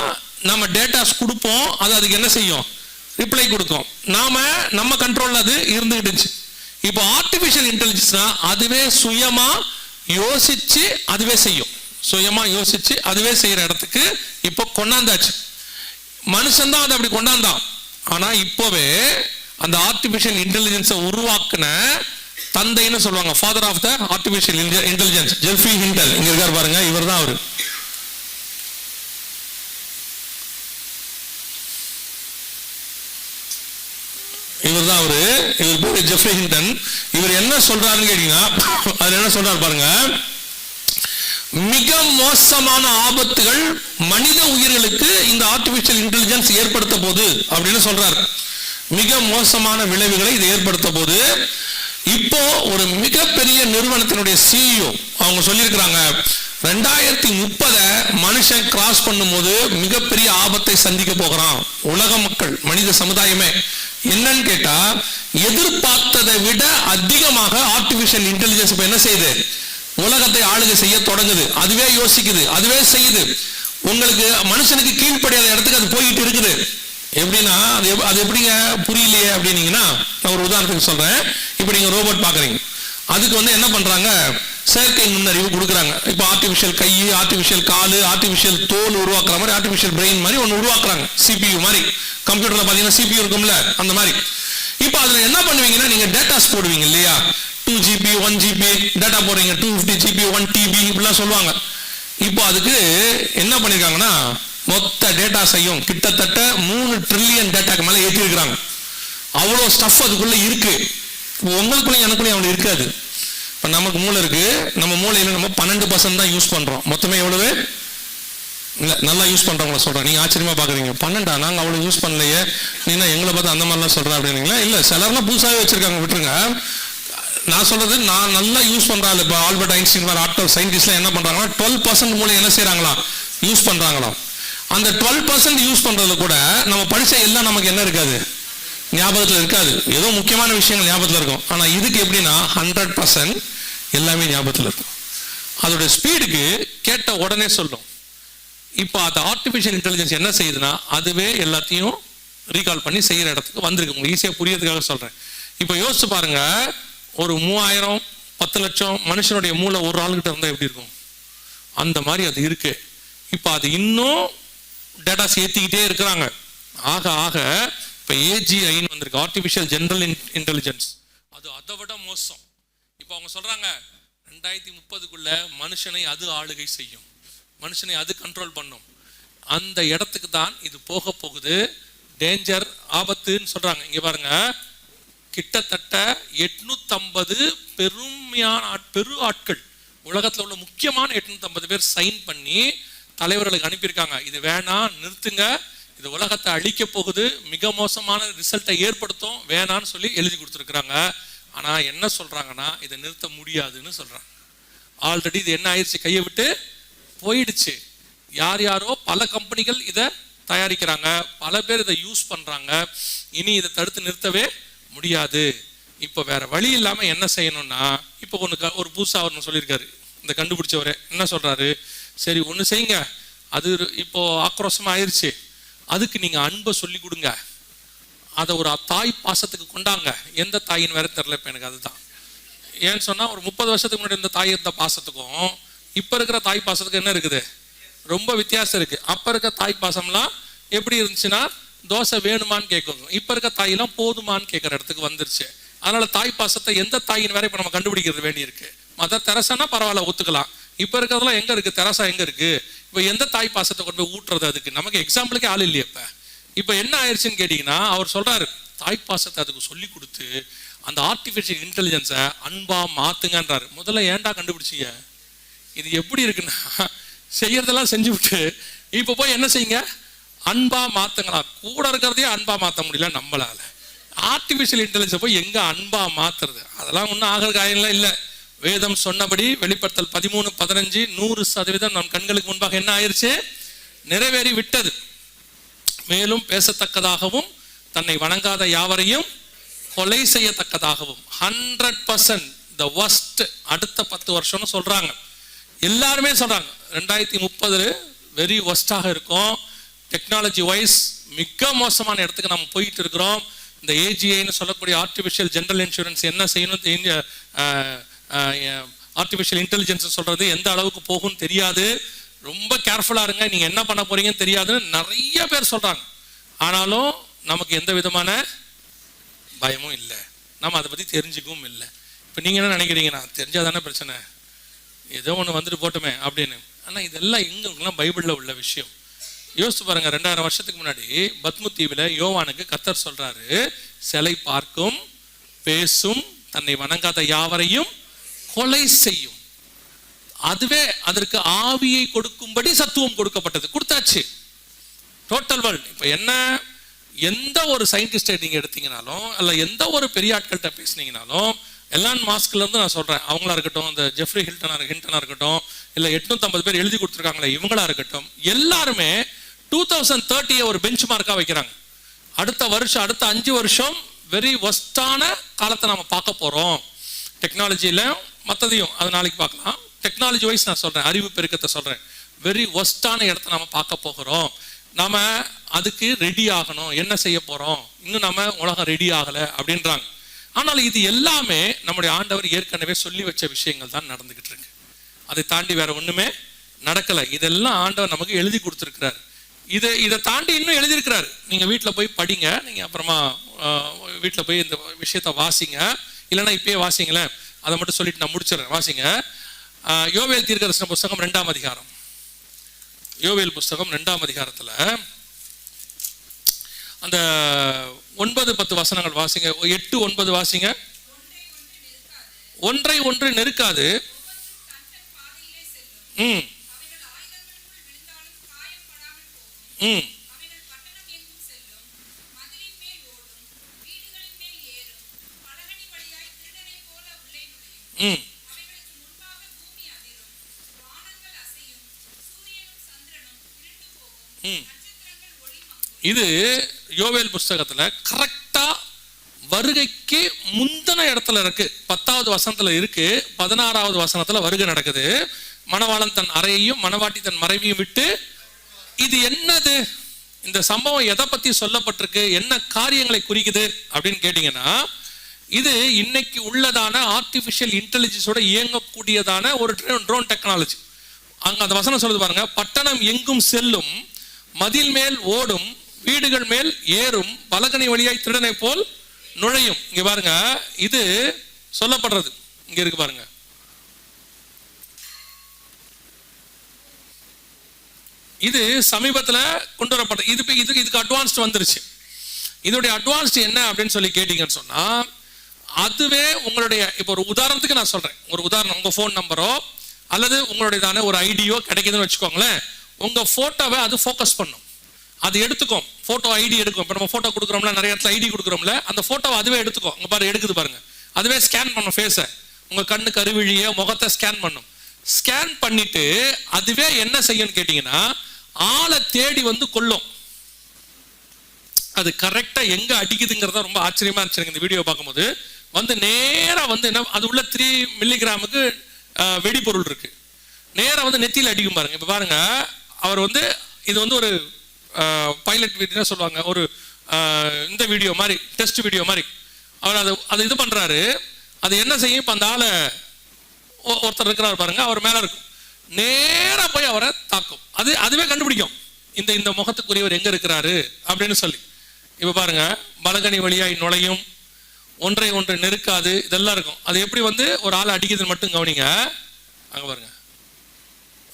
நம்ம டேட்டாஸ் கொடுப்போம், அது அதுக்கு என்ன செய்யும்? ரிப்ளை கொடுக்கும். நம்ம கண்ட்ரோல்ல அது இருந்துகிட்டு. இப்போ ஆர்டிபிஷியல் இன்டெலிஜென்ஸ்னா அதுவே சுயமா யோசிச்சு அதுவே செய்யும். சுயமா யோசிச்சு அதுவே செய்யற இடத்துக்கு இப்போ கொண்டாந்தாச்சு. மனுஷன் தான் அதை அப்படி கொண்டாந்தான். ஆனா இப்போவே அந்த ஆர்டிபிஷியல் இன்டெலிஜென்ஸை உருவாக்குன தந்தைன்னு சொல்லுவாங்க, father of the artificial intelligence, Geoffrey Hinton. இங்க இருக்காரு பாருங்க, இவர் தான் அவரு. இவர் தான் அவரு. இவர் பேரு ஜெஃப்ரி ஹிண்டன். இவர் என்ன சொல்றாருன்னு கேட்டீங்கன்னா, அதுல என்ன சொல்றாரு பாருங்க, மிக மோசமான ஆபத்துகள் மனித உயிர்களுக்கு இந்த ஆர்டிபிஷியல் இன்டெலிஜென்ஸ் ஏற்படுத்த போது அப்படின்னு சொல்றாரு. மிக மோசமான விளைவுகளை இது ஏற்படுத்த போது. இப்போ ஒரு மிகப்பெரிய நிறுவனத்தினுடைய சிஇஓ அவங்க சொல்லியிருக்கிறாங்க, 2030 மனுஷன் கிராஸ் பண்ணும்போது மிகப்பெரிய ஆபத்தை சந்திக்க போகிறான் உலக மக்கள், மனித சமுதாயமே. என்னன்னு கேட்டா, எதிர்பார்த்ததை விட அதிகமாக ஆர்டிபிஷியல் இன்டெலிஜென்ஸ் இப்ப என்ன செய்யுது, உலகத்தை ஆளுகை செய்ய தொடங்குது. அதுவே யோசிக்குது, அதுவே செய்யுது. உங்களுக்கு மனுஷனுக்கு கீழ்ப்படியாத இடத்துக்கு அது போயிட்டு இருக்குது. எப்படின்னா அது எப்படிங்க புரியலையே அப்படின்னீங்கன்னா, நான் ஒரு உதாரணத்துக்கு சொல்றேன். இப்போ நீங்க ரோபோட் பாக்குறீங்க, அதுக்கு என்ன பண்றாங்க, செயற்கை நுண்ணறிவு கொடுக்குறாங்க. இப்போ ஆர்டிபிஷியல் கை, ஆர்டிபிஷியல் காலு, ஆர்டிபிஷியல் தோல் உருவாக்குற மாதிரி ஆர்டிபிஷியல் பிரெயின் மாதிரி ஒன்று உருவாக்குறாங்க. சிபியு மாதிரி, கம்ப்யூட்டர்ல பாத்தீங்கன்னா சிபியு இருக்கும்ல, அந்த மாதிரி. இப்போ அதுல என்ன பண்ணுவீங்கன்னா, நீங்க டேட்டாஸ் போடுவீங்க இல்லையா, 2GB 1GB டேட்டா போடுறீங்க, 250GB 1TB இப்படிலாம் சொல்லுவாங்க. இப்போ அதுக்கு என்ன பண்ணிருக்காங்கன்னா, மொத்த டேட்டாஸையும் கிட்டத்தட்ட 3 ட்ரில்லியன் டேட்டாக்கு மேல ஏற்றி இருக்கிறாங்க. அவ்வளோ ஸ்டஃப் அதுக்குள்ள இருக்கு. உங்களுக்குள்ளயும் எனக்குள்ளயும் அவ்வளவு இருக்காது. இப்ப நமக்கு மூளை இருக்கு, நம்ம மூளையில நம்ம 12% தான் யூஸ் பண்றோம். மொத்தமே எவ்வளவு இல்ல, நல்லா யூஸ் பண்றவங்கள சொல்றேன். நீங்க ஆச்சரியமா பாக்குறீங்க, 12 நாங்க அவ்வளவு யூஸ் பண்ணலையே, நீங்க எங்களை பார்த்து அந்த மாதிரிலாம் சொல்ற அப்படின்னீங்களா? இல்ல, சிலர்லாம் புதுசாவே வச்சிருக்காங்க, விட்டுருங்க. நான் சொல்றது நான் நல்லா யூஸ் பண்றாள். இப்போ ஆல்பர்ட் ஐன்ஸ்டீன் மாதிரி ஆட்கள் சயின்டிஸ்ட்லாம் என்ன பண்றாங்கன்னா, 12% மூளை என்ன செய்யறாங்களா, யூஸ் பண்றாங்களாம். அந்த 12% யூஸ் பண்றதுல கூட நம்ம படிச்ச எல்லாம் நமக்கு என்ன இருக்காது, ஞாபகத்தில் இருக்காது. ஏதோ முக்கியமான விஷயங்கள் ஞாபகத்தில் இருக்கும். ஆனா இதுக்கு எப்படின்னா 100% எல்லாமே ஞாபகத்தில் இருக்கும். அதோட ஸ்பீடுக்கு கேட்ட உடனே சொல்லும். இப்போ அந்த ஆர்டிபிஷியல் இன்டெலிஜென்ஸ் என்ன செய்யுதுன்னா, அதுவே எல்லாத்தையும் ரீகால் பண்ணி செய்யற இடத்துக்கு வந்திருக்கு. உங்களுக்கு ஈஸியா புரியறதுக்காக சொல்றேன். இப்போ யோசிச்சு பாருங்க, ஒரு 3000 10 லட்சம் மனுஷனுடைய மூளை ஒரு ஆளுகிட்ட இருந்தா எப்படி இருக்கும், அந்த மாதிரி அது இருக்கு. இப்போ அது இன்னும் டேட்டாஸ் ஏத்திக்கிட்டே இருக்கிறாங்க. ஆக ஆக இப்போ ஏஜிஐன்னு வந்திருக்கு, ஆர்டிபிஷியல் ஜெனரல் இன்டெலிஜென்ஸ். அது அதை விட மோசம். இப்போ அவங்க சொல்றாங்க 2030க்குள்ள மனுஷனை அது ஆளுகை செய்யும், மனுஷனை அது கண்ட்ரோல் பண்ணும். அந்த இடத்துக்கு தான் இது போக போகுது. டேஞ்சர், ஆபத்துன்னு சொல்றாங்க. இங்க பாருங்க, கிட்டத்தட்ட 850 பெரு ஆட்கள், உலகத்தில் உள்ள முக்கியமான 850 பேர் சைன் பண்ணி தலைவர்களுக்கு அனுப்பியிருக்காங்க. இது வேணாம், நிறுத்துங்க, இது உலகத்தை அழிக்க போகுது, மிக மோசமான ரிசல்ட்டை ஏற்படுத்தும், வேணான்னு சொல்லி எழுதி கொடுத்துருக்குறாங்க. ஆனா என்ன சொல்றாங்கன்னா, இதை நிறுத்த முடியாதுன்னு சொல்றாங்க. ஆல்ரெடி இது என்ன ஆயிடுச்சு, கையை விட்டு போயிடுச்சு. யார் யாரோ பல கம்பெனிகள் இதை தயாரிக்கிறாங்க, பல பேர் இதை யூஸ் பண்றாங்க. இனி இதை தடுத்து நிறுத்தவே முடியாது. இப்போ வேற வழி இல்லாம என்ன செய்யணும்னா, இப்போ ஒரு புதுசா ஒன்று சொல்லியிருக்காரு இந்த கண்டுபிடிச்சவரே. என்ன சொல்றாரு, சரி ஒன்று செய்யுங்க, அது இப்போ ஆக்ரோஷமா ஆயிடுச்சு, அதுக்கு நீங்க அன்பை சொல்லி கொடுங்க, அதை ஒரு தாய் பாசத்துக்கு கொண்டாங்க. எந்த தாயின்னு வேற தெரியல இப்போ எனக்கு. அதுதான் ஏன்னு சொன்னா, ஒரு 30 வருஷத்துக்கு முன்னாடி இந்த தாய் இருந்த பாசத்துக்கும் இப்ப இருக்கிற தாய் பாசத்துக்கு என்ன இருக்குது, ரொம்ப வித்தியாசம் இருக்கு. அப்ப இருக்க தாய் பாசம்லாம் எப்படி இருந்துச்சுன்னா, தோசை வேணுமான்னு கேட்கும். இப்ப இருக்க தாயெல்லாம் போதுமான்னு கேட்கற இடத்துக்கு வந்துருச்சு. அதனால தாய் பாசத்தை எந்த தாயின் வேற இப்ப நம்ம கண்டுபிடிக்கிறது வேண்டி இருக்கு. மத தெரசானா பரவாயில்ல, ஒத்துக்கலாம். இப்ப இருக்கிறதுலாம் எங்க இருக்கு, தெரசா எங்க இருக்கு? இப்ப எந்த தாய் பாசத்தை கொண்டு போய் ஊட்டுறது? அதுக்கு நமக்கு எக்ஸாம்பிளுக்கே ஆள் இல்லையே. இப்ப என்ன ஆயிடுச்சுன்னு கேட்டீங்கன்னா, அவர் சொல்றாரு, தாய் பாசத்தை அதுக்கு சொல்லி கொடுத்து அந்த ஆர்டிபிஷியல் இன்டெலிஜென்ஸை அன்பா மாத்துங்கன்றாரு. முதல்ல ஏன்டா கண்டுபிடிச்சீங்க? இது எப்படி இருக்குன்னா, செய்யறதெல்லாம் செஞ்சு விட்டு இப்ப போய் என்ன செய்யுங்க, அன்பா மாத்துங்களா. கூட இருக்கிறதே அன்பா மாத்த முடியல நம்மளால. ஆர்டிபிஷியல் இன்டெலிஜென்ஸ் போய் எங்க அன்பா மாத்துறது? அதெல்லாம் ஒன்றும் ஆகிற காரியம்லாம் இல்லை. வேதம் சொன்னபடி வெளிப்படுத்தல் 13:15 100% நம் கண்களுக்கு முன்பாக என்ன ஆயிடுச்சு, நிறைவேறி விட்டது. மேலும் பேசத்தக்கதாகவும் தன்னை வணங்காத யாவரையும் கொலை செய்யத்தக்கதாகவும் 100% த வர்ஸ்ட் அடுத்த 10 வருஷம்னு சொல்றாங்க. எல்லாருமே சொல்றாங்க 2030 வெரி வர்ஸ்டாக இருக்கும். டெக்னாலஜி வைஸ் மிக மோசமான இடத்துக்கு நம்ம போயிட்டு இருக்கிறோம். இந்த ஏஜிஐன்னு சொல்லக்கூடிய ஆர்டிபிஷியல் ஜெனரல் இன்சூரன்ஸ் என்ன செய்யணும், ஆர்டிபிஷியல் இன்டெலிஜென்ஸ் சொல்றது எந்த அளவுக்கு போகும்னு தெரியாது. ரொம்ப கேர்ஃபுல்லா இருங்க, நீங்க என்ன பண்ண போறீங்கன்னு தெரியாதுன்னு நிறைய பேர் சொல்றாங்க. ஆனாலும் நமக்கு எந்த விதமான பயமும் இல்லை, நம்ம அதை பத்தி தெரிஞ்சுக்கவும் இல்லை. இப்போ நீங்க என்ன நினைக்கிறீங்கன்னா, தெரிஞ்சாதானே பிரச்சனை, ஏதோ ஒன்று வந்துட்டு போட்டுமே அப்படின்னு. ஆனா இதெல்லாம் எங்கெல்லாம் பைபிள்ல உள்ள விஷயம். யோசிச்சு பாருங்க, 2000 வருஷத்துக்கு முன்னாடி பத்மு தீவுல யோவானுக்கு கர்த்தர் சொல்றாரு, சிலை பார்க்கும், பேசும், தன்னை வணங்காத யாவரையும் கொலை செய்யும். அதுவே அதற்கு ஆவியை கொடுக்கும்படி சத்துவம் கொடுக்கப்பட்டது, கொடுத்தாச்சு. Total world. இப்ப என்ன, எந்த ஒரு சயின்டிஸ்டை நீங்க எடுத்தீங்கனாலும், அல்ல எந்த ஒரு பெரிய ஆட்கள்கிட்ட பேசினீங்கனாலும், எலான் மாஸ்க்ல இருந்து நான் சொல்றேன், அவங்களா இருக்கட்டும், இந்த ஜெஃப்ரி ஹில்டனா இருக்கட்டும், இல்ல 850 பேர் எழுதி கொடுத்துருக்காங்களே இவங்களா இருக்கட்டும், எல்லாருமே 2030 ஒரு பெஞ்ச் மார்க்கா வைக்கிறாங்க. அடுத்த 5 வருஷம் வெரி ஒஸ்டான காலத்தை நம்ம பார்க்க போறோம். டெக்னாலஜியில மற்றதையும் அது நாளைக்கு பார்க்கலாம். டெக்னாலஜி வைஸ் நான் சொல்றேன், அறிவு பெருக்கத்தை சொல்றேன். வெரி ஒஸ்டான இடத்த நம்ம பார்க்க போகிறோம். நாம அதுக்கு ரெடி ஆகணும். என்ன செய்ய போறோம்? இன்னும் நம்ம உலகம் ரெடி ஆகலை அப்படின்றாங்க. ஆனால் இது எல்லாமே நம்முடைய ஆண்டவர் ஏற்கனவே சொல்லி வச்ச விஷயங்கள் தான் நடந்துகிட்டு இருக்கு. அதை தாண்டி வேற ஒண்ணுமே நடக்கலை. இதெல்லாம் ஆண்டவர் நமக்கு எழுதி கொடுத்துருக்கிறார். இதை தாண்டி இன்னும் எழுதியிருக்கிறார். நீங்க வீட்டில் போய் படிங்க. நீங்க அப்புறமா வீட்டில் போய் இந்த விஷயத்த வாசிங்க. இல்லைன்னா இப்பயே வாசிங்களேன். அதை மட்டும் சொல்லிட்டு நான் முடிச்சிடறேன். வாசிங்க. யோவேல் தீர்க்கதரிசன புஸ்தகம் 2ஆம் அதிகாரம். யோவேல் புஸ்தகம் 2ஆம் அதிகாரத்துல அந்த 9-10 வசனங்கள் வாசிங்க. 8-9 வாசிங்க. ஒன்றை ஒன்று நெருக்காது. ம் ம் ம் இது யோவேல் புஸ்தகத்துல கரெக்டா வருகைக்கு முந்தின இடத்துல இருக்கு. 10வது வசனத்துல இருக்கு. 16வது வசனத்துல வருகை நடக்குது. மணவாளன் தன் அறையையும் மணவாட்டி தன் மறைவையும் விட்டு. இது என்னது? இந்த சம்பவம் எதை பத்தி சொல்லப்பட்டிருக்கு? என்ன காரியங்களை குறிக்குது அப்படின்னு கேட்டீங்கன்னா, இது இன்னைக்கு உள்ளதான ஆர்டிபிஷியல் இன்டெலிஜென்ஸோட இயங்கக்கூடியதான ஒரு ட்ரோன் டெக்னாலஜி. அங்க அந்த வசனம் சொல்லுது பாருங்க, பட்டணம் எங்கும் செல்லும், மதில் மேல் ஓடும், வீடுகள் மேல் ஏறும், பலகனி வழியாய் திருடனை போல் நுழையும். இங்க பாருங்க, இது சொல்லப்படுறது இங்க இருக்கு பாருங்க. இது சமீபத்துல கொண்டு வரப்பட்டது. இதுக்கு அட்வான்ஸ்ட் வந்துருச்சு. இதோடைய அட்வான்ஸ்ட் என்ன அப்படின்னு சொல்லி கேட்டீங்கன்னு சொன்னா, அதுவே உங்களுடைய இப்போ ஒரு உதாரணத்துக்கு நான் சொல்றேன். ஒரு உதாரணம், உங்க போன் நம்பரோ அல்லது உங்களுடையதான ஒரு ஐடியோ கிடைக்குதுன்னு வச்சுக்கோங்களேன். உங்க போட்டோவை அது ஃபோக்கஸ் பண்ணும். அது எடுத்துக்கும். போட்டோ ஐடி எடுக்கும். இப்போ நம்ம போட்டோ கொடுக்குறோம்ல, நிறைய இடத்துல ஐடி கொடுக்குறோம்ல, அந்த போட்டோவை அதுவே எடுத்துக்கும். இங்க பாரு, எடுக்குது பாருங்க. அதுவே ஸ்கேன் பண்ணும் ஃபேஸை. உங்க கண்ணு கருவிழிய முகத்தை ஸ்கேன் பண்ணும். ஸ்கேன் பண்ணிட்டு அதுவே என்ன செய்யும் கேட்டீங்கன்னா, ஆளை தேடி வந்து கொல்லும். அது கரெக்டா எங்க அடிக்குதுங்கிறத ரொம்ப ஆச்சரியமா இருந்துச்சு இந்த வீடியோ பார்க்கும்போது. வந்து நேரா வந்து என்ன, அது உள்ள 3 மில்லிகிராமுக்கு வெடிபொருள் இருக்கு. நேரா வந்து நெத்தியில் அடிக்கும் பாருங்க. இப்ப பாருங்க, அவர் வந்து இது வந்து ஒரு பைலட் வீடியோ சொல்லுவாங்க, ஒரு இந்த வீடியோ மாதிரி, டெஸ்ட் வீடியோ மாதிரி. அவர் அது இது பண்றாரு. அது என்ன செய்யும்? இப்ப அந்த ஆளை ஒருத்தர் இருக்கிறார் பாருங்க, அவர் மேல இருக்கும். நேரா போய் அவரை தாக்கும். அதுவே கண்டுபிடிக்கும் இந்த முகத்துக்குரியவர் எங்க இருக்கிறாரு அப்படின்னு சொல்லி. இப்ப பாருங்க, பலகனி வழியாய் நுழையும், ஒன்றை ஒன்று நெருக்காது, இதெல்லாம் இருக்கும். அது எப்படி வந்து ஒரு ஆளை அடிக்குதுன்னு மட்டும் கவனிங்க. அங்க பாருங்க,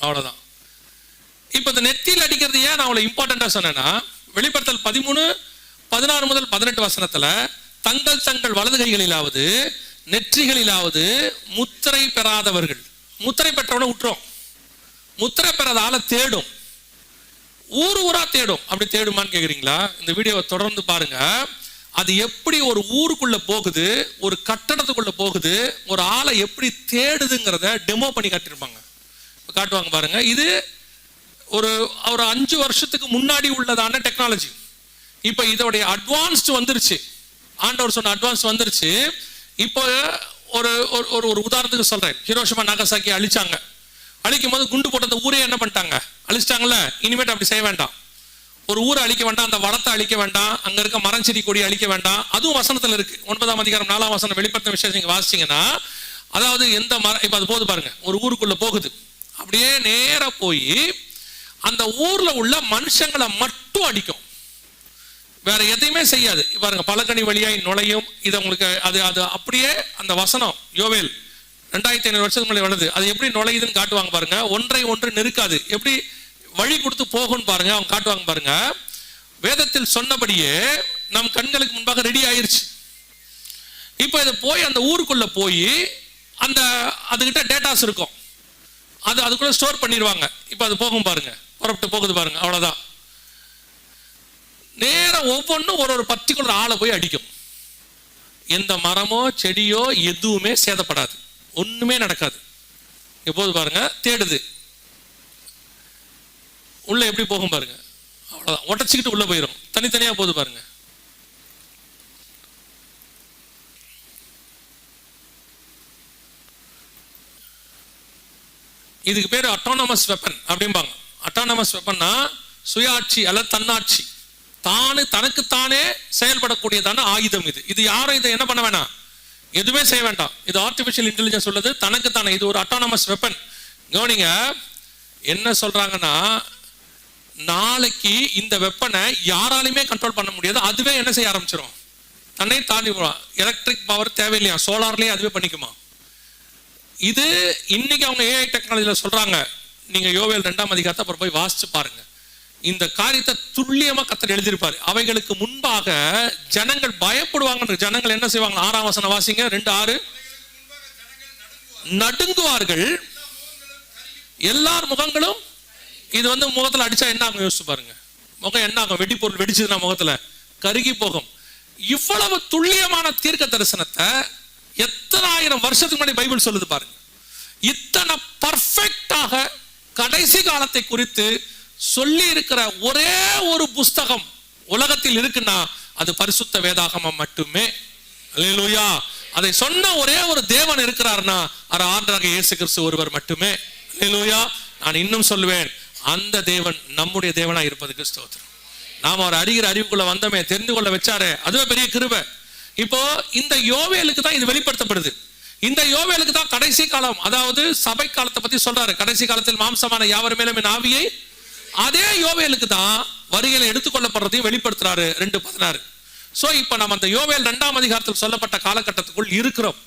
அவ்வளவுதான். இப்ப இந்த நெத்தியில் அடிக்கிறது ஏன் நான் அவ்வளவு இம்பார்ட்டண்டா சொன்னேன்னா, வெளிப்படுத்தல் 13:16 முதல் 18 வசனத்துல, தங்கள் வலது கைகளிலாவது நெற்றிகளிலாவது முத்திரை பெறாதவர்கள், முத்திரை பெற்றவன விட்டுரும், முத்திரை பெறாத ஆளை தேடும், ஊரா தேடும். அப்படி தேடுமான்னு கேக்குறீங்களா? இந்த வீடியோவை தொடர்ந்து பாருங்க. அது எப்படி ஒரு ஊருக்குள்ள போகுது, ஒரு கட்டடத்துக்குள்ள போகுது, ஒரு ஆளை எப்படி தேடுதுங்கிறத டெமோ பண்ணி காட்டியிருப்பாங்க. காட்டுவாங்க பாருங்க. இது ஒரு 5 வருஷத்துக்கு முன்னாடி உள்ளதான டெக்னாலஜி. இப்ப இதோடைய அட்வான்ஸ்ட் வந்துருச்சு. ஆண்டவர் சொன்ன அட்வான்ஸ் வந்துருச்சு. இப்போ ஒரு உதாரணத்துக்கு சொல்றேன். ஹிரோஷிமா நாகசாக்கி அழிச்சாங்க. அழிக்கும் போது குண்டு போட்ட ஊரே என்ன பண்ணிட்டாங்க? அழிச்சிட்டாங்கல்ல. இனிமேட்டு அப்படி செய்ய வேண்டாம். ஒரு ஊரை அழிக்க வேண்டாம், அந்த வளத்தை அழிக்க வேண்டாம், அங்க இருக்க மரம் செடி கொடி அழிக்க வேண்டாம். அதுவும் வசனத்துல இருக்கு. 9ஆம் அதிகாரம் 4ஆம் வசனம் வெளிப்படுத்த விஷயம் நீங்க வாசிச்சீங்கன்னா, அதாவது எந்த மரம், இப்ப அது போது பாருங்க, ஒரு ஊருக்குள்ள போகுது. அப்படியே நேரா போய் அந்த ஊர்ல உள்ள மனுஷங்களை மட்டும் அடிக்கும், வேற எதையுமே செய்யாது. பாருங்க, பலகனி வழியாய் நுழையும். இது உங்களுக்கு அது அப்படியே அந்த வசனம் யோவேல் 2500 வருஷத்துக்கு முன்னாடி வளருது. அது எப்படி நுழையுதுன்னு காட்டுவாங்க பாருங்க. ஒன்றை ஒன்று நெருக்காது, எப்படி வழி கொடுத்து போகும் பாருங்க, அவங்க காட்டுவாங்க பாருங்க. வேதத்தில் சொன்னபடியே நம் கண்களுக்கு முன்பாக ரெடி ஆயிருச்சு. இப்ப இதை போய் அந்த ஊருக்குள்ள போய் அந்த அதுகிட்ட டேட்டாஸ் இருக்கும், அதுக்குள்ள ஸ்டோர் பண்ணிடுவாங்க. இப்ப அது போகும் பாருங்க, புறப்பட்டு போகுது பாருங்க, அவ்வளவுதான். நேரம் ஒவ்வொன்றும் ஒரு பர்டிகுலர் ஆளை போய் அடிக்கும். எந்த மரமோ செடியோ எதுவுமே சேதப்படாது, ஒண்ணுமே நடக்காது. எப்போது பாருங்க தேடுது, உள்ள எப்படி போகும் பாருங்க, அவ்வளவுதான், உடச்சிக்கிட்டு உள்ள போயிடும், தனித்தனியா போகுது பாருங்க. இதுக்கு பேரு அட்டானமஸ் வெப்பன் அப்படிம்பாங்க. அட்டானமஸ் வெப்பன்னா சுயாட்சி அல்லது தன்னாட்சி, தனக்குத்தானே செயல்படக்கூடியதான ஆயுதம் இது. இது யாரும் இதை என்ன பண்ண வேணாம், எதுவுமே செய்ய வேண்டாம். இது ஆர்டிபிஷியல் இன்டெலிஜென்ஸ் உள்ளது, தனக்குத்தானே. இது ஒரு அட்டானமஸ் வெப்பன். கவனிங்க, என்ன சொல்றாங்கன்னா, நாளைக்கு இந்த வெப்பனை யாராலையுமே கண்ட்ரோல் பண்ண முடியாது, அதுவே என்ன செய்ய ஆரம்பிச்சிடும், தன்னை தாண்டி. எலக்ட்ரிக் பவர் தேவையில்லையா, சோலார்லயே அதுவே பண்ணிக்குமா. இது இன்னைக்கு அவங்க ஏஐ டெக்னாலஜில சொல்றாங்க. நீங்க யோவேல் 2ஆம் அதிகாரத்தை அப்புறம் போய் வாசிச்சு பாருங்க. இந்த காரியத்தை துல்லியமா கர்த்தர் எழுதியிருப்பாரு. அவைகளுக்கு முன்பாக ஜனங்கள் பயப்படுவாங்க. ஜனங்கள் என்ன செய்வாங்க, 6ஆம் வசனம் வாசிங்க, 2:6. நடுங்குவார்கள், எல்லார் முகங்களும். இது முகத்துல அடிச்சா என்ன ஆகும் யோசிச்சு பாருங்க. முகம் என்ன ஆகும், வெடி பொருள் வெடிச்சதுன்னா முகத்துல கருகி போகும். இவ்வளவு துல்லியமான தீர்க்க தரிசனத்தை எத்தனை ஆயிரம் வருஷத்துக்கு முன்னாடி பைபிள் சொல்லுது பாருங்க. இத்தனை பர்ஃபெக்டாக கடைசி காலத்தை குறித்து சொல்லி இருக்கிற ஒரே ஒரு புஸ்தகம் உலகத்தில் இருக்குன்னா அது பரிசுத்த வேதாகமம் மட்டுமே. அல்லேலூயா. அதை சொன்ன ஒரே ஒரு தேவன் இருக்கிறார்னா அது ஆண்டவராகிய இயேசு கிறிஸ்து ஒருவர் மட்டுமே. அல்லேலூயா. நான் இன்னும் சொல்லுவேன், அந்த தேவன் நம்முடைய தேவனா இருப்பதுக்கு ஸ்தோத்திரம். நாம அவர் அறிகிற அறிவுக்குள்ள வந்தமே, தெரிந்து கொள்ள வச்சாரே, அதுவே பெரிய கிருபை. இப்போ இந்த யோவேலுக்கு தான் இது வெளிப்படுத்தப்படுது. இந்த யோவேலுக்கு தான் கடைசி காலம், அதாவது சபை காலத்தை பத்தி சொல்றாரு. கடைசி காலத்தில் மாம்சமான யாவர் மேலும் என் ஆவியை, அதே யோவேலுக்கு தான் வருகையில எடுத்துக்கொள்ளப்படுறதையும் வெளிப்படுத்துறாரு 2:16. சோ இப்ப நம்ம அந்த யோவேல் 2ஆம் அதிகாரத்தில் சொல்லப்பட்ட காலகட்டத்துக்குள் இருக்கிறோம்.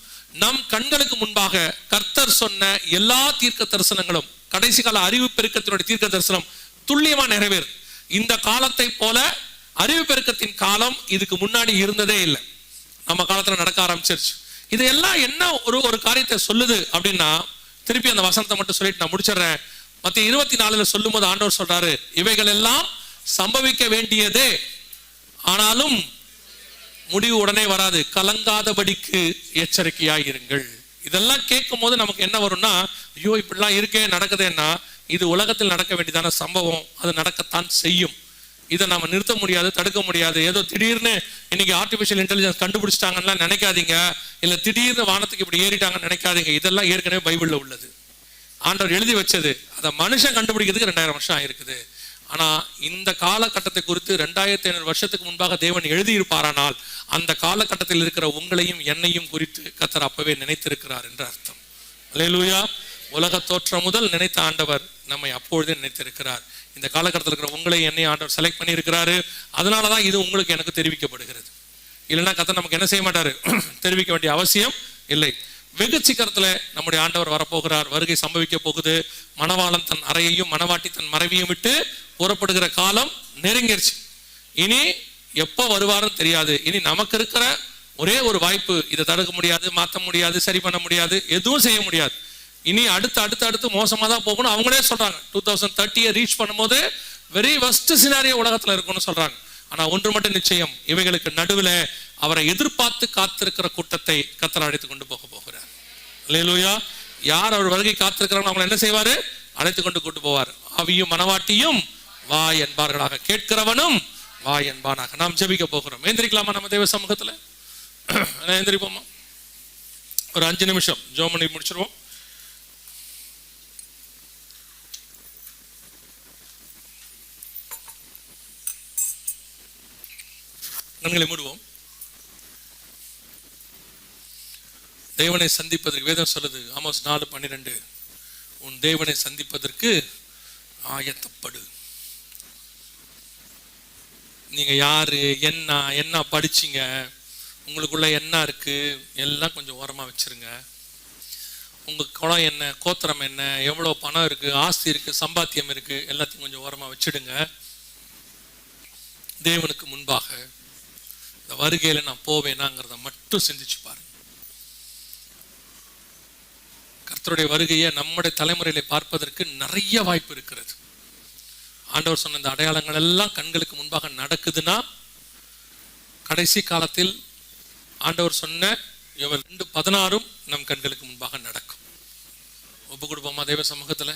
நம் கண்களுக்கு முன்பாக கர்த்தர் சொன்ன எல்லா தீர்க்க தரிசனங்களும், கடைசி கால அறிவு பெருக்கத்தினுடைய தீர்க்க தரிசனம் துல்லியமா நிறைவேறும். இந்த காலத்தை போல அறிவு பெருக்கத்தின் காலம் இதுக்கு முன்னாடி இருந்ததே இல்லை, நம்ம காலத்துல நடக்க ஆரம்பிச்சிருச்சு. இது எல்லாம் என்ன ஒரு காரியத்தை சொல்லுது அப்படின்னா, திருப்பி அந்த வசனத்தை மட்டும் சொல்லிட்டு நான் முடிச்சிடுறேன். மத்திய 24 சொல்லும் போது ஆண்டவர் சொல்றாரு, இவைகள் எல்லாம் சம்பவிக்க வேண்டியதே, ஆனாலும் முடிவு உடனே வராது, கலங்காதபடிக்கு எச்சரிக்கையாயிருங்கள். இதெல்லாம் கேட்கும் போது நமக்கு என்ன வரும்னா, ஐயோ இப்படிலாம் இருக்கே நடக்குதுன்னா, இது உலகத்தில் நடக்க வேண்டியதான சம்பவம், அது நடக்கத்தான் செய்யும். இதை நம்ம நிறுத்த முடியாது, தடுக்க முடியாது. ஏதோ திடீர்னு இன்னைக்கு ஆர்டிபிஷியல் இன்டெலிஜென்ஸ் கண்டுபிடிச்சிட்டாங்கன்னா நினைக்காதீங்க, இல்ல திடீர்னு வானத்துக்கு இப்படி ஏறிட்டாங்கன்னு நினைக்காதீங்க. இதெல்லாம் ஏற்கனவே பைபிள்ல உள்ளது, ஆண்டவர் எழுதி வச்சது. அதை மனுஷன் கண்டுபிடிக்கிறதுக்கு 2000 வருஷம் ஆயிருக்குது. ஆனா இந்த காலகட்டத்தை குறித்து 2500 வருஷத்துக்கு முன்பாக தேவன் எழுதியிருப்பாரானால், அந்த காலகட்டத்தில் இருக்கிற உங்களையும் என்னையும் குறித்து கர்த்தர் அப்பவே நினைத்திருக்கிறார் என்று அர்த்தம். அல்லேலூயா. உலக தோற்றம் முதல் நினைத்த ஆண்டவர் நம்மை அப்பொழுதே நினைத்திருக்கிறார். இந்த காலகட்டத்தில் இருக்கிற உங்களை என்னை ஆண்டவர் செலக்ட் பண்ணி இருக்கிறாரு. அதனாலதான் இது உங்களுக்கு எனக்கு தெரிவிக்கப்படுகிறது. இல்லைன்னா கர்த்தர் நமக்கு என்ன செய்ய மாட்டாரு, தெரிவிக்க வேண்டிய அவசியம் இல்லை. வெகு சீக்கிரத்துல நம்முடைய ஆண்டவர் வரப்போகிறார், வருகை சம்பவிக்க போகுது. மணவாளன் தன் அறையையும் மணவாட்டி தன் மறைவையும் விட்டு புறப்படுகிற காலம் நெருங்கிருச்சு. இனி எப்ப வருவாருன்னு தெரியாது. இனி நமக்கு இருக்கிற ஒரே ஒரு வாய்ப்பு, இதை தடுக்க முடியாது, மாற்ற முடியாது, சரி பண்ண முடியாது, எதுவும் செய்ய முடியாது. இனி அடுத்து மோசமா தான் போகணும். அவங்களே சொல்றாங்க 2030 ரீச் பண்ணும்போது வெரி வர்ஸ்ட் சினாரியோ உலகத்துல இருக்கும்னு சொல்றாங்க. ஆனா ஒன்று மட்டும் நிச்சயம், இவைகளுக்கு நடுவில் அவரை எதிர்பார்த்து காத்திருக்கிற கூட்டத்தை கர்த்தர் அழைத்து கொண்டு போக போகிறார். அல்லேலூயா. யார் அவர் வருகை காத்திருக்கிறாங்க அவங்களை என்ன செய்வாரு, அழைத்து கொண்டு கூட்டு போவார். ஆவியும் மனவாட்டியும் வா என்பார்களாக, கேட்கிறவனும் வா என்பானாக. நாம் ஜெபிக்க போகிறோம். எந்திரிக்கலாமா நம்ம தேவ சமூகத்துல? எந்திரிப்போமா? ஒரு 5 நிமிஷம் ஜெபம் பண்ணி முடிச்சிருவோம். கண்களை மூடுவோம். தேவனை சந்திப்பதற்கு வேதம் சொல்லுது, ஆமோஸ் 4:12, உன் தேவனை சந்திப்பதற்கு ஆயத்தப்படு. நீங்க யாரு, என்ன படிச்சீங்க, உங்களுக்குள்ள என்ன இருக்கு எல்லாம் கொஞ்சம் ஓரமா வச்சிருங்க. உங்க குலம் என்ன, கோத்திரம் என்ன, எவ்வளவு பணம் இருக்கு, ஆஸ்தி இருக்கு, சம்பாத்தியம் இருக்கு, எல்லாத்தையும் கொஞ்சம் ஓரமா வச்சிடுங்க. தேவனுக்கு முன்பாக இந்த வருகையில நான் போவேனாங்கிறத மட்டும் சிந்திச்சு பாருங்க. கர்த்தருடைய வருகையை நம்முடைய தலைமுறையில பார்ப்பதற்கு நிறைய வாய்ப்பு இருக்கிறது. ஆண்டவர் சொன்ன இந்த அடையாளங்கள் எல்லாம் கண்களுக்கு முன்பாக நடக்குதுன்னா, கடைசி காலத்தில் ஆண்டவர் சொன்ன யோவேல் 2:16 நம் கண்களுக்கு முன்பாக நடக்கும். ஒப்பு கொடுப்போமா தேவ சமூகத்துல?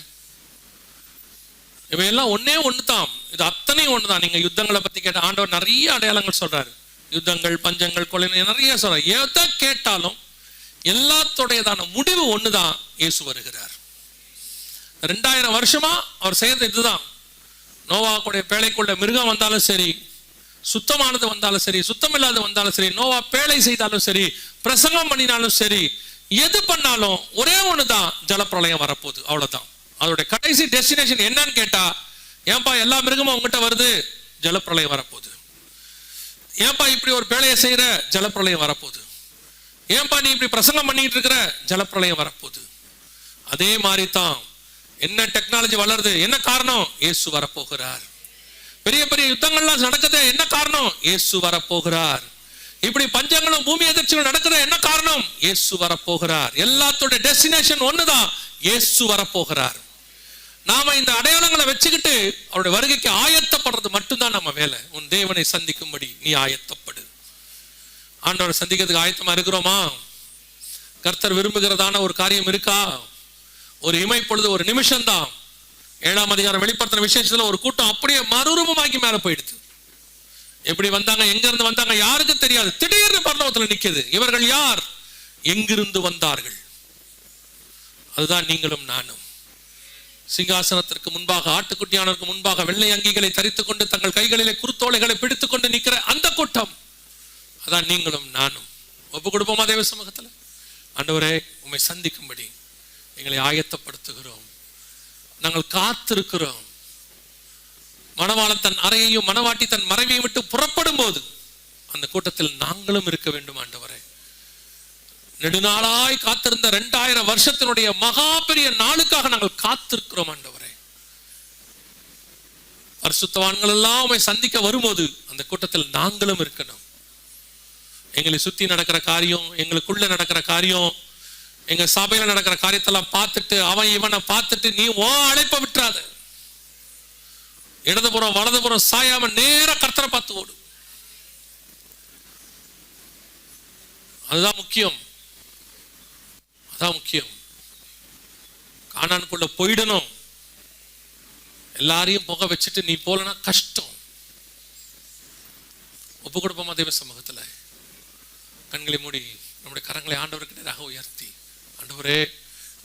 இவையெல்லாம் ஒன்னே ஒண்ணுதான், இது அத்தனை ஒண்ணுதான். நீங்க யுத்தங்களை பத்தி கேட்ட ஆண்டவர் நிறைய அடையாளங்கள் சொல்றாரு. யுத்தங்கள், பஞ்சங்கள், கொலை நிறைய சொல்றாரு. எதை கேட்டாலும் எல்லாத்தோடையதான முடிவு ஒண்ணுதான், இயேசு வருகிறார். 2000 வருஷமா அவர் செய்யறது இதுதான். நோவாவுடைய பேழைக்குள்ள மிருகம் வந்தாலும் சரி, சுத்தமானது வந்தாலும் சரி, சுத்தமில்லாத வந்தாலும் சரி, நோவா பேழை செய்தாலும் சரி, பிரசங்கம் பண்ணினாலும் சரி, எது பண்ணாலும் ஒரே ஒண்ணுதான், ஜலப்பிரளயம் வரப்போகுது, அவ்வளவுதான். அதோட கடைசி டெஸ்டினேஷன் என்னன்னு கேட்டா, ஏன்பா எல்லா மிருகமும் உங்ககிட்ட வருது, ஜலப்பிரளயம் வரப்போகுது. ஏன்பா இப்படி ஒரு பேழையை செய்யற, ஜலப்பிரளயம் வரப்போகுது. ஏன்பா நீ இப்படி பிரசங்கம் பண்ணிட்டு இருக்கிற, ஜலப்பிரளயம் வரப்போகுது. அதே மாதிரி தான் என்ன டெக்னாலஜி வளருது, என்ன காரணம், இயேசு வரப்போகிறார். பெரிய பெரிய யுத்தங்கள்லாம் நடக்குது, என்ன காரணம், இயேசு வரப்போகிறார். இப்படி பஞ்சங்களும் பூமி எதிர்ச்சிகளும் நடக்குது, என்ன காரணம், இயேசு வரப்போகிறார். எல்லாத்தோட டெஸ்டினேஷன் ஒண்ணுதான், இயேசு வரப்போகிறார். நாம இந்த அடையாளங்களை வச்சுக்கிட்டு அவருடைய வருகைக்கு ஆயத்தப்படுறது மட்டும்தான் நம்ம வேலை. உன் தேவனை சந்திக்கும்படி நீ ஆயத்தப்படு. ஆண்டவரை சந்திக்கிறதுக்கு ஆயத்தமா இருக்கிறோமா? கர்த்தர் விரும்புகிறதான ஒரு காரியம் இருக்கா? ஒரு இமைப்பொழுது, ஒரு நிமிஷம் தான். 7ஆம் அதிகாரம் வெளிப்படுத்தின விசேஷத்துல ஒரு கூட்டம் அப்படியே மறுரூபமாக்கி மேல போயிடுது. எப்படி வந்தாங்க, எங்க இருந்து வந்தாங்க யாருக்கு தெரியாது. திடீர்னு பரலோகத்துல நிக்குது. இவர்கள் யார், எங்கிருந்து வந்தார்கள்? அதுதான் நீங்களும் நானும். சிங்காசனத்திற்கு முன்பாக, ஆட்டுக்குட்டியானவருக்கு முன்பாக வெள்ளை அங்கிகளை தரித்துக் கொண்டு தங்கள் கைகளிலே குருத்தோலைகளை பிடித்துக் கொண்டு நிக்கிற அந்த கூட்டம், அதான் நீங்களும் நானும். ஒப்பு கொடுப்போமா தேவ சமூகத்துல? ஆண்டவரே, உம்மை சந்திக்கும்படி எங்களை ஆயத்தப்படுத்துகிறோம். நாங்கள் காத்திருக்கிறோம். மணவாளன் தன் அறையையும் மணவாட்டி தன் மறைவையும் விட்டு புறப்படும் போது அந்த கூட்டத்தில் நாங்களும் இருக்க வேண்டும். ஆண்டவரே, நெடுநாளாய் காத்திருந்த 2000 வருஷத்தினுடைய மகா பெரிய நாளுக்காக நாங்கள் காத்திருக்கிறோம். ஆண்டவரே, பரிசுத்தவான்கள் எல்லாம் உம்மை சந்திக்க வரும்போது அந்த கூட்டத்தில் நாங்களும் இருக்கணும். எங்களை சுத்தி நடக்கிற காரியம், எங்களுக்குள்ள நடக்கிற காரியம், எங்க சபையில நடக்கிற காரியத்தெல்லாம் பார்த்துட்டு அவன் இவனை பார்த்துட்டு நீ ஓ அழைப்ப விட்டுறாத. இடதுபுறம் வலதுபுறம் சாயாம நேரா கர்த்தரை பார்த்து ஓடு. அதுதான் முக்கியம். அதான் முக்கியம். கானானுக்குள்ள போயிடணும். எல்லாரையும் புகை வச்சுட்டு நீ போலனா கஷ்டம். ஒப்பு கொடுப்போமா தேவ சமூகத்துல? கண்களை மூடி நம்முடைய கரங்களை ஆண்டவருக்கு நேராக உயர்த்தி, ஆண்டவரே,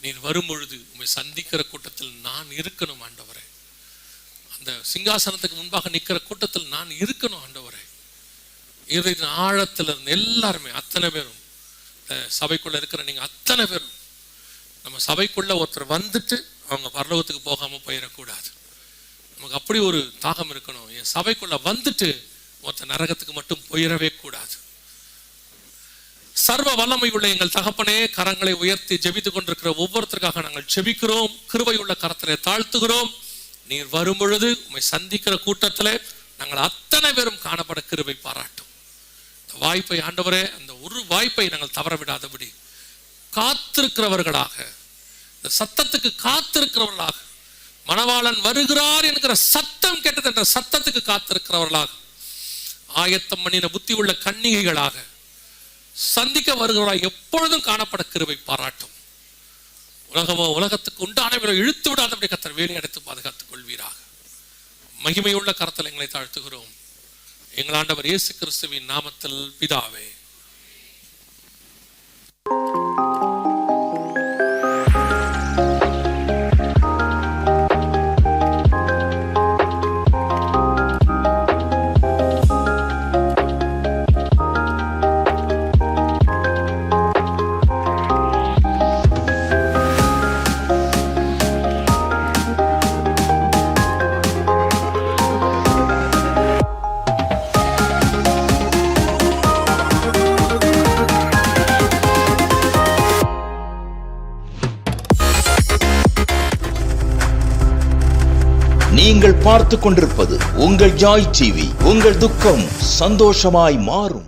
நீர் வரும் பொழுது உம்மை சந்திக்கிற கூட்டத்தில் நான் இருக்கணும். ஆண்டவரே, அந்த சிங்காசனத்துக்கு முன்பாக நிற்கிற கூட்டத்தில் நான் இருக்கணும். ஆண்டவரே, இதன் ஆழத்துல இருந்து எல்லாருமே, அத்தனை பேரும், சபைக்குள்ள இருக்கிற நீங்க அத்தனை பேரும், நம்ம சபைக்குள்ள ஒருத்தர் வந்துட்டு அவங்க பரலோகத்துக்கு போகாம போயிடக்கூடாது. நமக்கு அப்படி ஒரு தாகம் இருக்கணும். என் சபைக்குள்ள வந்துட்டு ஒருத்தர் நரகத்துக்கு மட்டும் போயிடவே கூடாது. சர்வ வல்லமை உள்ள எங்கள் தகப்பனே, கரங்களை உயர்த்தி ஜெபித்துக் கொண்டிருக்கிற ஒவ்வொருத்தருக்காக நாங்கள் ஜெபிக்கிறோம். கிருபை உள்ள கரத்திலே தாழ்த்துகிறோம். நீர் வரும் பொழுது உம்மை சந்திக்கிற கூட்டத்திலே நாங்கள் அத்தனை பேரும் காணப்பட கிருபை பாராட்டும். இந்த வாய்ப்பை ஆண்டவரே, அந்த ஒரு வாய்ப்பை நாங்கள் தவற விடாதபடி காத்திருக்கிறவர்களாக, இந்த சத்தத்துக்கு காத்திருக்கிறவர்களாக, மணவாளன் வருகிறார் என்கிற சத்தம் கேட்டது என்ற சத்தத்துக்கு காத்திருக்கிறவர்களாக, ஆயத்தம் பண்ணின புத்தி உள்ள கன்னிகைகளாக, சந்திக்க வருகிறவராய் எப்பொழுதும் காணப்பட கிருபை பாராட்டும். உலகத்துக்கு உண்டானவரை இழுத்து விடாதபடி கர்த்தர் வேலை அடைத்து பாதுகாத்துக் கொள்வீராக. மகிமையுள்ள கரத்தில் எங்களை தாழ்த்துகிறோம். எங்கள் ஆண்டவர் இயேசு கிறிஸ்துவின் நாமத்தில் பிதாவே. நீங்கள் பார்த்துக் கொண்டிருப்பது உங்கள் ஜாய் டிவி. உங்கள் துக்கம் சந்தோஷமாய் மாறும்.